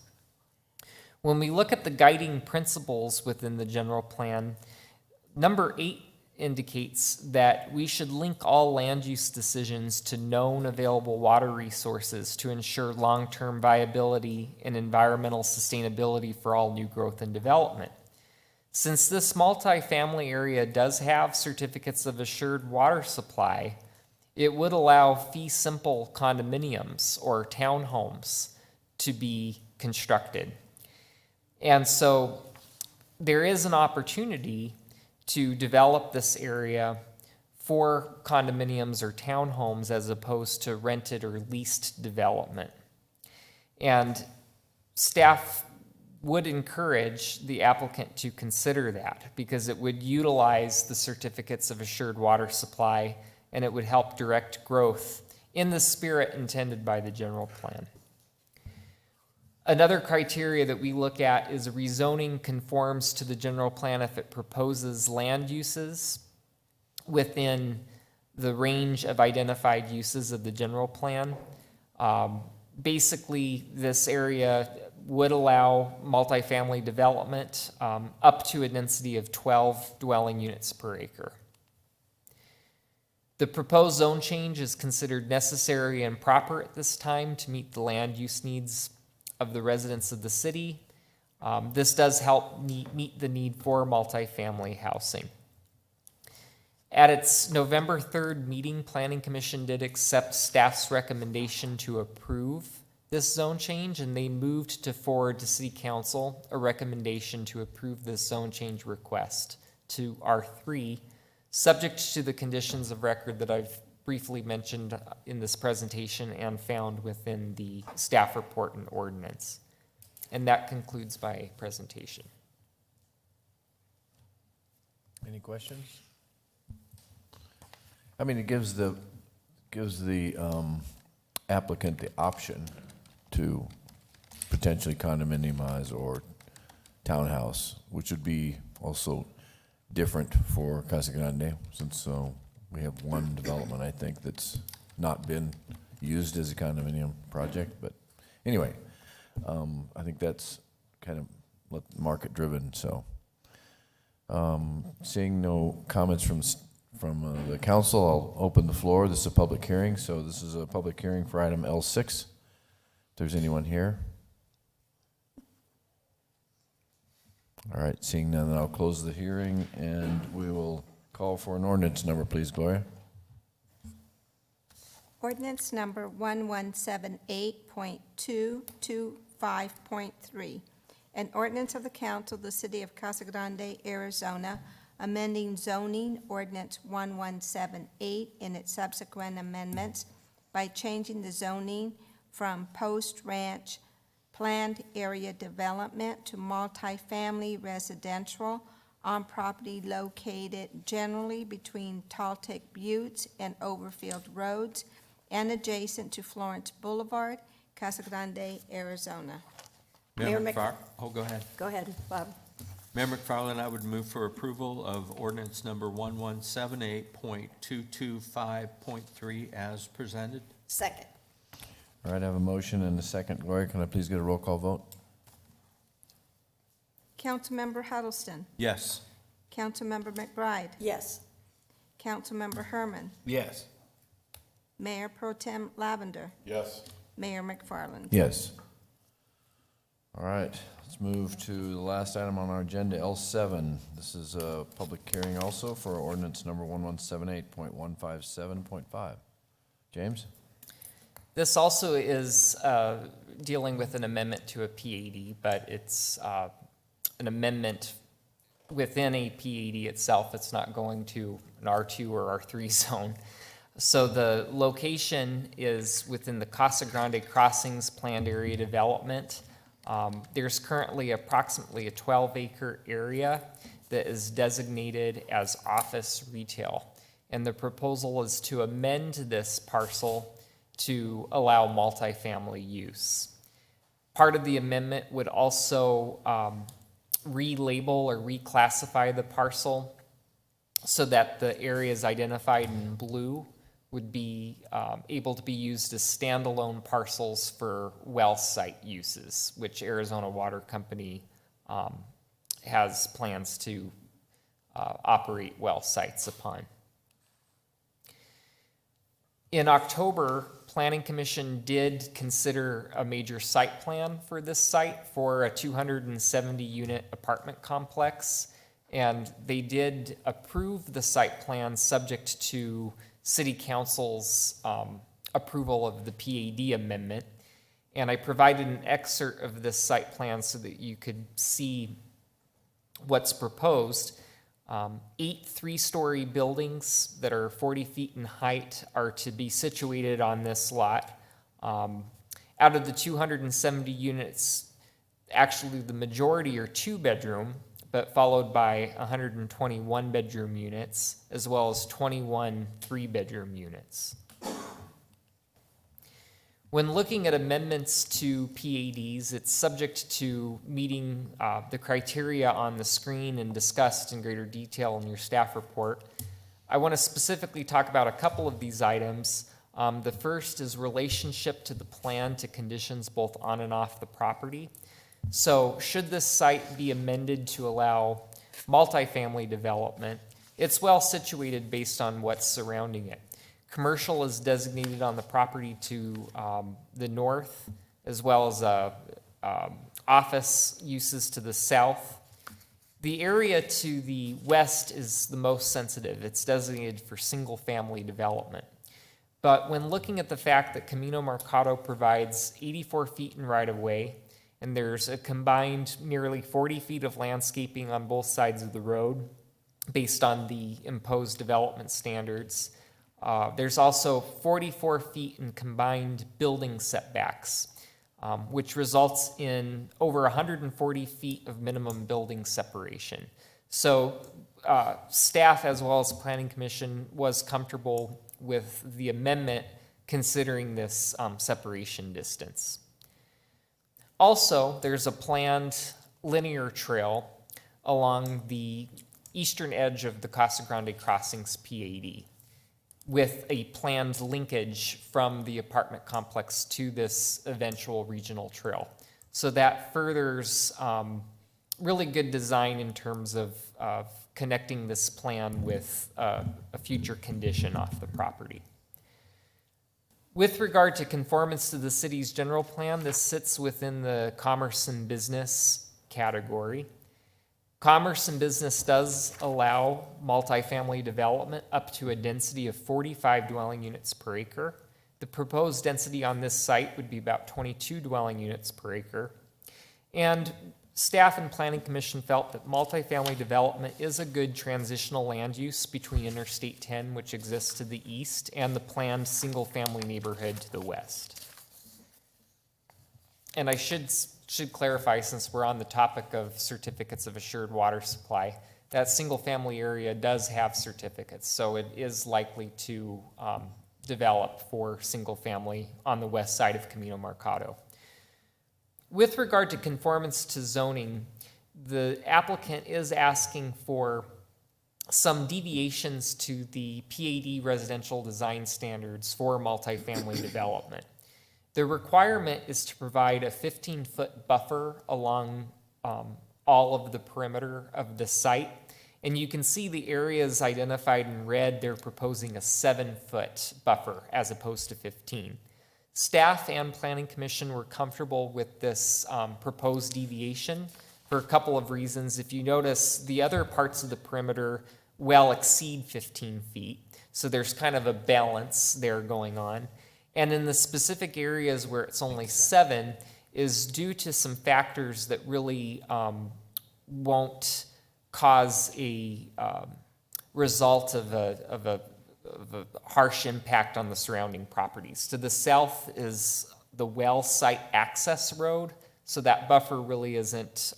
When we look at the guiding principles within the general plan, number 8 indicates that we should link all land use decisions to known available water resources to ensure long-term viability and environmental sustainability for all new growth and development. Since this multifamily area does have certificates of assured water supply, it would allow fee simple condominiums or townhomes to be constructed. And so there is an opportunity to develop this area for condominiums or townhomes as opposed to rented or leased development. And staff would encourage the applicant to consider that because it would utilize the certificates of assured water supply and it would help direct growth in the spirit intended by the general plan. Another criteria that we look at is rezoning conforms to the general plan if it proposes land uses within the range of identified uses of the general plan. Basically, this area would allow multifamily development up to a density of 12 dwelling units per acre. The proposed zone change is considered necessary and proper at this time to meet the land use needs of the residents of the city. This does help meet the need for multifamily housing. At its November 3rd meeting, Planning Commission did accept staff's recommendation to approve this zone change, and they moved to forward to City Council a recommendation to approve this zone change request to R3, subject to the conditions of record that I've briefly mentioned in this presentation and found within the staff report and ordinance. And that concludes my presentation. Any questions? I mean, it gives the applicant the option to potentially condominiumize or townhouse, which would be also different for Casa Grande, since we have one development, I think, that's not been used as a condominium project. But anyway, I think that's kind of market-driven, so. Seeing no comments from the council, I'll open the floor. This is a public hearing, so this is a public hearing for item L6. If there's anyone here. All right, seeing none, then I'll close the hearing, and we will call for an ordinance number, please, Gloria. Ordinance number 1178.225.3. An ordinance of the council of the city of Casa Grande, Arizona, amending zoning ordinance 1178 and its subsequent amendments by changing the zoning from post-ranch planned area development to multifamily residential on property located generally between Taltic Buttes and Overfield Roads and adjacent to Florence Boulevard, Casa Grande, Arizona. Mayor oh, go ahead. Go ahead, Bob. Mayor McFarland, I would move for approval of ordinance number 1178.225.3 as presented. Second. All right, I have a motion and a second. Gloria, can I please get a roll call vote? Councilmember Huddleston. Yes. Councilmember McBride. Yes. Councilmember Herman. Yes. Mayor Pro Tem Lavender. Yes. Mayor McFarland. Yes. All right, let's move to the last item on our agenda, L7. This is a public hearing also for ordinance number 1178.157.5. James? This also is dealing with an amendment to a PAD, but it's an amendment within a PAD itself. It's not going to an R2 or R3 zone. So the location is within the Casa Grande Crossings Planned Area Development. There's currently approximately a 12-acre area that is designated as office retail. And the proposal is to amend this parcel to allow multifamily use. Part of the amendment would also relabel or reclassify the parcel so that the areas identified in blue would be able to be used as standalone parcels for well site uses, which Arizona Water Company has plans to operate well sites upon. In October, Planning Commission did consider a major site plan for this site for a 270-unit apartment complex, and they did approve the site plan subject to City Council's approval of the PAD amendment. And I provided an excerpt of this site plan so that you could see what's proposed. 8 three-story buildings that are 40 feet in height are to be situated on this lot. Out of the 270 units, actually the majority are 2-bedroom, but followed by 121 bedroom units, as well as 21 3-bedroom units. When looking at amendments to PADs, it's subject to meeting the criteria on the screen and discussed in greater detail in your staff report. I want to specifically talk about a couple of these items. The first is relationship to the plan to conditions both on and off the property. So should this site be amended to allow multifamily development, it's well situated based on what's surrounding it. Commercial is designated on the property to the north, as well as office uses to the south. The area to the west is the most sensitive. It's designated for single-family development. But when looking at the fact that Camino Mercado provides 84 feet in right-of-way, and there's a combined nearly 40 feet of landscaping on both sides of the road based on the imposed development standards, there's also 44 feet in combined building setbacks, which results in over 140 feet of minimum building separation. So staff as well as planning commission was comfortable with the amendment considering this separation distance. Also, there's a planned linear trail along the eastern edge of the Casa Grande Crossings PAD with a planned linkage from the apartment complex to this eventual regional trail. So that furthers really good design in terms of connecting this plan with a future condition off the property. With regard to conformance to the city's general plan, this sits within the commerce and business category. Commerce and business does allow multifamily development up to a density of 45 dwelling units per acre. The proposed density on this site would be about 22 dwelling units per acre. And staff and planning commission felt that multifamily development is a good transitional land use between Interstate 10, which exists to the east, and the planned single-family neighborhood to the west. And I should clarify, since we're on the topic of certificates of assured water supply, that single-family area does have certificates, so it is likely to develop for single-family on the west side of Camino Mercado. With regard to conformance to zoning, the applicant is asking for some deviations to the PAD residential design standards for multifamily development. The requirement is to provide a 15-foot buffer along all of the perimeter of the site. And you can see the areas identified in red, they're proposing a 7-foot buffer as opposed to 15. Staff and planning commission were comfortable with this proposed deviation for a couple of reasons. If you notice, the other parts of the perimeter well exceed 15 feet. So there's kind of a balance there going on. And in the specific areas where it's only 7 is due to some factors that really won't cause a result of a harsh impact on the surrounding properties. To the south is the well site access road, so that buffer really isn't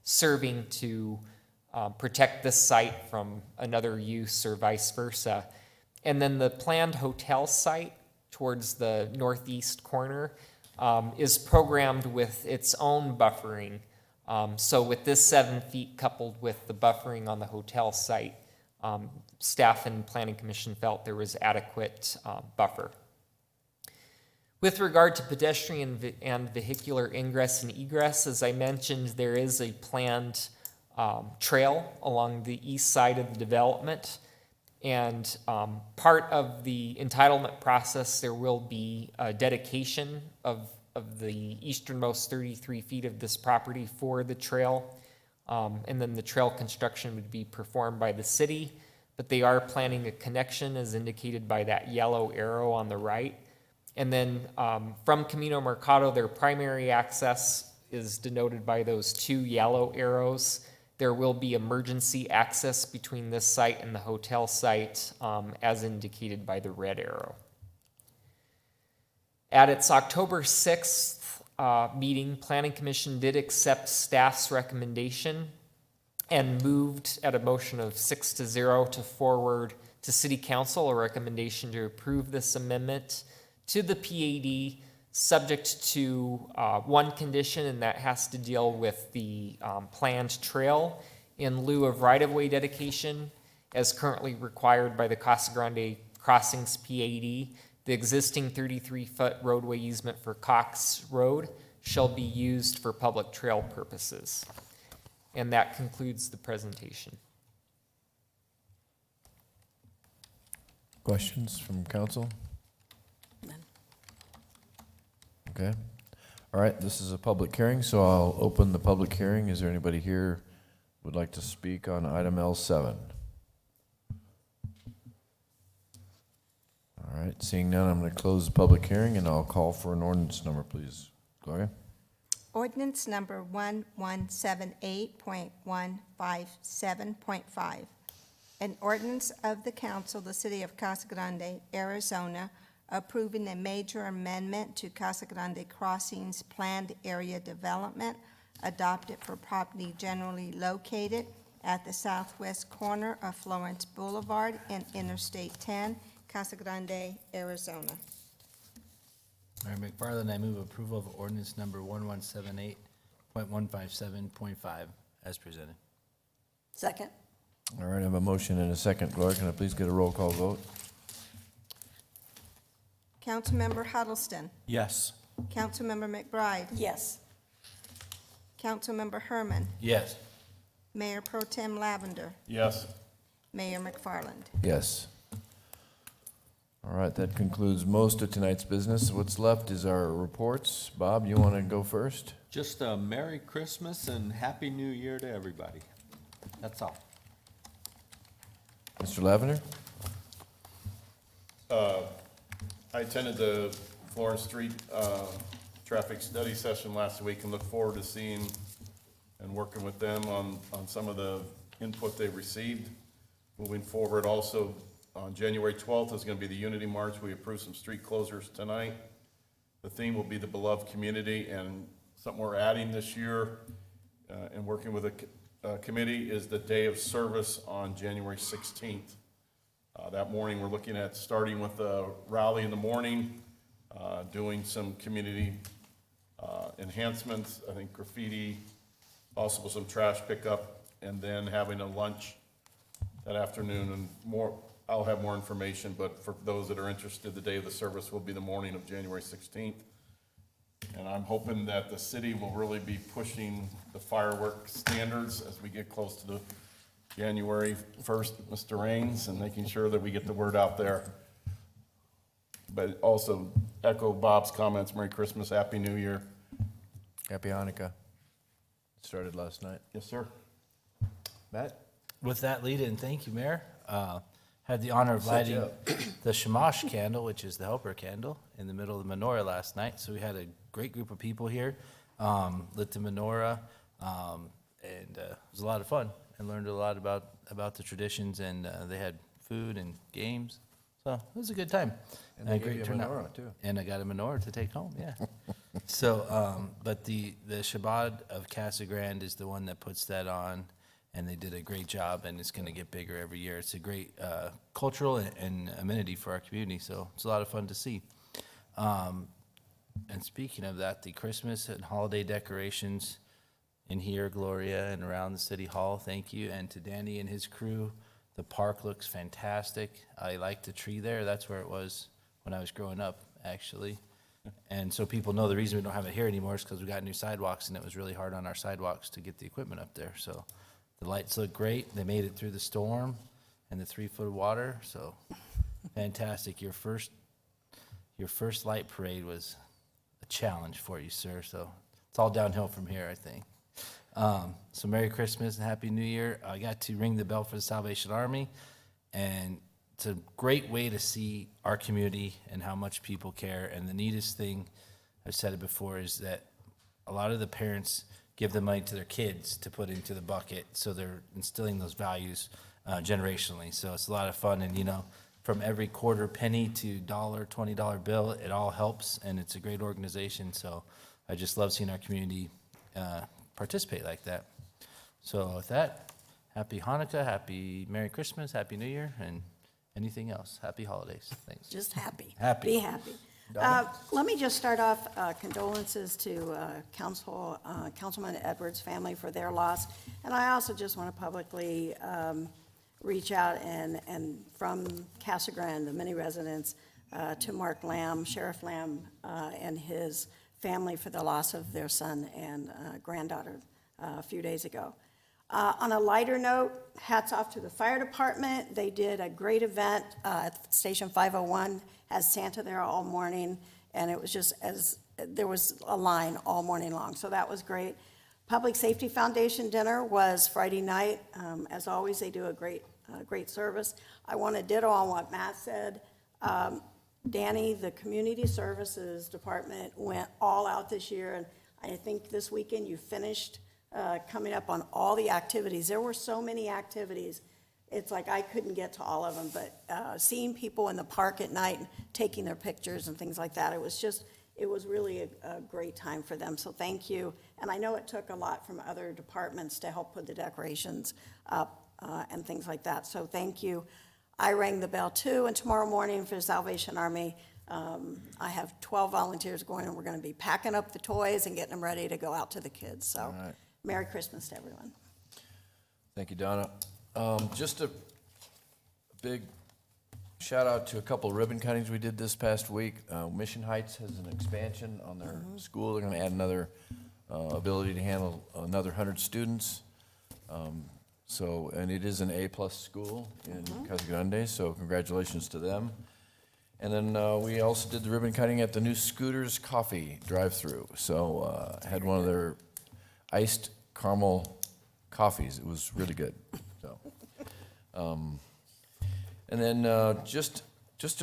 serving to protect this site from another use or vice versa. And then the planned hotel site towards the northeast corner is programmed with its own buffering. So with this 7 feet coupled with the buffering on the hotel site, staff and planning commission felt there was adequate buffer. With regard to pedestrian and vehicular ingress and egress, as I mentioned, there is a planned trail along the east side of the development. And part of the entitlement process, there will be a dedication of the easternmost 33 feet of this property for the trail. And then the trail construction would be performed by the city, but they are planning a connection as indicated by that yellow arrow on the right. And then from Camino Mercado, their primary access is denoted by those 2 yellow arrows. There will be emergency access between this site and the hotel site as indicated by the red arrow. At its October 6th meeting, Planning Commission did accept staff's recommendation and moved at a motion of 6-0 to forward to City Council a recommendation to approve this amendment to the PAD, subject to one condition, and that has to deal with the planned trail in lieu of right-of-way dedication as currently required by the Casa Grande Crossings PAD. The existing 33-foot roadway easement for Cox Road shall be used for public trail purposes. And that concludes the presentation. Questions from council? Okay. All right, this is a public hearing, so I'll open the public hearing. Is there anybody here who would like to speak on item L7? All right, seeing none, I'm going to close the public hearing, and I'll call for an ordinance number, please. Gloria? Ordinance number 1178.157.5. An ordinance of the council of the city of Casa Grande, Arizona, approving a major amendment to Casa Grande Crossings planned area development adopted for property generally located at the southwest corner of Florence Boulevard and Interstate 10, Casa Grande, Arizona. Mayor McFarland, I move approval of ordinance number 1178.157.5 as presented. Second. All right, I have a motion and a second. Gloria, can I please get a roll call vote? Councilmember Huddleston. Yes. Councilmember McBride. Yes. Councilmember Herman. Yes. Mayor Pro Tem Lavender. Yes. Mayor McFarland. Yes. All right, that concludes most of tonight's business. What's left is our reports. Bob, you want to go first? Just a Merry Christmas and Happy New Year to everybody. That's all. Mr. Lavender? I attended the Florence Street traffic study session last week and look forward to seeing and working with them on some of the input they received. Moving forward, also, on January 12th is going to be the Unity March. We approved some street closures tonight. The theme will be the beloved community, and something we're adding this year and working with a committee is the day of service on January 16th. That morning, we're looking at starting with a rally in the morning, doing some community enhancements, I think graffiti, possible some trash pickup, and then having a lunch that afternoon. And more, I'll have more information, but for those that are interested, the day of the service will be the morning of January 16th. And I'm hoping that the city will really be pushing the fireworks standards as we get close to the January 1st, Mr. Rains, and making sure that we get the word out there. But also echo Bob's comments, Merry Christmas, Happy New Year. Happy Hanukkah. It started last night. Yes, sir. Matt? With that lead-in, thank you, Mayor. Had the honor of Set you lighting the Shamash candle, which is the helper candle, in the middle of the menorah last night. So we had a great group of people here, lit the menorah, and it was a lot of fun. And learned a lot about the traditions, and they had food and games. So it was a good time. And they a gave great you a turnout. menorah, too. And I got a menorah to take home, yeah. So, but the Shabbat of Casa Grande is the one that puts that on, and they did a great job, and it's going to get bigger every year. It's a great cultural and amenity for our community, so it's a lot of fun to see. And speaking of that, the Christmas and holiday decorations in here, Gloria, and around the city hall, thank you. And to Danny and his crew, the park looks fantastic. I like the tree there. That's where it was when I was growing up, actually. And so people know the reason we don't have it here anymore is because we got new sidewalks, and it was really hard on our sidewalks to get the equipment up there. So the lights look great. They made it through the storm and the 3 foot of water, so fantastic. Your first light parade was a challenge for you, sir. So it's all downhill from here, I think. So Merry Christmas and Happy New Year. I got to ring the bell for the Salvation Army, and it's a great way to see our community and how much people care. And the neatest thing, I've said it before, is that a lot of the parents give the money to their kids to put into the bucket, so they're instilling those values generationally. So it's a lot of fun, and from every quarter penny to $1, $20 bill, it all helps, and it's a great organization. So I just love seeing our community participate like that. So with that, Happy Hanukkah, Happy Merry Christmas, Happy New Year, and anything else. Happy holidays. Thanks. Just happy. Happy. Be happy. Let me just start off, condolences to Councilman Edwards' family for their loss. And I also just want to publicly reach out and from Casa Grande, the many residents, to Mark Lamb, Sheriff Lamb, and his family for the loss of their son and granddaughter a few days ago. On a lighter note, hats off to the fire department. They did a great event at Station 501, had Santa there all morning, and it was just there was a line all morning long, so that was great. Public Safety Foundation dinner was Friday night. As always, they do a great service. I want to ditto on what Matt said. Danny, the Community Services Department went all out this year, and I think this weekend you finished coming up on all the activities. There were so many activities. It's like I couldn't get to all of them, but seeing people in the park at night and taking their pictures and things like that, it was it was really a great time for them, so thank you. And I know it took a lot from other departments to help put the decorations up and things like that, so thank you. I rang the bell too, and tomorrow morning for the Salvation Army, I have 12 volunteers going, and we're going to be packing up the toys and getting them ready to go out to the kids, so All right. Merry Christmas to everyone. Thank you, Donna. Just a big shout out to a couple of ribbon cuttings we did this past week. Mission Heights has an expansion on their school. They're going to add another ability to handle another 100 students. So, and it is an A-plus school in Casa Grande, so congratulations to them. And then we also did the ribbon cutting at the new Scooters Coffee drive-through. So had one of their iced caramel coffees. It was really good. So, and then just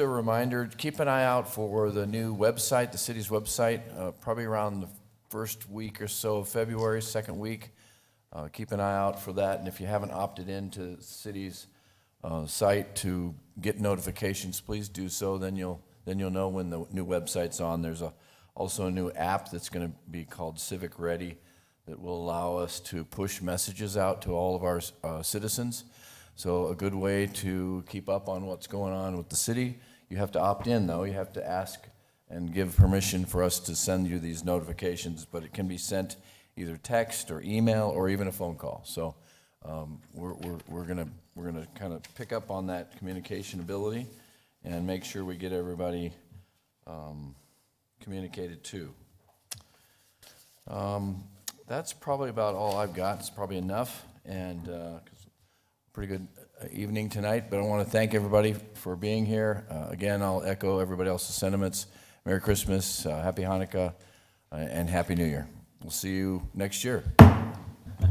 a reminder, keep an eye out for the new website, the city's website, probably around the first week or so of February, second week. Keep an eye out for that, and if you haven't opted into the city's site to get notifications, please do so. Then you'll know when the new website's on. There's also a new app that's going to be called Civic Ready that will allow us to push messages out to all of our citizens. So a good way to keep up on what's going on with the city. You have to opt in, though. You have to ask and give permission for us to send you these notifications, but it can be sent either text or email or even a phone call. So we're gonna kind of pick up on that communication ability and make sure we get everybody communicated to. That's probably about all I've got. It's probably enough, and pretty good evening tonight. But I want to thank everybody for being here. Again, I'll echo everybody else's sentiments. Merry Christmas, Happy Hanukkah, and Happy New Year. We'll see you next year.